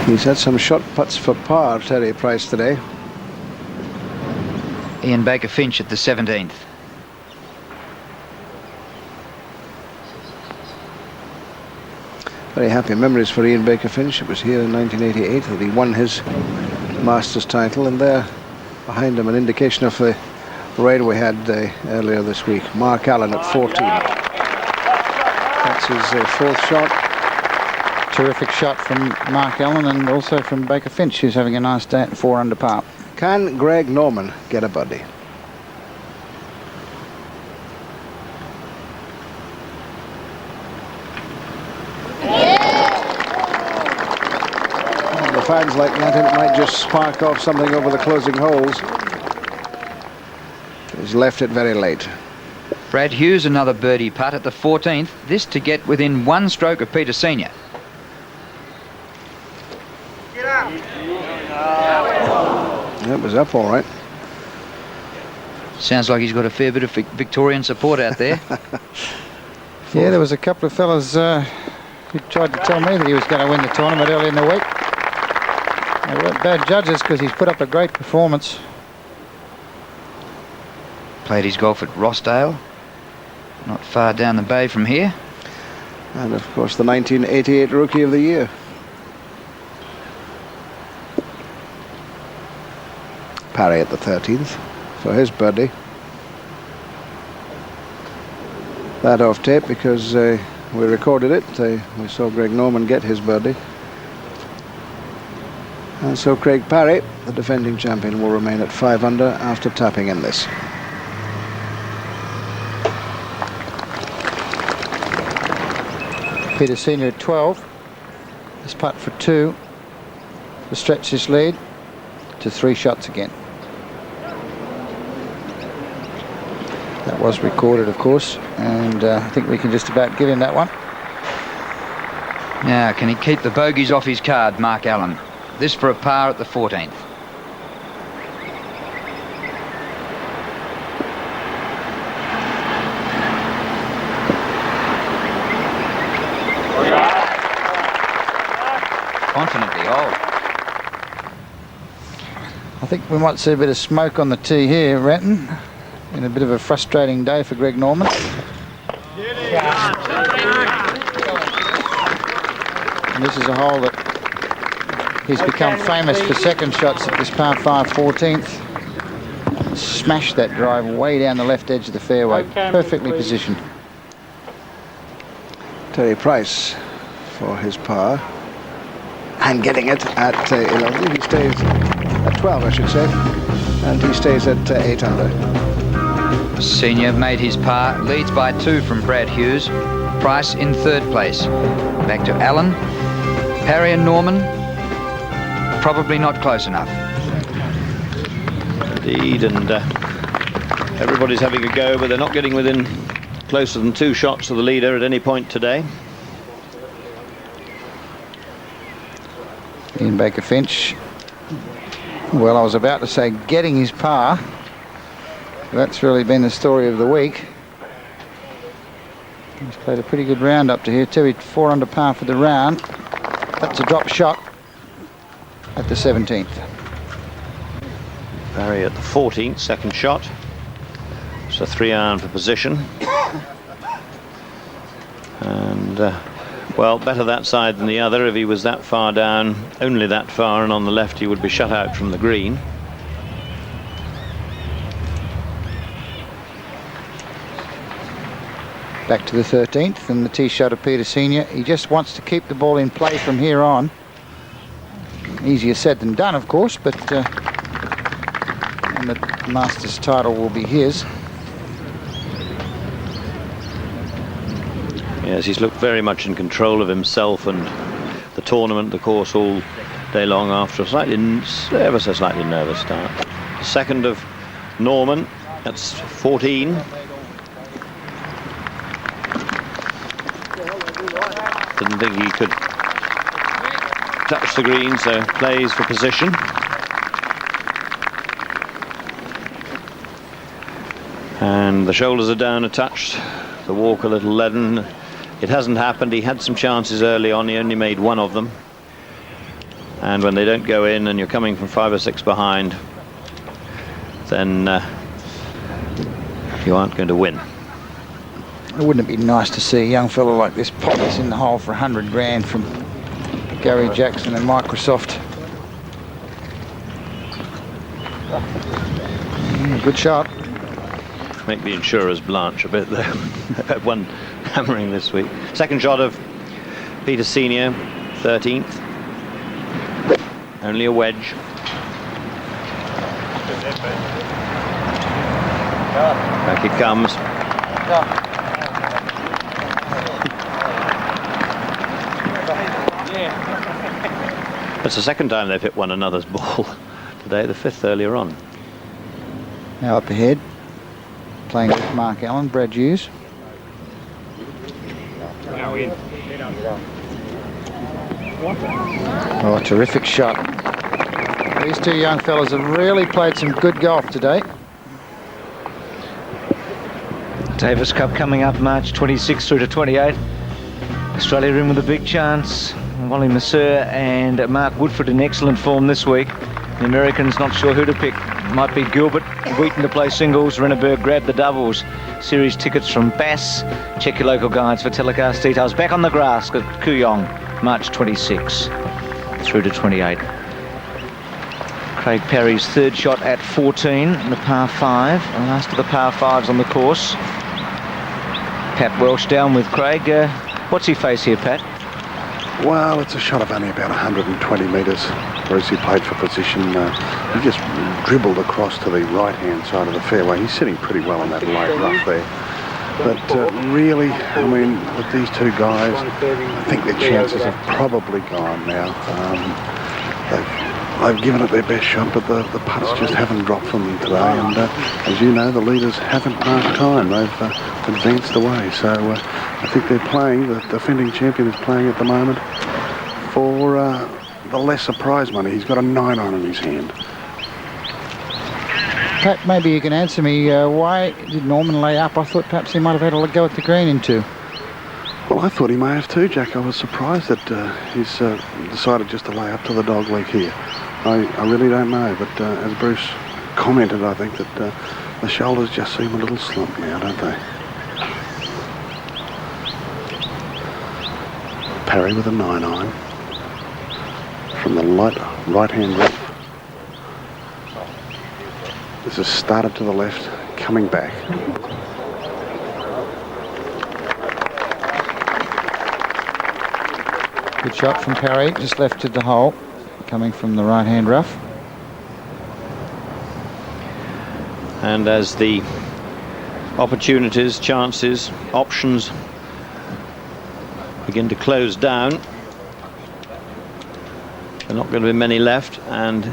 He's had some shot putts for par, Terry Price, today. Ian Baker-Finch at the 17th. Very happy memories for Ian Baker-Finch. It was here in 1988 that he won his Masters title, and there behind him an indication of the rain we had earlier this week. Mark Allen at 14. That's his 4th shot. Terrific shot from Mark Allen and also from Baker-Finch, who's having a nice day at 4 under par. Can Greg Norman get a birdie? Well, the fans like that, it might just spark off something over the closing holes. He's left it very late. Brad Hughes, another birdie putt at the 14th, this to get within 1 stroke of Peter Senior. It was up all right. Sounds like he's got a fair bit of Victorian support out there. Yeah, there was a couple of fellas who tried to tell me that he was going to win the tournament early in the week. They weren't bad judges because he's put up a great performance. Played his golf at Rossdale, not far down the bay from here. And of course the 1988 Rookie of the Year. Parry at the 13th for his birdie. That off tape because we recorded it. We saw Greg Norman get his birdie. And so Craig Parry, the defending champion, will remain at 5 under after tapping in this. Peter Senior at 12. This putt for 2 to stretch his lead to 3 shots again. That was recorded, of course, and I think we can just about give him that one. Now, can he keep the bogeys off his card, Mark Allen? This for a par at the 14th. think we might see a bit of smoke on the tee here, Renton. Been a bit of a frustrating day for Greg Norman. And this is a hole that he's become famous for second shots at this par 5 14th. Smashed that drive way down the left edge of the fairway, perfectly positioned. Terry Price for his par, and getting it at 11. He stays at 12, I should say, and he stays at 8 under. Senior made his par, leads by 2 from Brad Hughes. Price in 3rd place. Back to Allen. Parry and Norman, probably not close enough. Indeed, and everybody's having a go, but they're not getting within closer than 2 shots of the leader at any point today. Ian Baker-Finch, well, I was about to say getting his par. That's really been the story of the week. He's played a pretty good round up to here too. He's 4 under par for the round. That's a drop shot at the 17th. Parry at the 14th, second shot. It's a 3-iron for position. And, well, better that side than the other. If he was that far down, only that far, and on the left he would be shut out from the green. Back to the 13th, and the tee shot of Peter Senior. He just wants to keep the ball in play from here on. Easier said than done, of course, but and the Masters title will be his. Yes, he's looked very much in control of himself and the tournament, the course, all day long after a ever so slightly nervous start. Second of Norman, that's 14. Didn't think he could touch the green, so plays for position. And the shoulders are down a touch, the walk a little leaden. It hasn't happened. He had some chances early on. He only made 1 of them. And when they don't go in and you're coming from 5 or 6 behind, then you aren't going to win. Wouldn't it be nice to see a young fellow like this pop this in the hole for 100 grand from Gary Jackson and Microsoft? Good shot. Make the insurers blanch a bit, though. They've had one hammering this week. Second shot of Peter Senior, 13th. Only a wedge. Back it comes. That's the second time they've hit one another's ball today, the 5th earlier on. Now up ahead, playing with Mark Allen, Brad Hughes. Oh, terrific shot. These 2 young fellas have really played some good golf today. Davis Cup coming up March 26 through to 28. Australia in with a big chance. Wally Mercer and Mark Woodford in excellent form this week. The Americans not sure who to pick. Might be Gilbert, Wheaton to play singles, Renneberg grab the doubles. Series tickets from Bass. Check your local guides for telecast details. Back on the grass at Kooyong, March 26 through to 28. Craig Parry's 3rd shot at 14, the par 5, the last of the par 5s on the course. Pat Welsh down with Craig. What's he face here, Pat? Well, it's a shot of only about 120 metres, whereas he played for position. He just dribbled across to the right-hand side of the fairway. He's sitting pretty well on that light rough there. But really, I mean, with these 2 guys, I think their chances have probably gone now. They've given it their best shot, but the putts just haven't dropped from them today. And as you know, the leaders haven't passed time. They've advanced away. So I think they're playing, the defending champion is playing at the moment for the lesser prize money. He's got a 9-iron in his hand. Pat, maybe you can answer me. Why did Norman lay up? I thought perhaps he might have had a go at the green in 2. Well, I thought he may have too, Jack. I was surprised that he's decided just to lay up to the dog leg here. I really don't know, but as Bruce commented, I think that the shoulders just seem a little slumped now, don't they? Parry with a 9-iron from the light right-hand reef. This has started to the left, coming back. Good shot from Parry, just left to the hole, coming from the right-hand rough. And as the opportunities, chances, options begin to close down, there are not going to be many left, and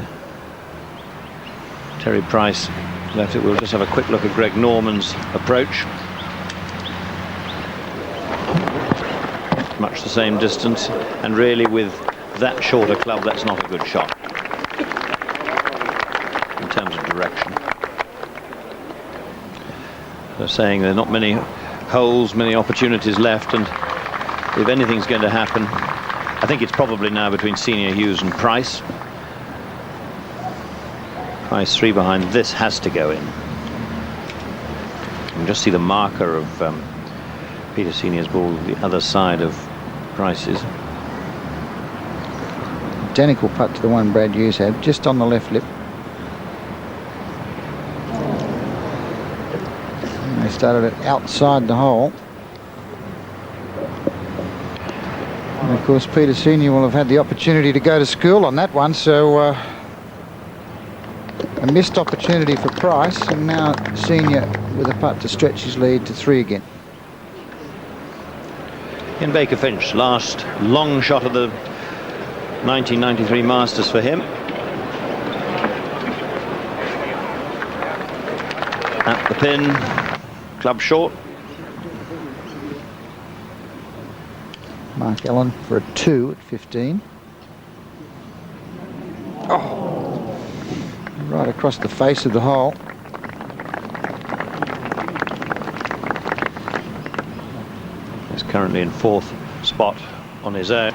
Terry Price left it. We'll just have a quick look at Greg Norman's approach. Much the same distance, and really with that shorter club, that's not a good shot in terms of direction. They're saying there are not many holes, many opportunities left, and if anything's going to happen, I think it's probably now between Senior, Hughes and Price. Price 3 behind. This has to go in. You can just see the marker of Peter Senior's ball, the other side of Price's. Identical putt to the one Brad Hughes had, just on the left lip. And they started it outside the hole. And of course Peter Senior will have had the opportunity to go to school on that one, so a missed opportunity for Price, and now Senior with a putt to stretch his lead to 3 again. In Baker-Finch, last long shot of the 1993 Masters for him. At the pin, club short. Mark Allen for a 2 at 15. Oh, right across the face of the hole. He's currently in 4th spot on his own.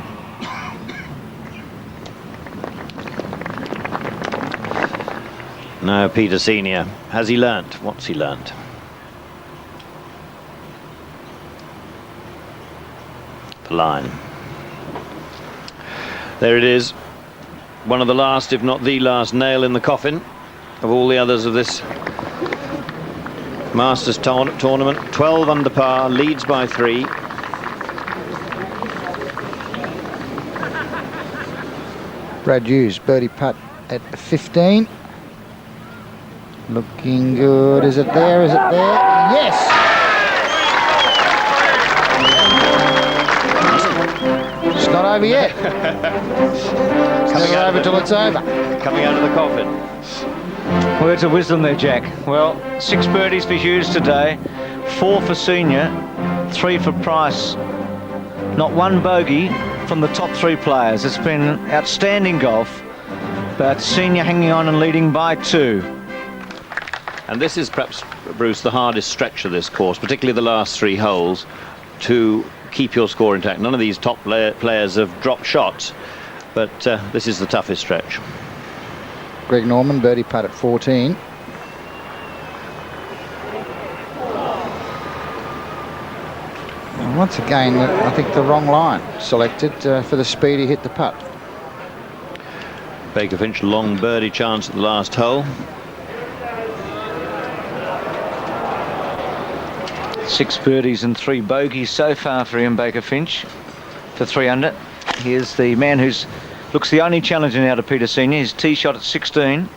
Now Peter Senior, has he learnt? What's he learnt? The line. There it is. One of the last, if not the last, nail in the coffin of all the others of this Masters tournament. 12 under par, leads by 3. Brad Hughes, birdie putt at 15. Looking good. Is it there? Is it there? Yes! It's not over yet. It's never over till it's over. Coming out of the coffin. Words of wisdom there, Jack. Well, 6 birdies for Hughes today, 4 for Senior, 3 for Price. Not one bogey from the top 3 players. It's been outstanding golf, but Senior hanging on and leading by 2. And this is perhaps, Bruce, the hardest stretch of this course, particularly the last 3 holes, to keep your score intact. None of these top players have dropped shots, but this is the toughest stretch. Greg Norman, birdie putt at 14. And once again, I think the wrong line selected for the speed he hit the putt. Baker-Finch, long birdie chance at the last hole. 6 birdies and 3 bogeys so far for Ian Baker-Finch for 3 under. Here's the man who's looks the only challenger now to Peter Senior. His tee shot at 16.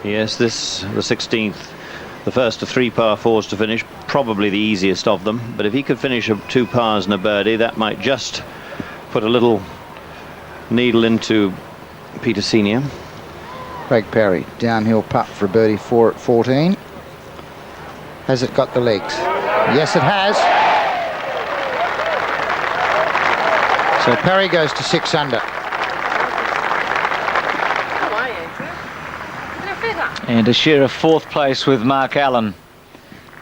Yes, this, the 16th, the first of 3 par 4s to finish, probably the easiest of them. But if he could finish 2 pars and a birdie, that might just put a little needle into Peter Senior. Craig Parry, downhill putt for a birdie 4 at 14. Has it got the legs? Yes, it has. So Parry goes to 6 under. And a share of 4th place with Mark Allen.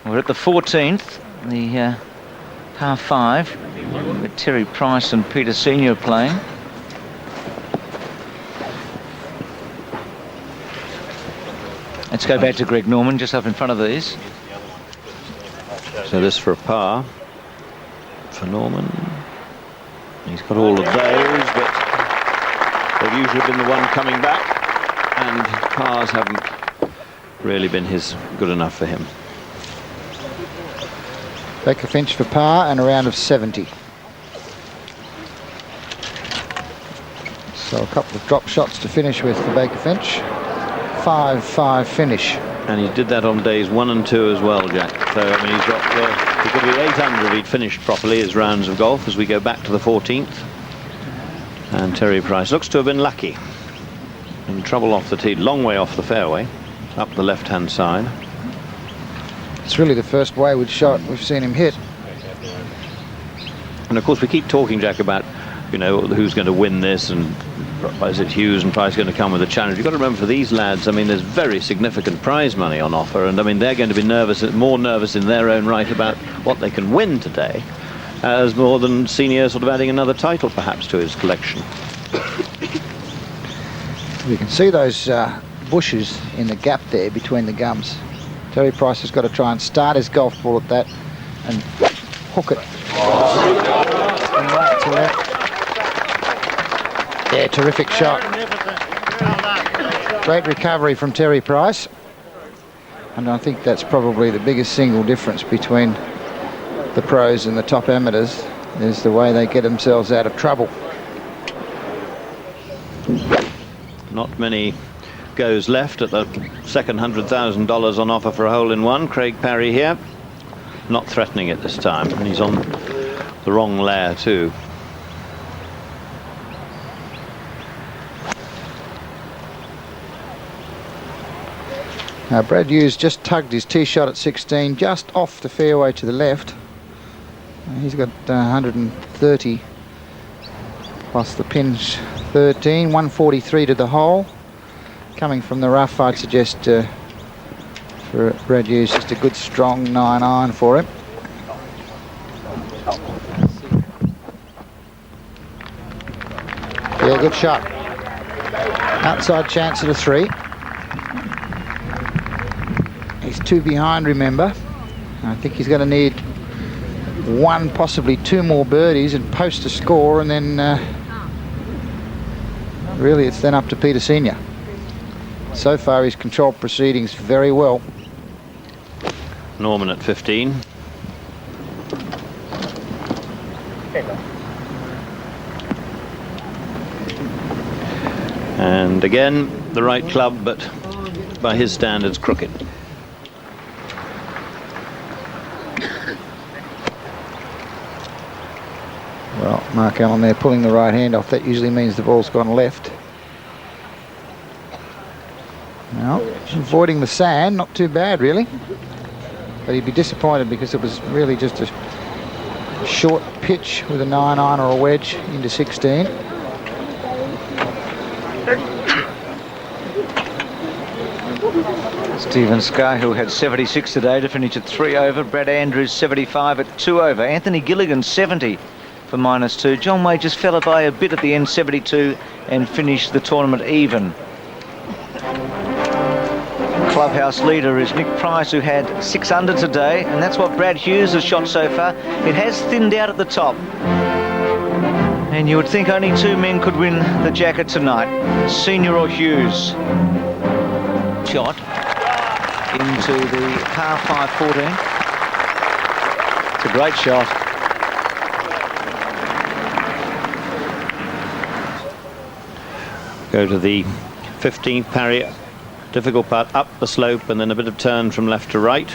We're at the 14th, the par 5, with Terry Price and Peter Senior playing. Let's go back to Greg Norman, just up in front of these. So this for a par for Norman. He's got all of those, but they've usually been the one coming back, and pars haven't really been good enough for him. Baker-Finch for par and a round of 70. So a couple of drop shots to finish with for Baker-Finch. 5-5 finish. And he did that on days 1 and 2 as well, Jack. So, I mean, he could be 8 under if he'd finished properly his rounds of golf as we go back to the 14th. And Terry Price looks to have been lucky. In trouble off the tee, long way off the fairway, up the left-hand side. It's really the first wayward shot we've seen him hit. And of course we keep talking, Jack, about, you know, who's going to win this, and is it Hughes and Price going to come with a challenge? You've got to remember, for these lads, I mean, there's very significant prize money on offer, and I mean, they're going to be more nervous in their own right about what they can win today, as more than Senior sort of adding another title perhaps to his collection. You can see those bushes in the gap there between the gums. Terry Price has got to try and start his golf ball at that and hook it. Right to left. Yeah, terrific shot. Great recovery from Terry Price. And I think that's probably the biggest single difference between the pros and the top amateurs, is the way they get themselves out of trouble. Not many goes left at the second $100,000 on offer for a hole-in-one. Craig Parry here, not threatening it this time, and he's on the wrong layer too. Now Brad Hughes just tugged his tee shot at 16, just off the fairway to the left. He's got 130 plus the pins 13, 143 to the hole. Coming from the rough, I'd suggest for Brad Hughes just a good strong 9-iron for him. Yeah, good shot. Outside chance at a 3. He's 2 behind, remember. I think he's going to need 1, possibly 2 more birdies and post a score, and then really it's then up to Peter Senior. So far he's controlled proceedings very well. Norman at 15. And again, the right club, but by his standards, crooked. Well, Mark Allen there pulling the right hand off. That usually means the ball's gone left. Now, avoiding the sand, not too bad really. But he'd be disappointed because it was really just a short pitch with a 9-iron or a wedge into 16. Stephen Scar, who had 76 today, to finish at 3 over. Brad Andrews 75 at 2 over. Anthony Gilligan 70 for -2. John Way just fell by a bit at the end, 72, and finished the tournament even. Clubhouse leader is Nick Price, who had 6 under today, and that's what Brad Hughes has shot so far. It has thinned out at the top, and you would think only 2 men could win the jacket tonight, Senior or Hughes. Shot into the par 5-14. It's a great shot. Go to the 15th, Parry. Difficult putt up the slope and then a bit of turn from left to right,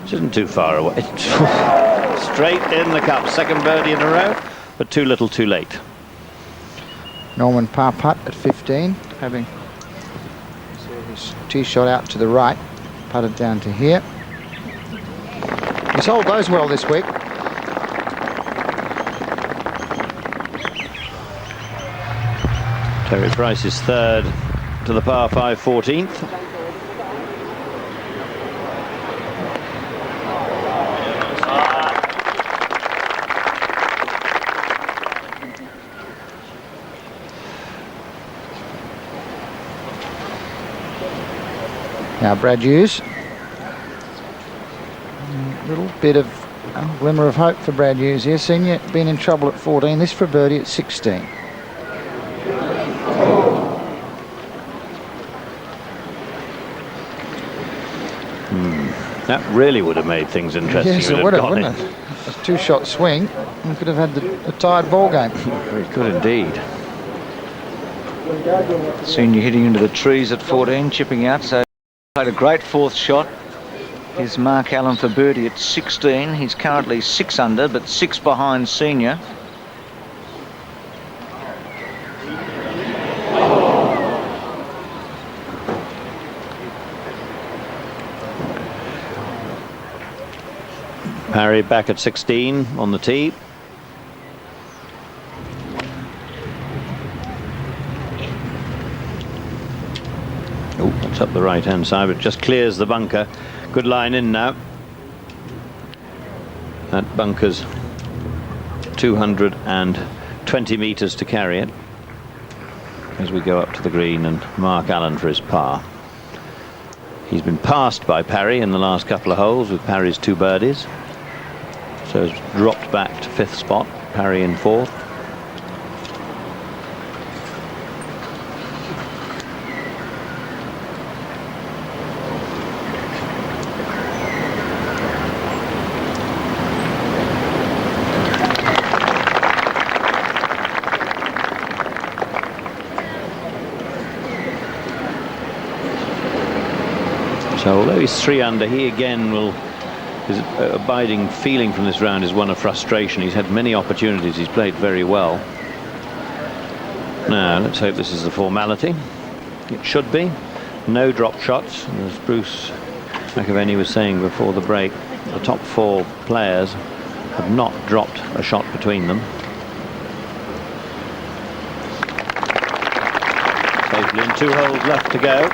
which isn't too far away. Straight in the cup. Second birdie in a row, but too little too late. Norman par putt at 15, having his tee shot out to the right, putted down to here. He's hole goes well this week. Terry Price is third to the par 5 14th. Now Brad Hughes. A little bit of a glimmer of hope for Brad Hughes here. Senior been in trouble at 14. This for a birdie at 16. That really would have made things interesting. Yes, it would have, wouldn't it? A two-shot swing and could have had a tied ball game. Very good indeed. Senior hitting into the trees at 14, chipping out, so played a great fourth shot. Here's Mark Allen for birdie at 16. He's currently 6 under, but 6 behind Senior. Parry back at 16 on the tee. Oh, that's up the right hand side, but just clears the bunker. Good line in now. That bunker's 220 metres to carry it as we go up to the green, and Mark Allen for his par. He's been passed by Parry in the last couple of holes with Parry's 2 birdies. So has dropped back to 5th spot, Parry in 4th. So although he's 3 under, he again will... His abiding feeling from this round is one of frustration. He's had many opportunities. He's played very well. Now, let's hope this is the formality. It should be. No drop shots. As Bruce McAvenny was saying before the break, the top 4 players have not dropped a shot between them. Safely in 2 holes left to go.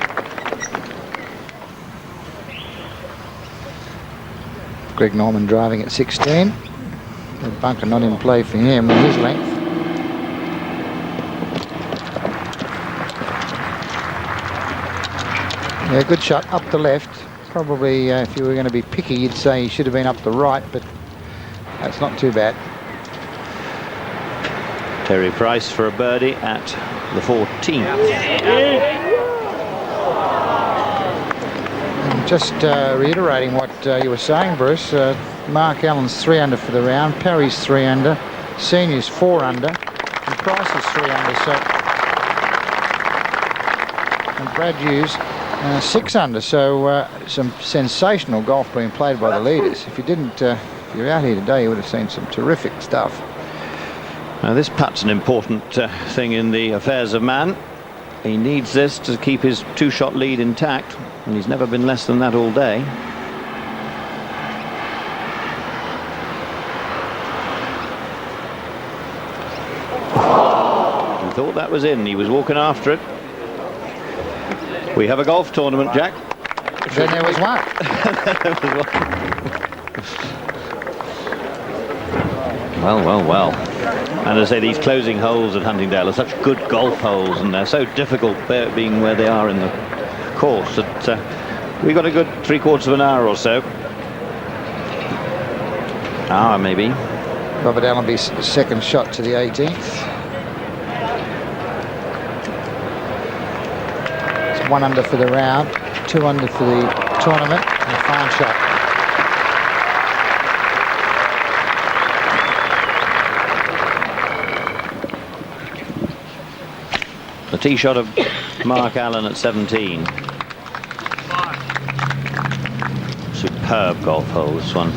Greg Norman driving at 16. The bunker not in play for him with his length. Yeah, good shot up the left. Probably if you were going to be picky, you'd say he should have been up the right, but that's not too bad. Terry Price for a birdie at the 14th. Just reiterating what you were saying, Bruce, Mark Allen's 3 under for the round, Parry's 3 under, Senior's 4 under, and Price is 3 under, so, and Brad Hughes 6 under, so some sensational golf being played by the leaders. If you didn't, if you're out here today, you would have seen some terrific stuff. Now this putt's an important thing in the affairs of man. He needs this to keep his 2-shot lead intact, and he's never been less than that all day. He thought that was in. He was walking after it. We have a golf tournament, Jack. Then there was one. Well. And as I say, these closing holes at Huntingdale are such good golf holes, and they're so difficult being where they are in the course that we've got a good 3/4 of an hour or so. Hour maybe. Robert Allenby's second shot to the 18th. It's 1 under for the round, 2 under for the tournament, and a fine shot. The tee shot of Mark Allen at 17. Superb golf hole, this one.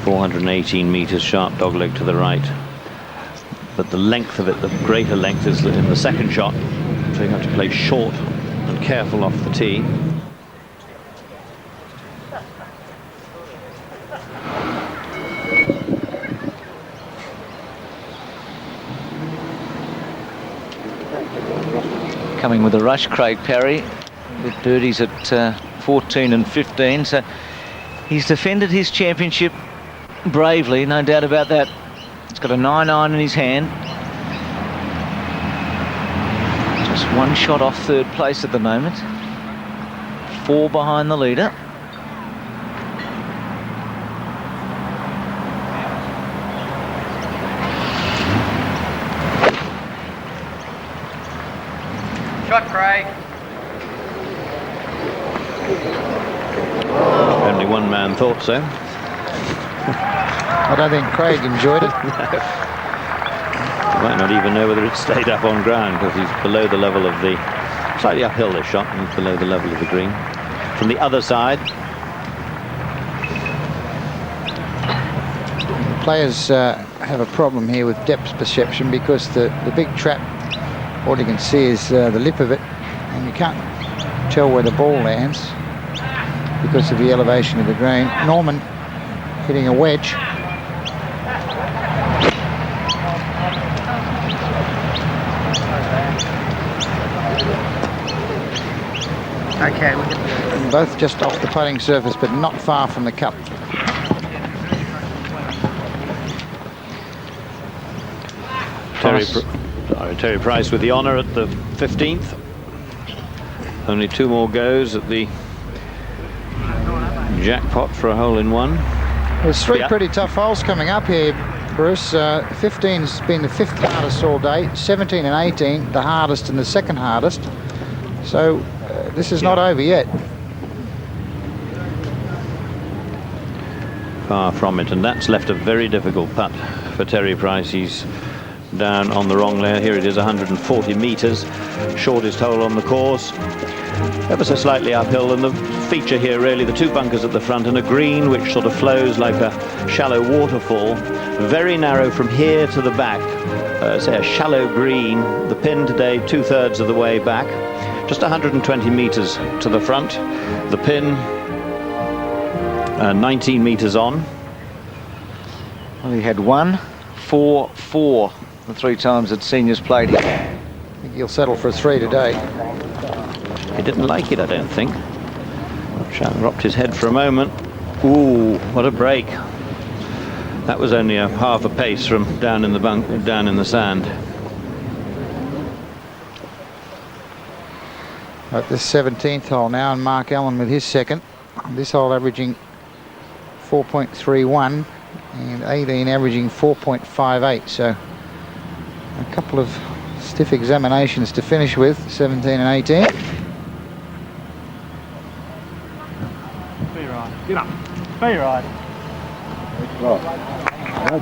418 metres, sharp dogleg to the right. But the length of it, the greater length, is in the second shot. So you have to play short and careful off the tee. Coming with a rush, Craig Parry, with birdies at 14 and 15. So he's defended his championship bravely, no doubt about that. He's got a 9-iron in his hand. Just 1 shot off 3rd place at the moment. 4 behind the leader. Shot, Craig. Only one man thought so. I don't think Craig enjoyed it. You might not even know whether it stayed up on ground because he's below the level of the, slightly uphill this shot, and he's below the level of the green. From the other side, Players have a problem here with depth perception because the big trap, all you can see is the lip of it, and you can't tell where the ball lands because of the elevation of the green. Norman hitting a wedge. Okay. Both just off the putting surface, but not far from the cup. Terry Price with the honour at the 15th. Only 2 more goes at the jackpot for a hole-in-one. There's 3 pretty tough holes coming up here, Bruce. 15's been the 5th hardest all day. 17 and 18 the hardest and the 2nd hardest. So this is not over yet. Far from it, and that's left a very difficult putt for Terry Price. He's down on the wrong layer. Here it is, 140 metres, shortest hole on the course, ever so slightly uphill, and the feature here really the 2 bunkers at the front and a green which sort of flows like a shallow waterfall, very narrow from here to the back, say a shallow green. The pin today 2/3 of the way back, just 120 metres to the front, the pin 19 metres on. Well, he had 1, 4, 4 the 3 times that seniors played here. I think he'll settle for a 3 today. He didn't like it, I don't think. Rocked his head for a moment. Ooh, what a break. That was only a half a pace from down in the down in the sand. At this 17th hole now, and Mark Allen with his 2nd. This hole averaging 4.31 and 18 averaging 4.58. So a couple of stiff examinations to finish with, 17 and 18. Be right. Get up. Be right.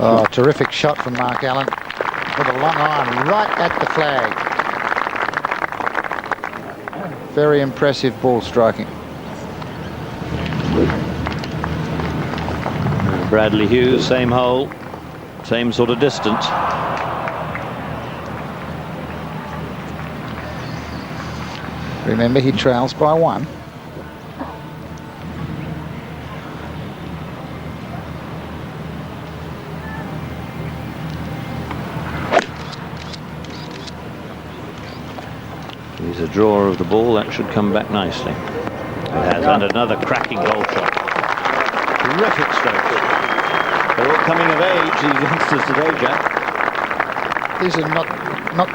Oh, terrific shot from Mark Allen with a long iron right at the flag. Very impressive ball striking. Bradley Hughes, same hole, same sort of distance. Remember, he trails by 1. He's a drawer of the ball, that should come back nicely. It has, and another cracking golf shot. Terrific strokes. They're all coming of age, these youngsters today, Jack. These are not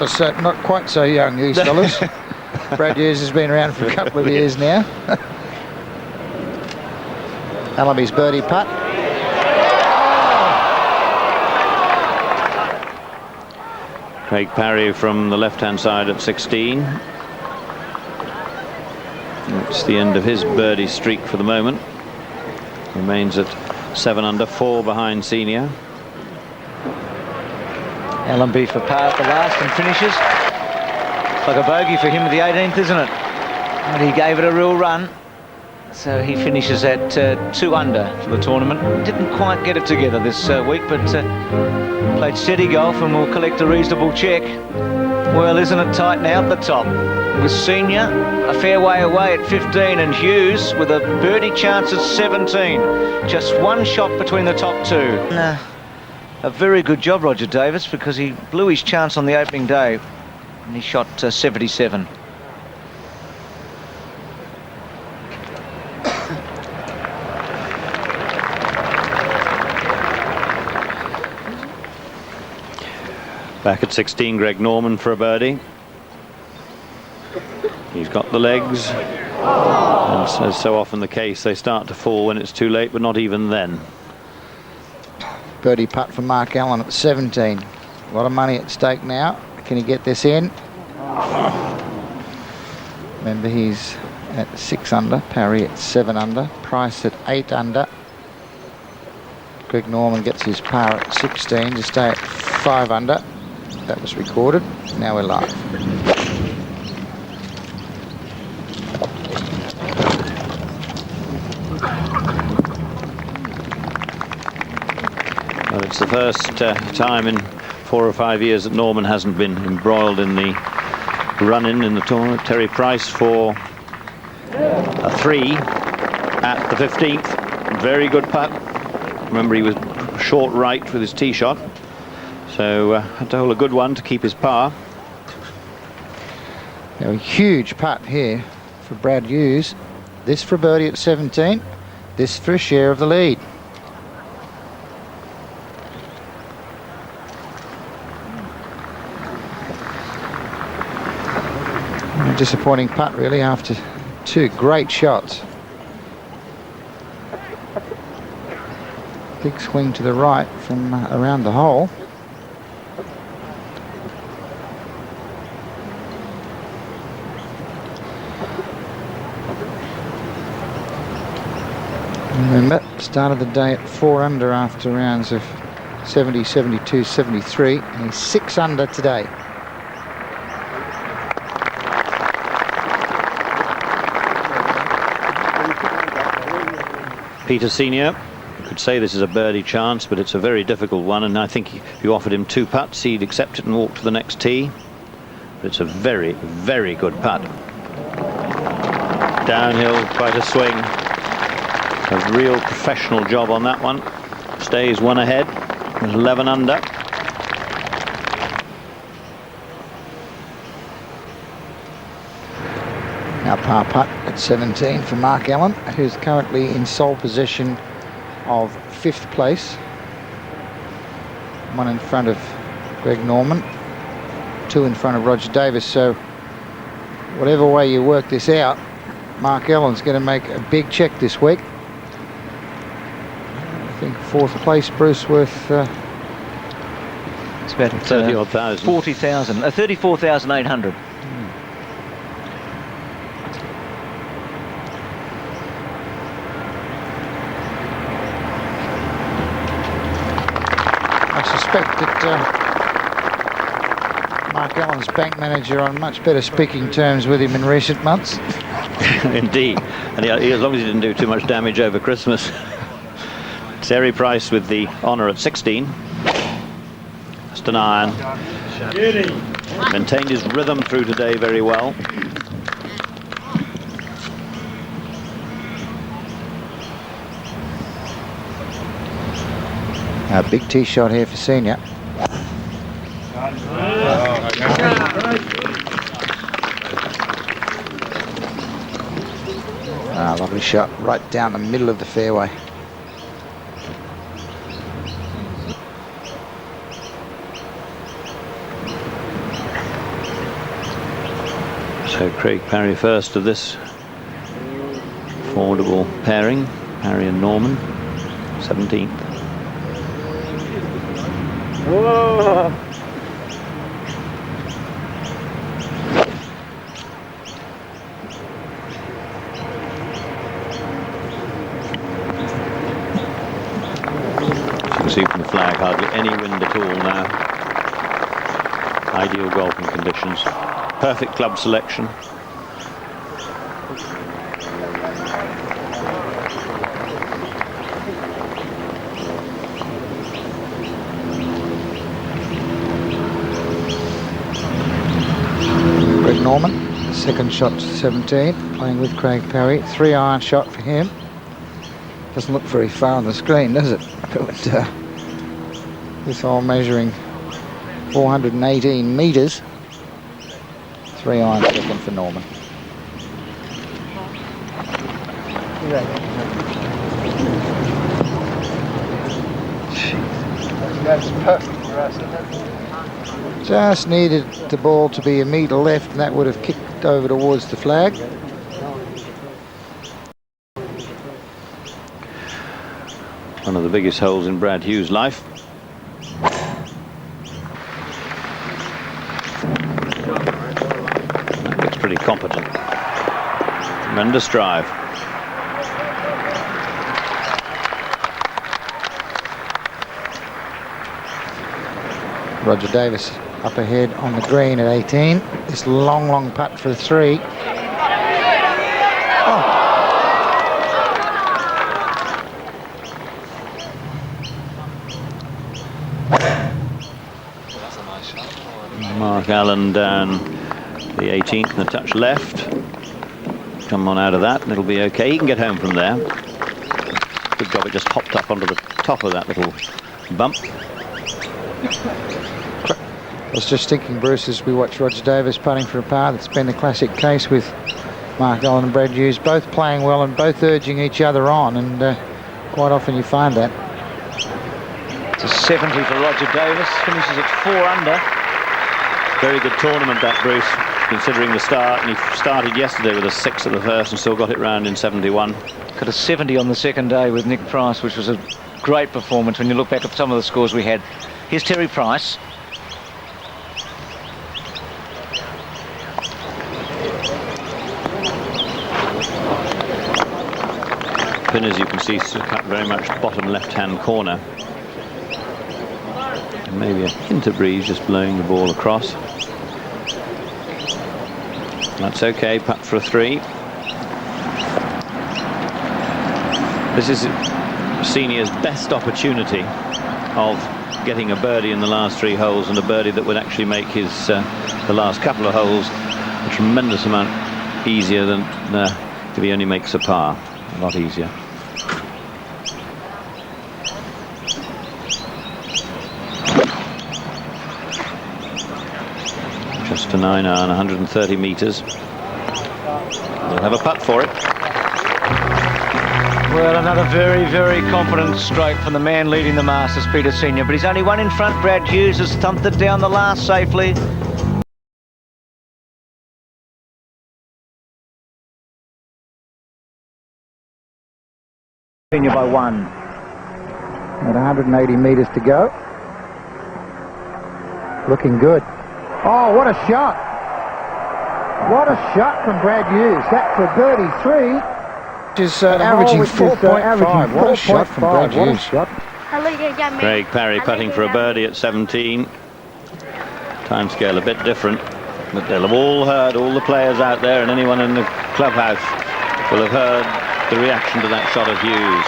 quite so young, these fellas. Brad Hughes has been around for a couple of years now. Allaby's birdie putt. Craig Parry from the left-hand side at 16. It's the end of his birdie streak for the moment. Remains at 7 under, 4 behind senior. Allenby for par at the last and finishes. Like a bogey for him at the 18th, isn't it? But he gave it a real run. So he finishes at 2 under for the tournament. Didn't quite get it together this week, but played steady golf and will collect a reasonable check. Well, isn't it tight now at the top? With Senior a fair way away at 15 and Hughes with a birdie chance at 17. Just 1 shot between the top 2. A very good job, Roger Davis, because he blew his chance on the opening day and he shot 77. Back at 16, Greg Norman for a birdie. He's got the legs. And as so often the case, they start to fall when it's too late, but not even then. Birdie putt from Mark Allen at 17. A lot of money at stake now. Can he get this in? Remember, he's at 6 under, Parry at 7 under, Price at 8 under. Greg Norman gets his par at 16 to stay at 5 under. That was recorded. Now we're live. Well, it's the first time in 4 or 5 years that Norman hasn't been embroiled in the run-in in the tournament. Terry Price for a 3 at the 15th. Very good putt. Remember, he was short right with his tee shot, so had to hold a good one to keep his par. Now a huge putt here for Brad Hughes. This for a birdie at 17. This for a share of the lead. A disappointing putt really after 2 great shots. Big swing to the right from around the hole. Remember, started the day at 4 under after rounds of 70, 72, 73, and he's 6 under today. Peter Senior, you could say this is a birdie chance, but it's a very difficult one, and I think if you offered him 2 putts, he'd accept it and walk to the next tee. But it's a very, very good putt. Downhill, quite a swing. A real professional job on that one. Stays 1 ahead, 11 under. Now par putt at 17 for Mark Allen, who's currently in sole possession of 5th place. 1 in front of Greg Norman, 2 in front of Roger Davis. So whatever way you work this out, Mark Allen's going to make a big check this week. I think 4th place, Bruce, worth it's about 30,000. 40,000, 34,800. I suspect that Mark Allen's bank manager on much better speaking terms with him in recent months. Indeed, and as long as he didn't do too much damage over Christmas. Terry Price with the honour at 16. Just an iron. Maintained his rhythm through today very well. A big tee shot here for Senior. Lovely shot right down the middle of the fairway. So Craig Parry first of this formidable pairing, Parry and Norman, 17th. Whoa. You can see from the flag hardly any wind at all now. Ideal golfing conditions. Perfect club selection. Greg Norman, second shot to 17, playing with Craig Parry. 3-iron shot for him. Doesn't look very far on the screen, does it? But this all measuring 418 metres. 3-iron second for Norman. That's perfect for us. Just needed the ball to be a metre left, and that would have kicked over towards the flag. One of the biggest holes in Brad Hughes' life. That looks pretty competent. Tremendous drive. Roger Davis up ahead on the green at 18. This long putt for 3. Mark Allen down the 18th and a touch left. Come on out of that and it'll be okay. He can get home from there. Good job, it just hopped up onto the top of that little bump. I was just thinking, Bruce, as we watch Roger Davis putting for a par, that's been the classic case with Mark Allen and Brad Hughes, both playing well and both urging each other on, and quite often you find that. It's a 70 for Roger Davis, finishes at 4 under. Very good tournament that, Bruce, considering the start, and he started yesterday with a 6 at the first and still got it round in 71. Got a 70 on the second day with Nick Price, which was a great performance when you look back at some of the scores we had. Here's Terry Price. Pin, as you can see, cut very much bottom left-hand corner. And maybe a hint of breeze just blowing the ball across. That's okay, putt for a 3. This is Senior's best opportunity of getting a birdie in the last 3 holes, and a birdie that would actually make his the last couple of holes a tremendous amount easier than if he only makes a par. A lot easier. Just a 9-iron, 130 metres. We'll have a putt for it. Well, another very competent stroke from the man leading the Masters, Peter Senior, but he's only 1 in front. Brad Hughes has thumped it down the last safely. Senior by 1. At 180 metres to go. Looking good. Oh, what a shot. What a shot from Brad Hughes. That's for birdie 3. Which is averaging 4.5. What a shot from Brad Hughes. Craig Parry putting for a birdie at 17. Timescale a bit different, but they'll have all heard, all the players out there and anyone in the clubhouse will have heard the reaction to that shot of Hughes.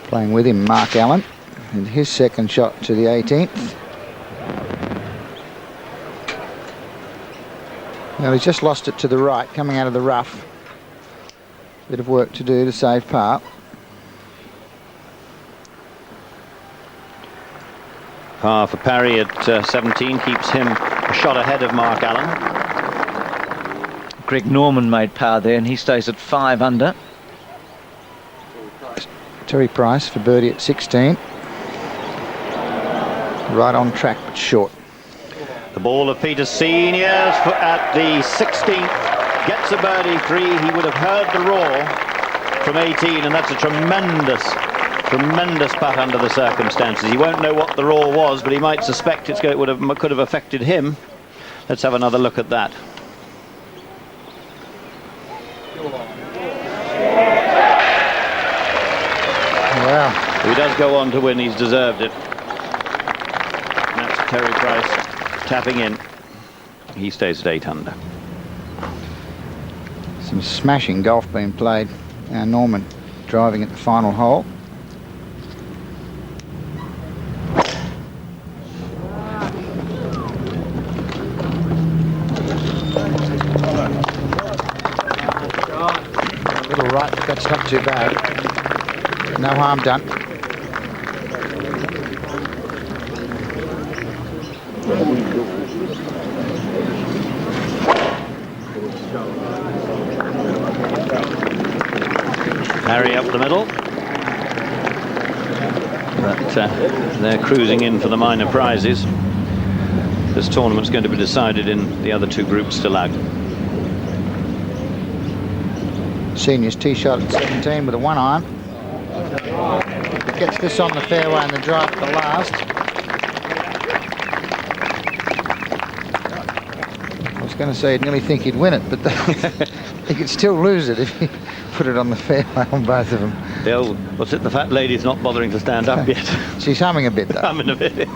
Playing with him, Mark Allen, and his second shot to the 18th. Well, he's just lost it to the right, coming out of the rough. Bit of work to do to save par. Par for Parry at 17 keeps him a shot ahead of Mark Allen. Greg Norman made par there, and he stays at 5 under. Terry Price for birdie at 16. Right on track, but short. The ball of Peter Senior at the 16th gets a birdie 3. He would have heard the roar from 18, and that's a tremendous putt under the circumstances. He won't know what the roar was, but he might suspect it could have affected him. Let's have another look at that. Wow. If he does go on to win, he's deserved it. That's Terry Price tapping in. He stays at 8 under. Some smashing golf being played. Norman driving at the final hole. A little right, but that's not too bad. No harm done. Parry up the middle. But they're cruising in for the minor prizes. This tournament's going to be decided in the other 2 groups still out. Senior's tee shot at 17 with a 1-iron. If it gets this on the fairway and the drive at the last, I was going to say I'd nearly think he'd win it, but he could still lose it if he put it on the fairway on both of them. The old, what's it, the fat lady's not bothering to stand up yet. She's humming a bit though. Humming a bit.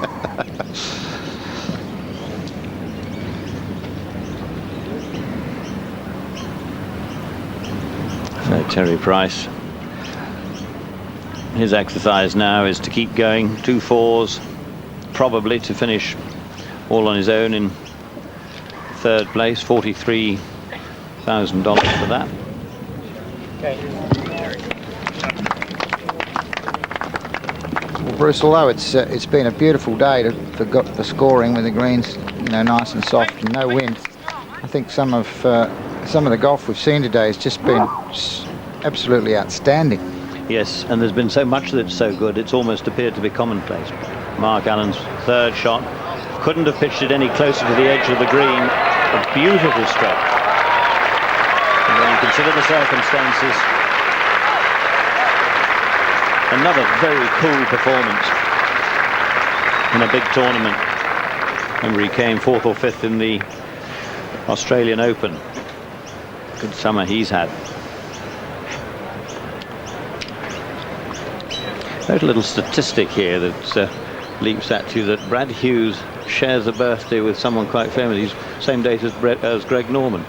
So Terry Price, his exercise now is to keep going, 2 4s, probably to finish all on his own in 3rd place, $43,000 for that. Well, Bruce, although it's been a beautiful day for scoring with the greens, nice and soft and no wind, I think some of the golf we've seen today has just been absolutely outstanding. Yes, and there's been so much that's so good, it's almost appeared to be commonplace. Mark Allen's 3rd shot, couldn't have pitched it any closer to the edge of the green. A beautiful stroke. And when you consider the circumstances, another very cool performance in a big tournament. Remember, he came 4th or 5th in the Australian Open. Good summer he's had. There's a little statistic here that leaps at you, that Brad Hughes shares a birthday with someone quite famous. He's same date as Greg Norman,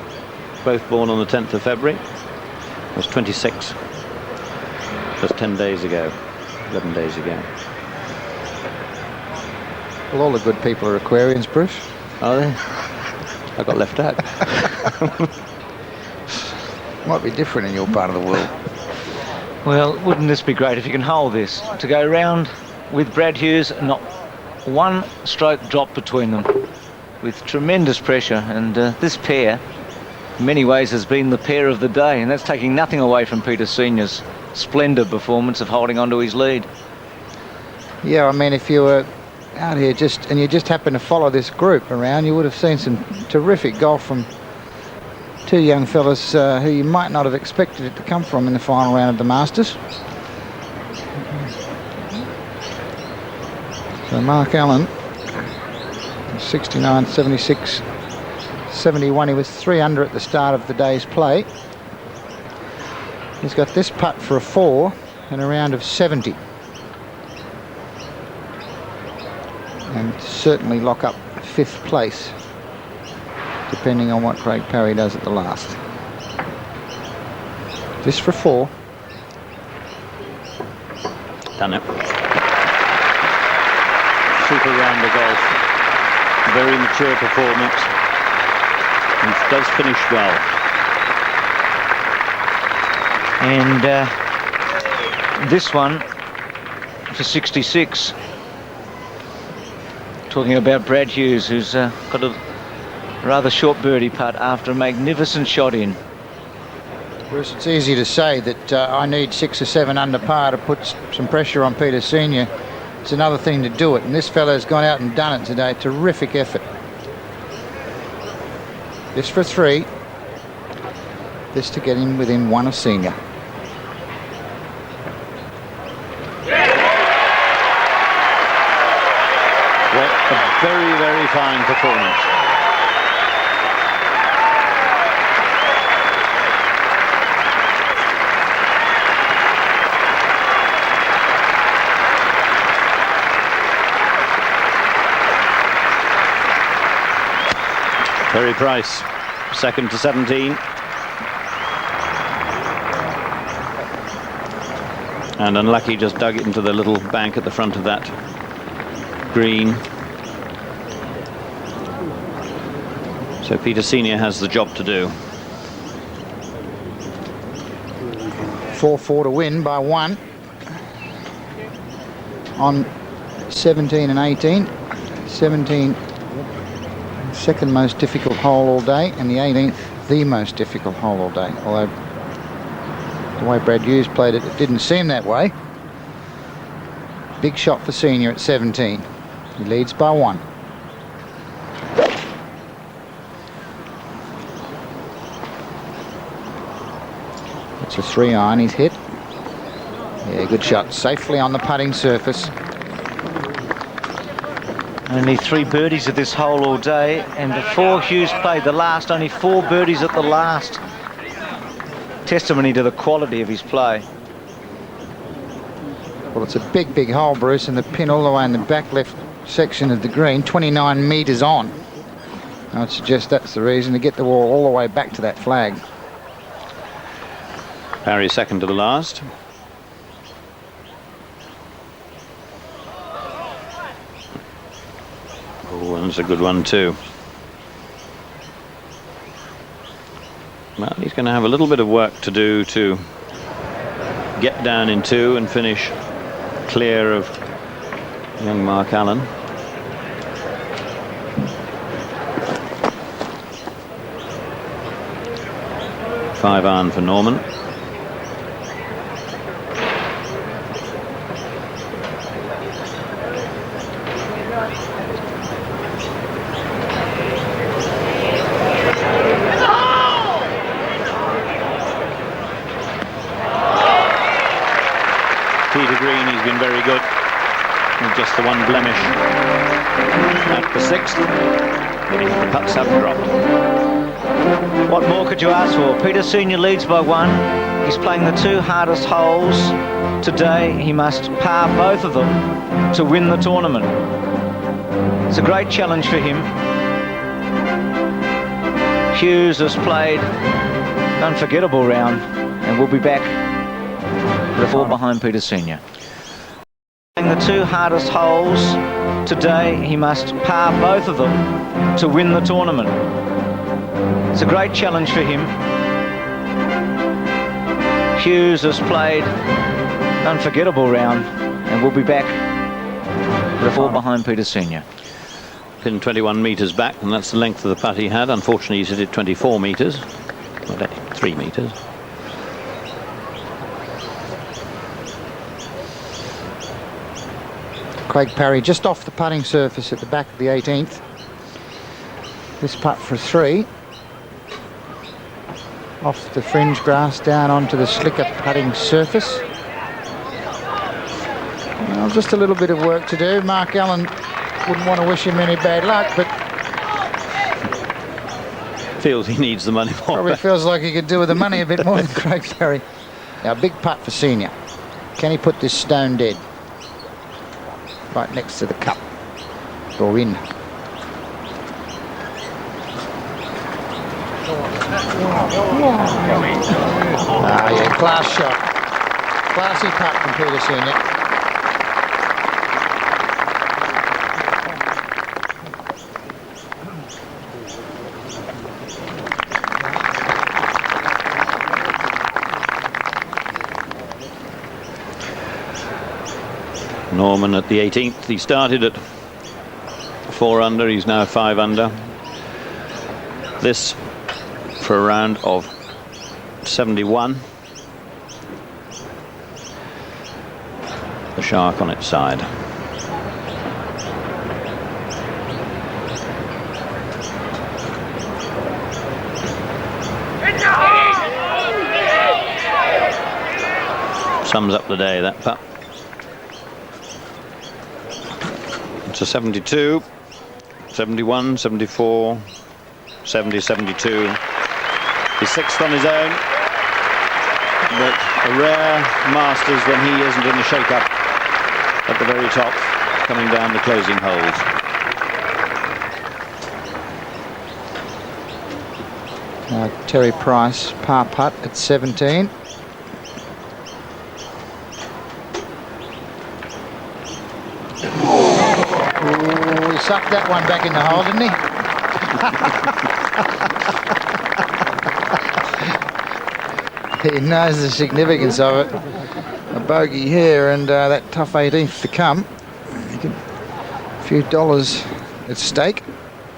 both born on the 10th of February. It was 26, just 10 days ago, 11 days ago. Well, all the good people are Aquarians, Bruce. Are they? I got left out. Might be different in your part of the world. Well, wouldn't this be great if you can hold this? To go round with Brad Hughes, not one stroke drop between them, with tremendous pressure. And this pair, in many ways, has been the pair of the day, and that's taking nothing away from Peter Senior's splendid performance of holding on to his lead. Yeah, I mean, if you were out here and you just happened to follow this group around, you would have seen some terrific golf from 2 young fellas who you might not have expected it to come from in the final round of the Masters. So Mark Allen, 69, 76, 71. He was 3 under at the start of the day's play. He's got this putt for a 4 and a round of 70. And certainly lock up 5th place, depending on what Craig Parry does at the last. This for 4. Done it. Super round of golf. Very mature performance. And does finish well. And this one for 66. Talking about Brad Hughes, who's got a rather short birdie putt after a magnificent shot in. Bruce, it's easy to say that I need 6 or 7 under par to put some pressure on Peter Senior. It's another thing to do it, and this fellow's gone out and done it today. Terrific effort. This for 3. This to get him within 1 of Senior. What a very, very fine performance. Terry Price, 2nd to 17. And unlucky, just dug it into the little bank at the front of that green. So Peter Senior has the job to do. 4-4 to win by 1 on 17 and 18. 17, second most difficult hole all day, and the 18th the most difficult hole all day. Although the way Brad Hughes played it, it didn't seem that way. Big shot for Senior at 17. He leads by 1. It's a 3-iron he's hit. Yeah, good shot. Safely on the putting surface. Only 3 birdies at this hole all day, and before Hughes played the last, only 4 birdies at the last. Testimony to the quality of his play. Well, it's a big, big hole, Bruce, and the pin all the way in the back left section of the green, 29 metres on. I would suggest that's the reason, to get the ball all the way back to that flag. Parry second to the last. Oh, and it's a good one too. Well, he's going to have a little bit of work to do to get down in 2 and finish clear of young Mark Allen. Five iron for Norman. He's been very good, with just the one blemish at the 6th. The putts have dropped. What more could you ask for? Peter Senior leads by 1. He's playing the 2 hardest holes. Today he must par both of them to win the tournament. It's a great challenge for him. Hughes has played an unforgettable round and will be back with a 4 behind Peter Senior. The 2 hardest holes. Today he must par both of them to win the tournament. It's a great challenge for him. Hughes has played an unforgettable round and will be back with a 4 behind Peter Senior. Pin 21 metres back, and that's the length of the putt he had. Unfortunately, he's hit it 24 metres. Well, 3 metres. Craig Parry just off the putting surface at the back of the 18th. This putt for 3. Off the fringe grass down onto the slicker putting surface. Well, just a little bit of work to do. Mark Allen wouldn't want to wish him any bad luck, but feels he needs the money more. Probably feels like he could do with the money a bit more than Craig Parry. Now, big putt for Senior. Can he put this stone dead? Right next to the cup. Or in. Ah, yeah, class shot. Classy putt from Peter Senior. Norman at the 18th. He started at 4 under. He's now 5 under. This for a round of 71. The shark on its side. Sums up the day, that putt. It's a 72, 71, 74, 70, 72. He's 6th on his own, but a rare Masters when he isn't in the shake-up at the very top, coming down the closing holes. Terry Price, par putt at 17. He sucked that one back in the hole, didn't he? He knows the significance of it. A bogey here and that tough 18th to come. A few dollars at stake.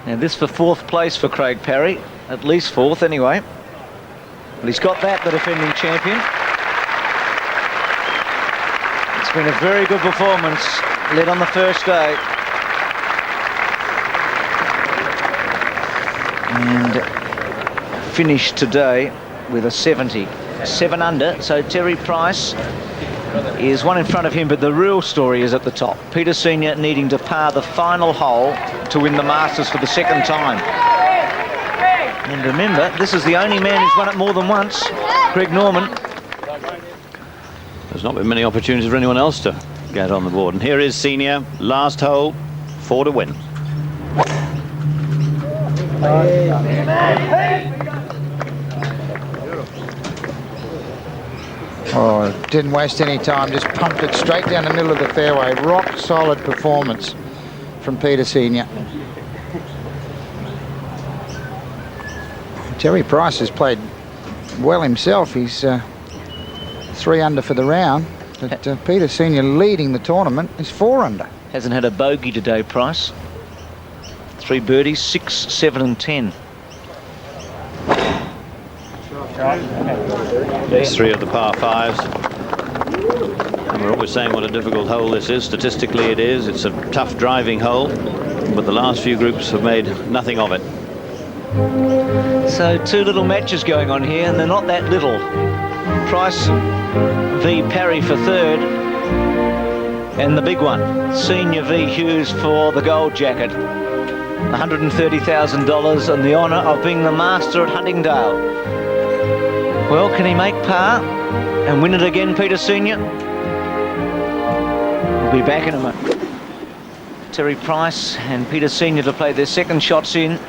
And this for 4th place for Craig Parry. At least 4th anyway. But he's got that, the defending champion. It's been a very good performance, led on the first day. And finished today with a 70. 7 under, so Terry Price is 1 in front of him, but the real story is at the top. Peter Senior needing to par the final hole to win the Masters for the 2nd time. And remember, this is the only man who's won it more than once, Greg Norman. There's not been many opportunities for anyone else to get on the board. And here is Senior, last hole, 4 to win. Oh, didn't waste any time, just pumped it straight down the middle of the fairway. Rock solid performance from Peter Senior. Terry Price has played well himself. He's 3 under for the round, but Peter Senior leading the tournament is 4 under. Hasn't had a bogey today, Price. 3 birdies, 6, 7 and 10. These 3 of the par 5s. And we're always saying what a difficult hole this is. Statistically it is. It's a tough driving hole, but the last few groups have made nothing of it. So 2 little matches going on here, and they're not that little. Price v Parry for 3rd, and the big one, Senior v Hughes for the gold jacket. $130,000 and the honour of being the master at Huntingdale. Well, can he make par and win it again, Peter Senior? We'll be back in a moment. Terry Price and Peter Senior to play their 2nd shots in.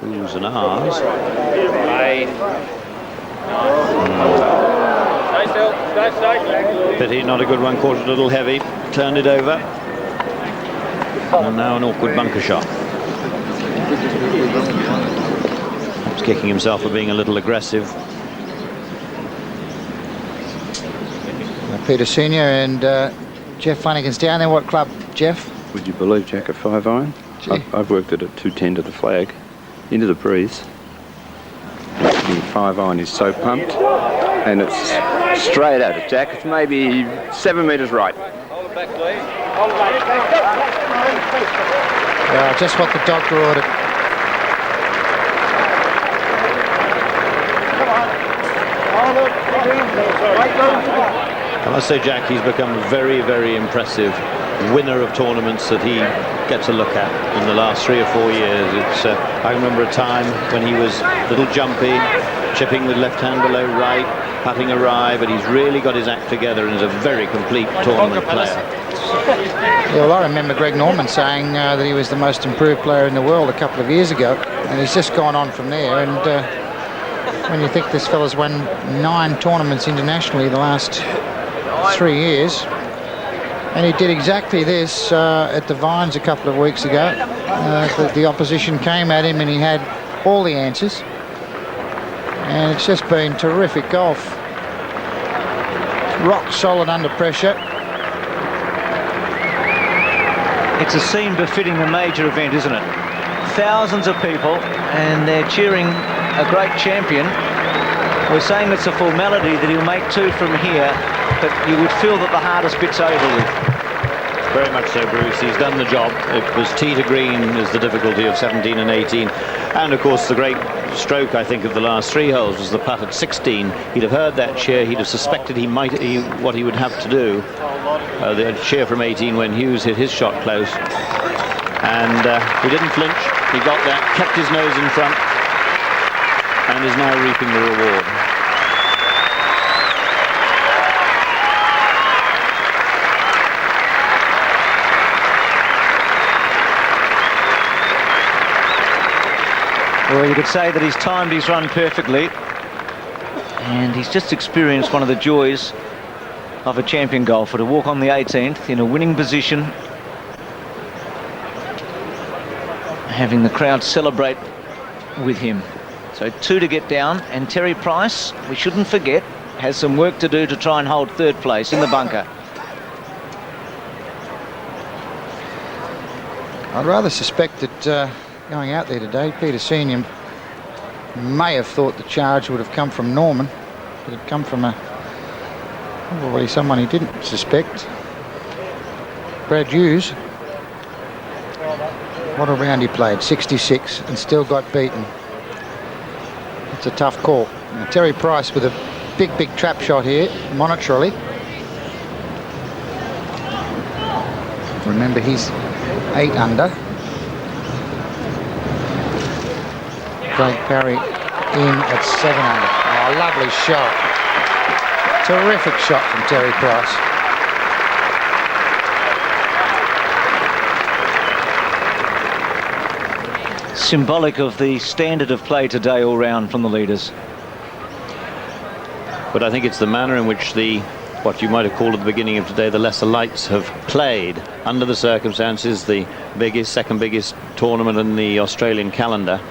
Oohs and ahs. Pity, not a good one, caught it a little heavy, turned it over. And now an awkward bunker shot. He's kicking himself for being a little aggressive. Peter Senior and Jeff Flanagan's down there. What club, Jeff? Would you believe, Jack, a 5-iron? I've worked it at 210 to the flag, into the breeze. The 5-iron is so pumped, and it's straight at it, Jack. It's maybe 7 metres right. Hold it back, please. Hold it back. Just what the doctor ordered. I must say, Jack, he's become a very, very impressive winner of tournaments that he gets a look at in the last 3 or 4 years. It's I remember a time when he was a little jumpy, chipping with left hand below right, putting awry, but he's really got his act together and is a very complete tournament player. Yeah, well, I remember Greg Norman saying that he was the most improved player in the world a couple of years ago, and he's just gone on from there. And when you think this fella's won 9 tournaments internationally the last 3 years, and he did exactly this at the Vines a couple of weeks ago. The opposition came at him and he had all the answers, and it's just been terrific golf. Rock solid under pressure. It's a scene befitting the major event, isn't it? Thousands of people, and they're cheering a great champion. We're saying it's a formality that he'll make 2 from here, but you would feel that the hardest bit's over with. Very much so, Bruce. He's done the job. It was tee to green is the difficulty of 17 and 18. And, of course, the great stroke, I think, of the last 3 holes was the putt at 16. He'd have heard that cheer. He'd have suspected what he would have to do. The cheer from 18 when Hughes hit his shot close. And he didn't flinch. He got that, kept his nose in front, and is now reaping the reward. Well, you could say that he's timed his run perfectly, and he's just experienced one of the joys of a champion golfer, to walk on the 18th in a winning position, having the crowd celebrate with him. So 2 to get down, and Terry Price, we shouldn't forget, has some work to do to try and hold 3rd place in the bunker. I'd rather suspect that going out there today, Peter Senior may have thought the charge would have come from Norman, but it come from a Probably someone he didn't suspect. Brad Hughes. What a round he played, 66, and still got beaten. It's a tough call. Now, Terry Price with a big trap shot here, monetarily. Remember, he's 8 under. Craig Parry in at 7 under. Oh, lovely shot. Terrific shot from Terry Price. Symbolic of the standard of play today all round from the leaders. But I think it's the manner in which what you might have called at the beginning of today, the lesser lights have played under the circumstances, the second biggest tournament in the Australian calendar,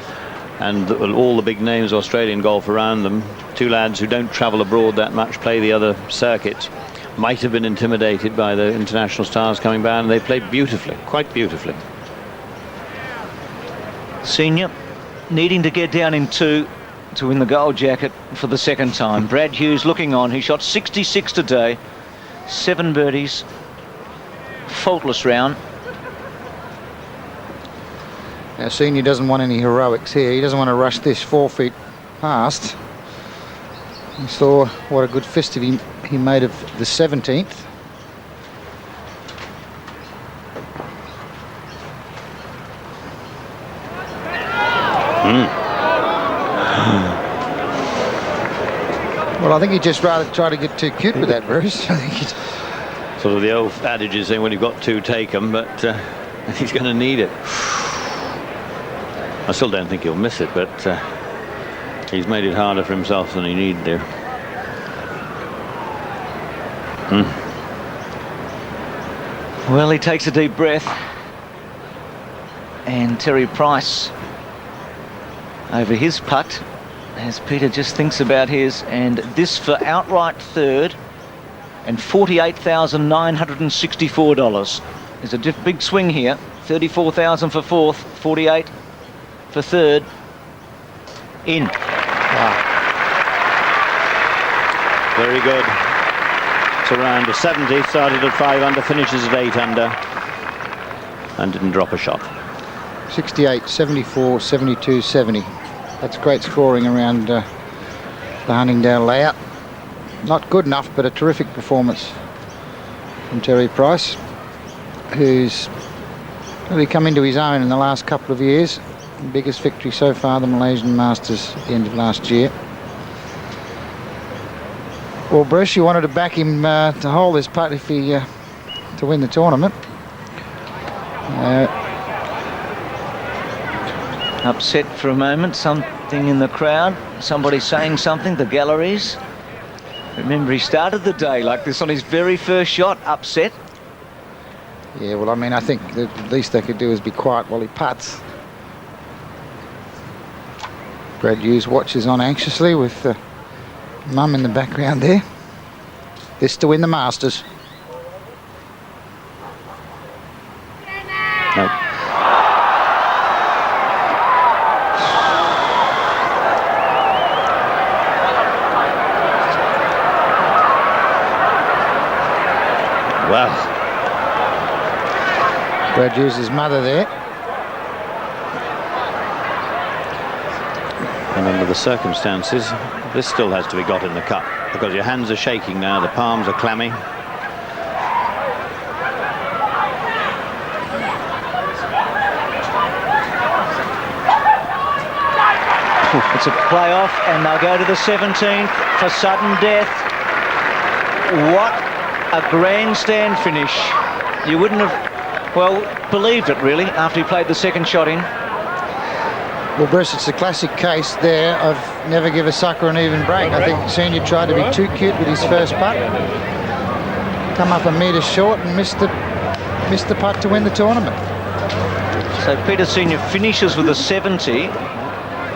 and all the big names of Australian golf around them. Two lads who don't travel abroad that much, play the other circuits, might have been intimidated by the international stars coming by, and they played beautifully, quite beautifully. Senior needing to get down in 2 to win the gold jacket for the second time. Brad Hughes looking on. He shot 66 today, 7 birdies, faultless round. Now, Senior doesn't want any heroics here. He doesn't want to rush this 4 feet past. You saw what a good fist he made of the 17th. Well, I think he just rather try to get too cute with that, Bruce. I think he's sort of the old adage is saying when you've got 2, take 'em, but he's going to need it. I still don't think he'll miss it, but he's made it harder for himself than he needed to. Well, he takes a deep breath, and Terry Price over his putt as Peter just thinks about his, and this for outright third and $48,964. There's a big swing here. 34,000 for fourth, 48 for third. In. Wow. Very good. It's around a 70, started at 5 under, finishes at 8 under, and didn't drop a shot. 68, 74, 72, 70. That's great scoring around the Huntingdale layout. Not good enough, but a terrific performance from Terry Price, who's really come into his own in the last couple of years. The biggest victory so far, the Malaysian Masters at the end of last year. Well, Bruce, you wanted to back him to hold this putt if he to win the tournament. Upset for a moment, something in the crowd, somebody saying something, the galleries. Remember, he started the day like this on his very first shot, upset. Yeah, well, I mean, I think the least they could do is be quiet while he putts. Brad Hughes watches on anxiously with Mum in the background there. This to win the Masters. No. Wow. Brad Hughes' mother there. And under the circumstances, this still has to be got in the cup because your hands are shaking now, the palms are clammy. It's a playoff, and they'll go to the 17th for sudden death. What a grandstand finish. You wouldn't have, well, believed it really after he played the second shot in. Well, Bruce, it's a classic case there of never give a sucker an even break. I think Senior tried to be too cute with his first putt. Come up a metre short and missed the putt to win the tournament. So Peter Senior finishes with a 70,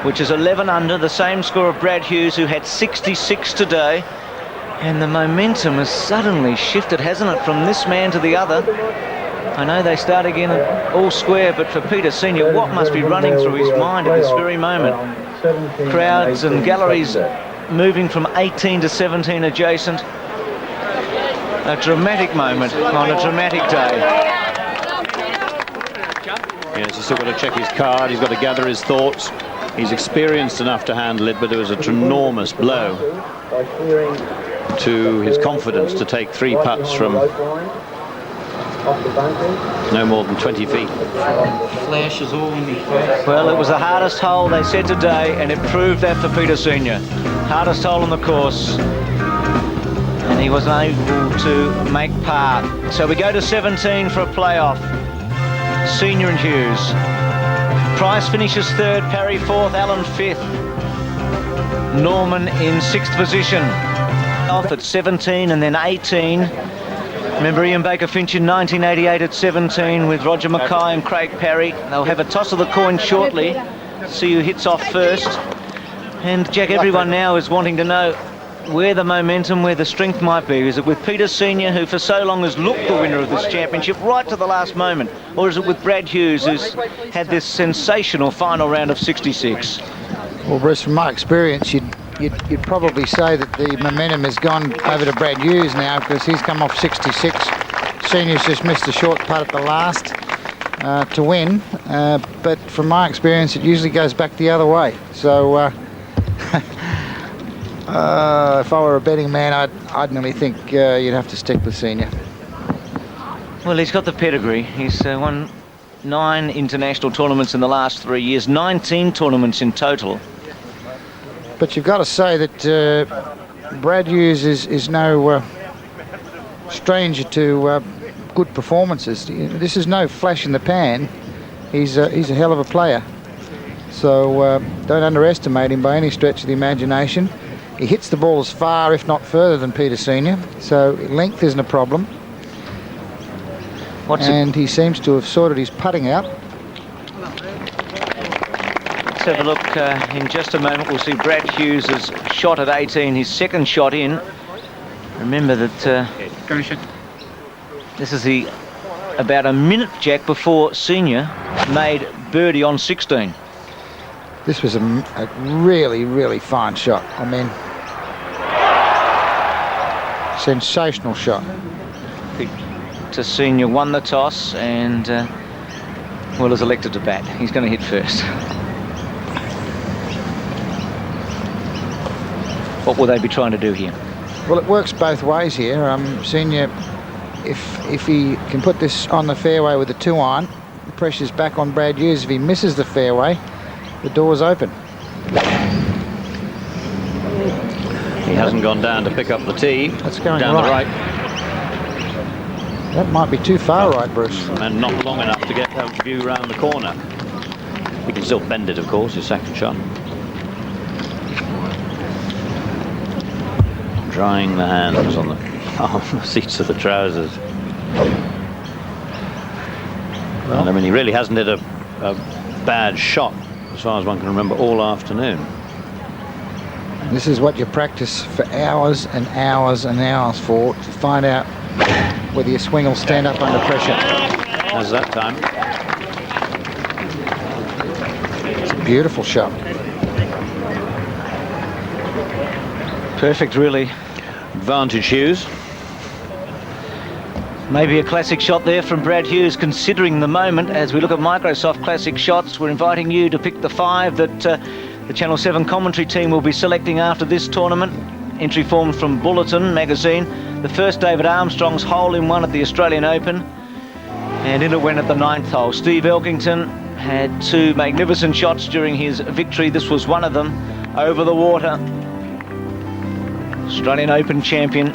which is 11 under, the same score of Brad Hughes, who had 66 today. And the momentum has suddenly shifted, hasn't it, from this man to the other. I know they start again at all square, but for Peter Senior, what must be running through his mind at this very moment? Crowds and galleries moving from 18 to 17 adjacent. A dramatic moment on a dramatic day. Yes, he's still got to check his card. He's got to gather his thoughts. He's experienced enough to handle it, but it was a enormous blow to his confidence to take 3 putts from no more than 20 feet. Flashes all in the face. Well, it was the hardest hole, they said today, and it proved that for Peter Senior. Hardest hole on the course, and he wasn't able to make par. So we go to 17 for a playoff. Senior and Hughes. Price finishes 3rd, Parry 4th, Allen 5th. Norman in 6th position. Off at 17 and then 18. Remember Ian Baker-Finch in 1988 at 17 with Roger Mackay and Craig Parry. They'll have a toss of the coin shortly. See who hits off first. And Jack, everyone now is wanting to know where the momentum, where the strength might be. Is it with Peter Senior, who for so long has looked the winner of this championship right to the last moment? Or is it with Brad Hughes, who's had this sensational final round of 66? Well, Bruce, from my experience, you'd probably say that the momentum has gone over to Brad Hughes now, because he's come off 66. Senior's just missed a short putt at the last to win, but from my experience, it usually goes back the other way. So if I were a betting man, I'd nearly think you'd have to stick with Senior. Well, he's got the pedigree. He's won 9 international tournaments in the last 3 years, 19 tournaments in total. But you've got to say that Brad Hughes is no stranger to good performances. This is no flash in the pan. He's a hell of a player. So don't underestimate him by any stretch of the imagination. He hits the ball as far, if not further, than Peter Senior. So length isn't a problem. And he seems to have sorted his putting out. Let's have a look in just a moment. We'll see Brad Hughes' shot at 18, his second shot in. Remember that this is about a minute, Jack, before Senior made birdie on 16. This was a really, really fine shot. I mean, sensational shot. Peter Senior won the toss and, well, is elected to bat. He's going to hit first. What will they be trying to do here? Well, it works both ways here. Senior, if he can put this on the fairway with a 2-iron, the pressure's back on Brad Hughes. If he misses the fairway, the door's open. He hasn't gone down to pick up the tee. That's going down the right. That might be too far right, Bruce. And not long enough to get a view around the corner. He can still bend it, of course, his second shot. Drying the hands on the seats of the trousers. And I mean, he really hasn't hit a bad shot, as far as one can remember, all afternoon. This is what you practice for hours and hours and hours for, to find out whether your swing will stand up under pressure. As that time. It's a beautiful shot. Perfect, really. Advantage Hughes. Maybe a classic shot there from Brad Hughes, considering the moment. As we look at Microsoft Classic Shots, we're inviting you to pick the 5 that the Channel 7 commentary team will be selecting after this tournament. Entry forms from Bulletin magazine. The first, David Armstrong's hole-in-one at the Australian Open. And in it went at the 9th hole. Steve Elkington had 2 magnificent shots during his victory. This was one of them, over the water. Australian Open champion.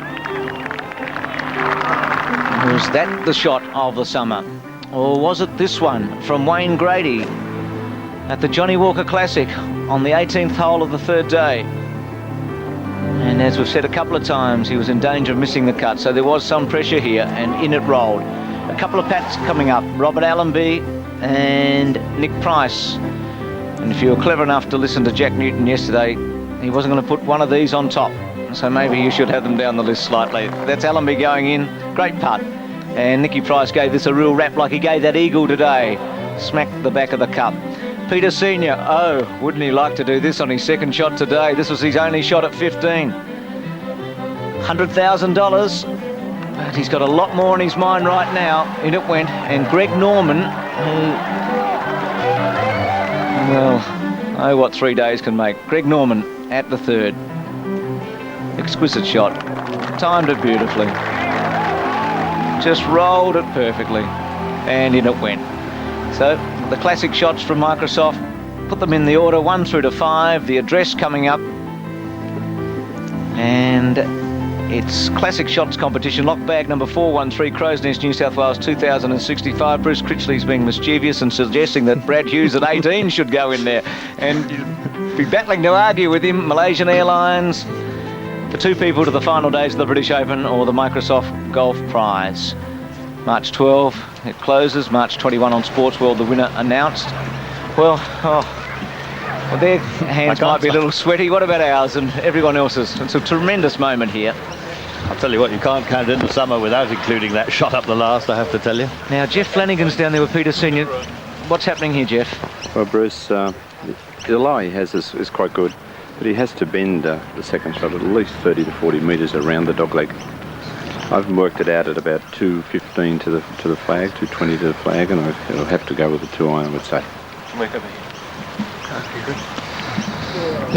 Was that the shot of the summer? Or was it this one from Wayne Grady at the Johnny Walker Classic on the 18th hole of the 3rd day? And as we've said a couple of times, he was in danger of missing the cut, so there was some pressure here, and in it rolled. A couple of pats coming up, Robert Allenby and Nick Price. And if you were clever enough to listen to Jack Newton yesterday, he wasn't going to put one of these on top. So maybe you should have them down the list slightly. That's Allenby going in. Great putt. And Nicky Price gave this a real rap like he gave that eagle today. Smacked the back of the cup. Peter Senior, oh, wouldn't he like to do this on his second shot today? This was his only shot at 15. $100,000. But he's got a lot more in his mind right now. In it went. And Greg Norman, who... Well, oh, what 3 days can make. Greg Norman at the third. Exquisite shot. Timed it beautifully. Just rolled it perfectly. And in it went. So, the classic shots from Microsoft, put them in the order 1 through to 5. The address coming up. And it's classic shots competition. Lock bag number 413, Crows Nest, New South Wales, 2065. Bruce Critchley's being mischievous and suggesting that Brad Hughes at 18 should go in there. And be battling to argue with him. Malaysian Airlines, the 2 people to the final days of the British Open or the Microsoft Golf Prize. March 12, it closes. March 21 on Sports World, the winner announced. Well, their hands might be a little sweaty. What about ours and everyone else's? It's a tremendous moment here. I'll tell you what, you can't count in the summer without including that shot up the last, I have to tell you. Now, Jeff Flanagan's down there with Peter Senior. What's happening here, Jeff? Well, Bruce, the lie he has is quite good, but he has to bend the second shot at least 30 to 40 metres around the dogleg. I've worked it out at about 215 to the flag, 220 to the flag, and I'll have to go with the 2-iron, I would say. Work over here.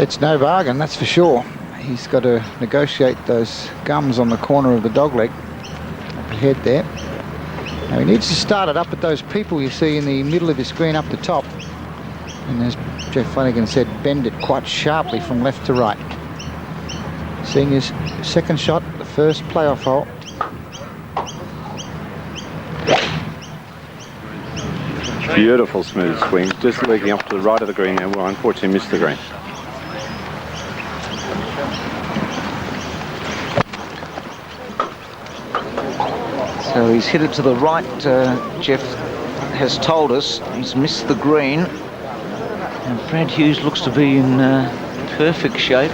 It's no bargain, that's for sure. He's got to negotiate those gums on the corner of the dogleg up ahead there. Now he needs to start it up at those people you see in the middle of the screen up the top. And as Jeff Flanagan said, bend it quite sharply from left to right. Seeing his second shot, the first playoff hole. Beautiful smooth swing, just leaking up to the right of the green now. Well, unfortunately missed the green. So he's hit it to the right, Jeff has told us. He's missed the green. And Brad Hughes looks to be in perfect shape.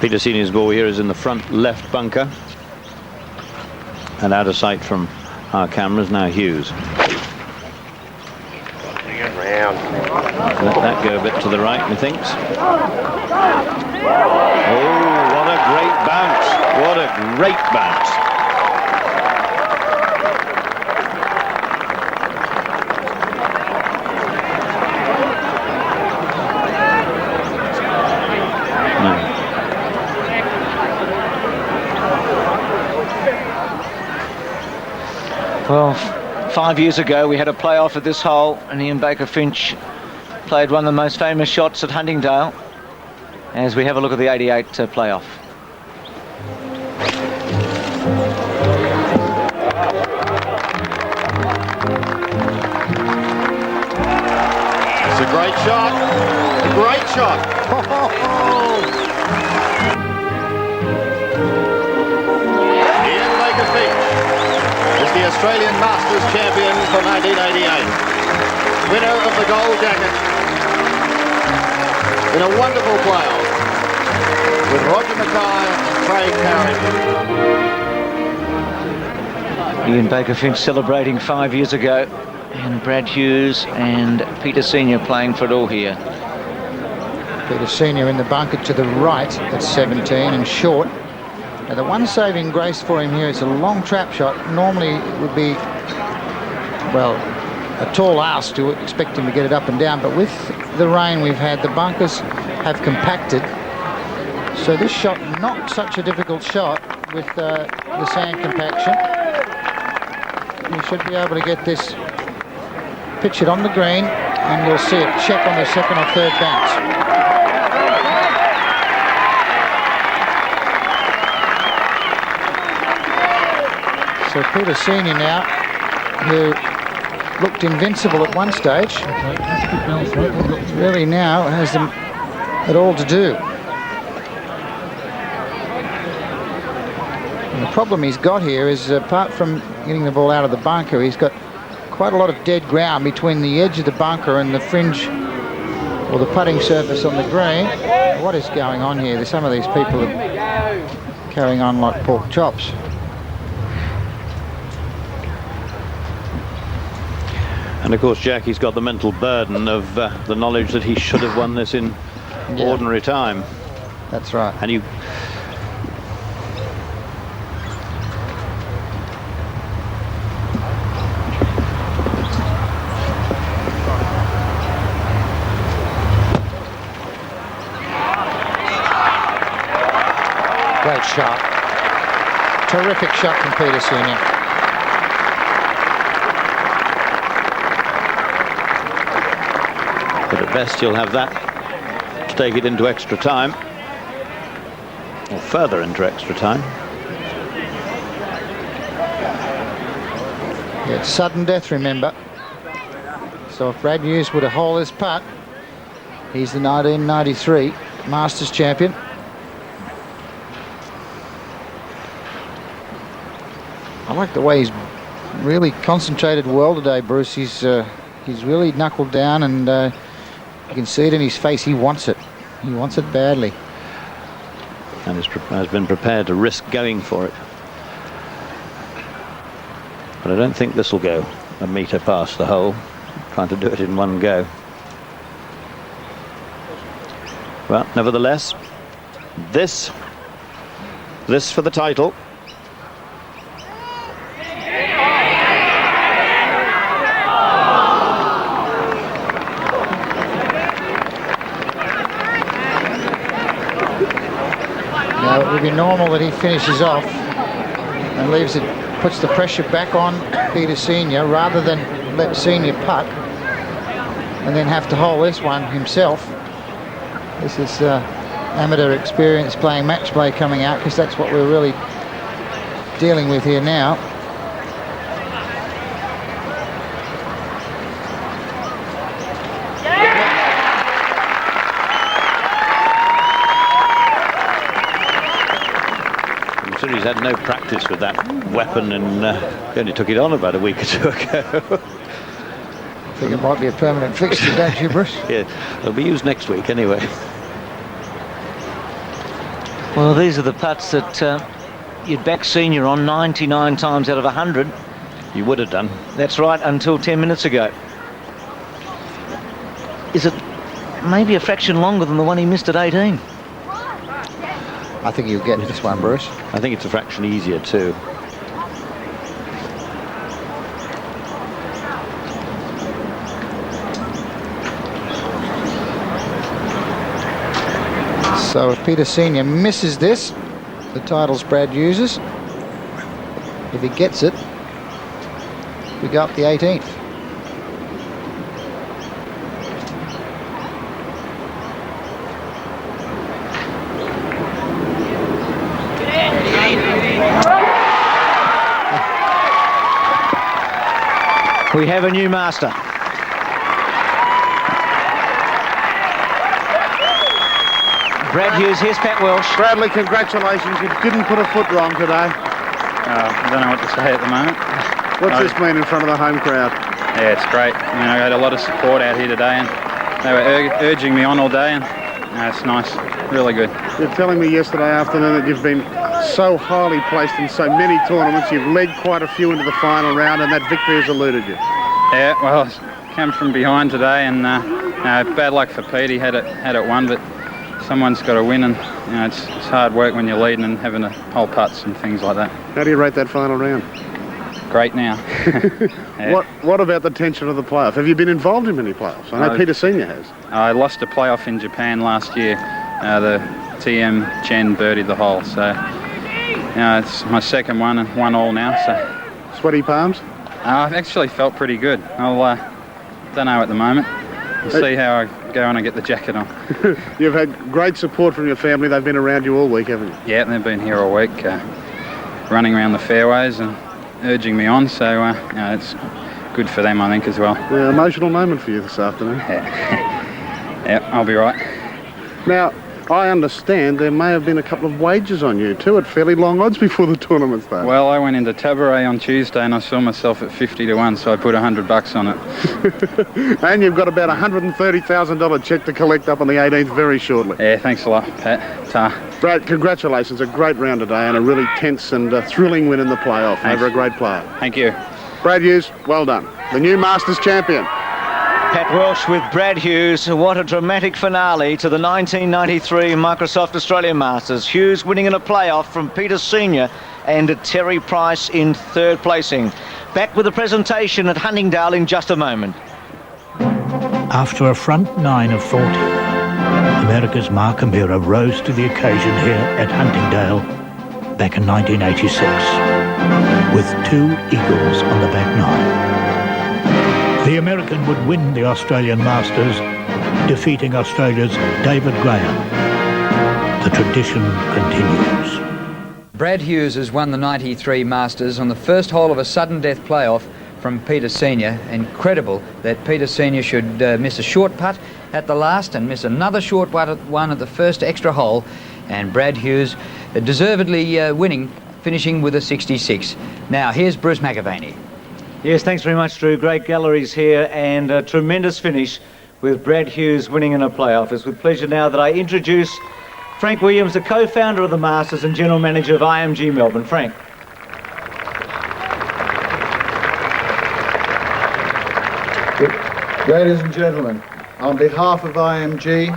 Peter Senior's ball here is in the front left bunker. And out of sight from our cameras, now Hughes. Let that go a bit to the right, methinks. Oh, what a great bounce. What a great bounce. Well, 5 years ago we had a playoff at this hole and Ian Baker-Finch played one of the most famous shots at Huntingdale as we have a look at the 88 playoff. It's a great shot. A great shot. Ian Baker-Finch is the Australian Masters champion for 1988. Winner of the gold jacket in a wonderful playoff with Roger Mackay and Craig Parry. Ian Baker-Finch celebrating 5 years ago, and Brad Hughes and Peter Senior playing for it all here. Peter Senior in the bunker to the right at 17 and short. Now the one saving grace for him here is a long trap shot. Normally it would be, well, a tall ask to expect him to get it up and down, but with the rain we've had, the bunkers have compacted. So this shot, not such a difficult shot with the sand compaction. You should be able to get this, pitch it on the green, and you'll see it check on the second or third bounce. So Peter Senior now, who looked invincible at one stage, really now has it all to do. And the problem he's got here is, apart from getting the ball out of the bunker, he's got quite a lot of dead ground between the edge of the bunker and the fringe or the putting surface on the green. What is going on here? Some of these people are carrying on like pork chops. And of course, Jackie's got the mental burden of the knowledge that he should have won this in ordinary time. That's right. And you... Great shot. Terrific shot from Peter Senior. But at best you'll have that to take it into extra time. Or further into extra time. Yeah, it's sudden death, remember. So if Brad Hughes were to hole this putt, he's the 1993 Masters champion. I like the way he's really concentrated well today, Bruce. He's really knuckled down, and you can see it in his face. He wants it. He wants it badly. And has been prepared to risk going for it. But I don't think this will go a metre past the hole, trying to do it in one go. Well, nevertheless, this for the title. Now it would be normal that he finishes off and leaves it, puts the pressure back on Peter Senior rather than let Senior putt and then have to hole this one himself. This is amateur experience playing match play coming out, because that's what we're really dealing with here now. He's had no practice with that weapon, and he only took it on about a week or two ago. I think it might be a permanent fixture, don't you, Bruce? Yeah, it'll be used next week anyway. Well, these are the putts that you'd back Senior on 99 times out of 100. You would have done. That's right, until 10 minutes ago. Is it maybe a fraction longer than the one he missed at 18? I think you'll get this one, Bruce. I think it's a fraction easier too. So if Peter Senior misses this, the title's Brad Hughes's. If he gets it, we go up the 18th. We have a new master. Brad Hughes, here's Pat Welsh. Bradley, congratulations. You didn't put a foot wrong today. I don't know what to say at the moment. What's this mean in front of the home crowd? Yeah, it's great. I mean, I had a lot of support out here today, and they were urging me on all day, and it's nice, really good. You're telling me yesterday afternoon that you've been so highly placed in so many tournaments. You've led quite a few into the final round, and that victory has eluded you. Yeah, well, I came from behind today, and bad luck for Pete. He had it won, but someone's got to win, and it's hard work when you're leading and having to hole putts and things like that. How do you rate that final round? Great now. Yeah. What about the tension of the playoff? Have you been involved in many playoffs? I know Peter Senior has. I lost a playoff in Japan last year. The TM Chen birdied the hole, so it's my second one and 1-all now. So sweaty palms? I've actually felt pretty good. I'll don't know at the moment. We'll see how I go when I get the jacket on. You've had great support from your family. They've been around you all week, haven't you? Yeah, they've been here all week, running around the fairways and urging me on. So it's good for them, I think, as well. Yeah, emotional moment for you this afternoon. Yeah, I'll be right. Now, I understand there may have been a couple of wagers on you too at fairly long odds before the tournament started. Well, I went into Tabaret on Tuesday and I saw myself at 50 to 1, so I put $100 on it. And you've got about a $130,000 cheque to collect up on the 18th very shortly. Yeah, thanks a lot, Pat. Ta. Brad, congratulations. A great round today and a really tense and thrilling win in the playoff over a great player. Thank you. Brad Hughes, well done. The new Masters champion. Pat Welsh with Brad Hughes. What a dramatic finale to the 1993 Microsoft Australian Masters. Hughes winning in a playoff from Peter Senior and Terry Price in third placing. Back with the presentation at Huntingdale in just a moment. After a front 9 of 40, America's Mark O'Meara rose to the occasion here at Huntingdale back in 1986 with 2 eagles on the back 9. The American would win the Australian Masters, defeating Australia's David Graham. The tradition continues. Brad Hughes has won the 93 Masters on the first hole of a sudden death playoff from Peter Senior. Incredible that Peter Senior should miss a short putt at the last and miss another short one at the first extra hole. And Brad Hughes deservedly winning, finishing with a 66. Now here's Bruce McAvaney. Yes, thanks very much, Drew. Great galleries here and a tremendous finish with Brad Hughes winning in a playoff. It's with pleasure now that I introduce Frank Williams, the co-founder of the Masters and general manager of IMG Melbourne. Frank. Ladies and gentlemen, on behalf of IMG,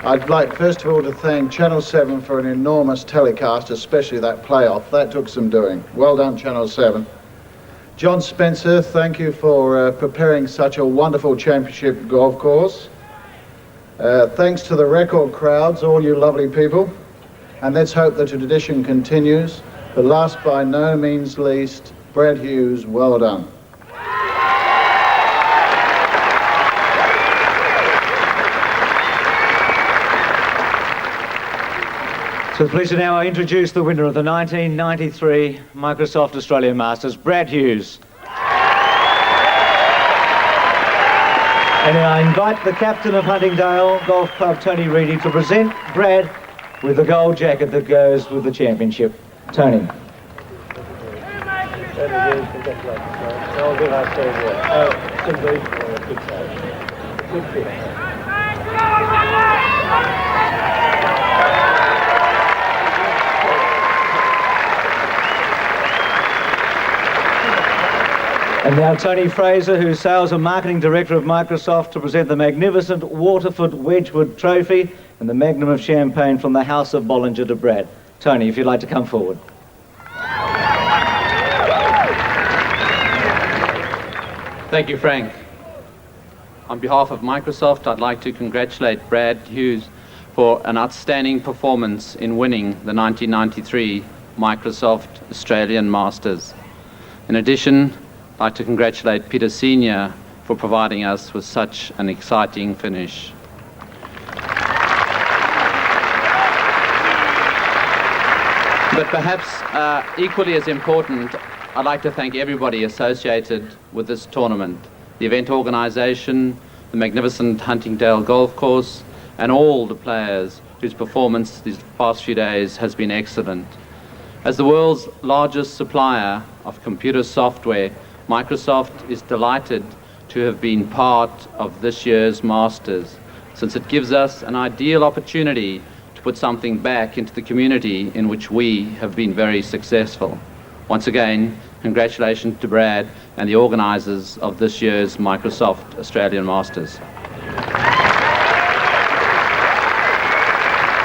I'd like first of all to thank Channel 7 for an enormous telecast, especially that playoff. That took some doing. Well done, Channel 7. John Spencer, thank you for preparing such a wonderful championship golf course. Thanks to the record crowds, all you lovely people. And let's hope the tradition continues. But last by no means least, Brad Hughes, well done. So with pleasure now I introduce the winner of the 1993 Microsoft Australian Masters, Brad Hughes. And I invite the captain of Huntingdale Golf Club, Tony Reedy, to present Brad with the gold jacket that goes with the championship. Tony. And now Tony Fraser, who's Sales and Marketing Director of Microsoft, to present the magnificent Waterford Wedgwood Trophy and the Magnum of Champagne from the House of Bollinger to Brad. Tony, if you'd like to come forward. Thank you, Frank. On behalf of Microsoft, I'd like to congratulate Brad Hughes for an outstanding performance in winning the 1993 Microsoft Australian Masters. In addition, I'd like to congratulate Peter Senior for providing us with such an exciting finish. But perhaps equally as important, I'd like to thank everybody associated with this tournament, the event organisation, the magnificent Huntingdale Golf Course, and all the players whose performance these past few days has been excellent. As the world's largest supplier of computer software, Microsoft is delighted to have been part of this year's Masters, since it gives us an ideal opportunity to put something back into the community in which we have been very successful. Once again, congratulations to Brad and the organisers of this year's Microsoft Australian Masters.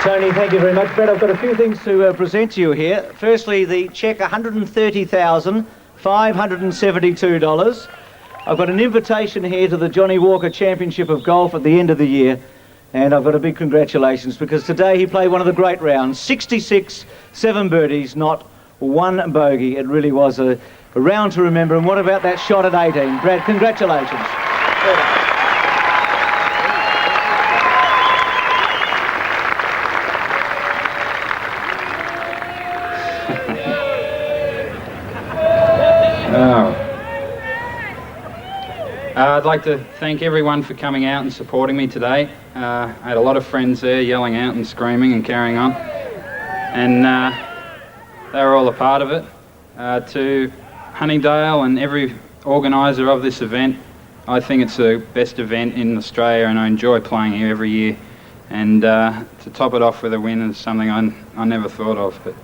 Tony, thank you very much. Brad, I've got a few things to present to you here. Firstly, the cheque, $130,572. I've got an invitation here to the Johnny Walker Championship of Golf at the end of the year, and I've got a big congratulations because today he played one of the great rounds, 66, 7 birdies, not 1 bogey. It really was a round to remember. And what about that shot at 18? Brad, congratulations. I'd like to thank everyone for coming out and supporting me today. I had a lot of friends there yelling out and screaming and carrying on, and they were all a part of it. To Huntingdale and every organiser of this event, I think it's the best event in Australia and I enjoy playing here every year, and to top it off with a win is something I never thought of. But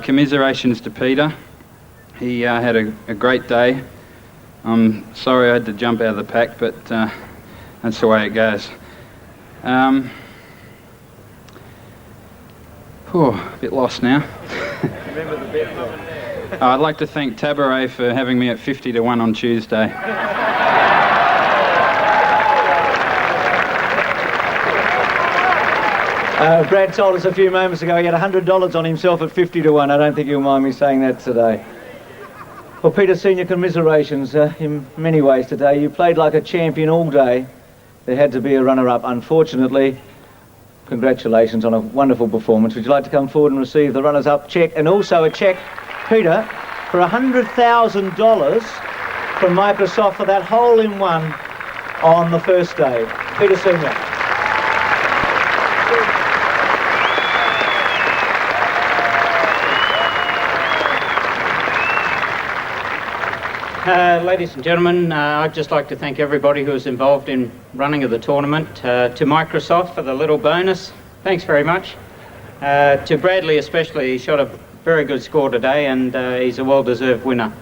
commiserations to Peter. He had a great day. I'm sorry I had to jump out of the pack, but that's the way it goes. A bit lost now. Remember the bet? I'd like to thank Tabaret for having me at 50 to 1 on Tuesday. Brad told us a few moments ago he had $100 on himself at 50 to 1. I don't think you'll mind me saying that today. Well, Peter Senior, commiserations in many ways today. You played like a champion all day. There had to be a runner-up, unfortunately. Congratulations on a wonderful performance. Would you like to come forward and receive the runners-up cheque, and also a cheque, Peter, for $100,000 from Microsoft for that hole-in-one on the first day. Peter Senior. Ladies and gentlemen, I'd just like to thank everybody who was involved in running of the tournament. To Microsoft for the little bonus, thanks very much. To Bradley especially, he shot a very good score today, and he's a well-deserved winner.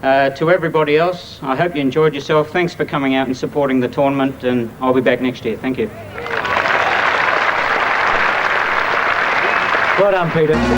To everybody else, I hope you enjoyed yourself. Thanks for coming out and supporting the tournament, and I'll be back next year. Thank you. Well done, Peter.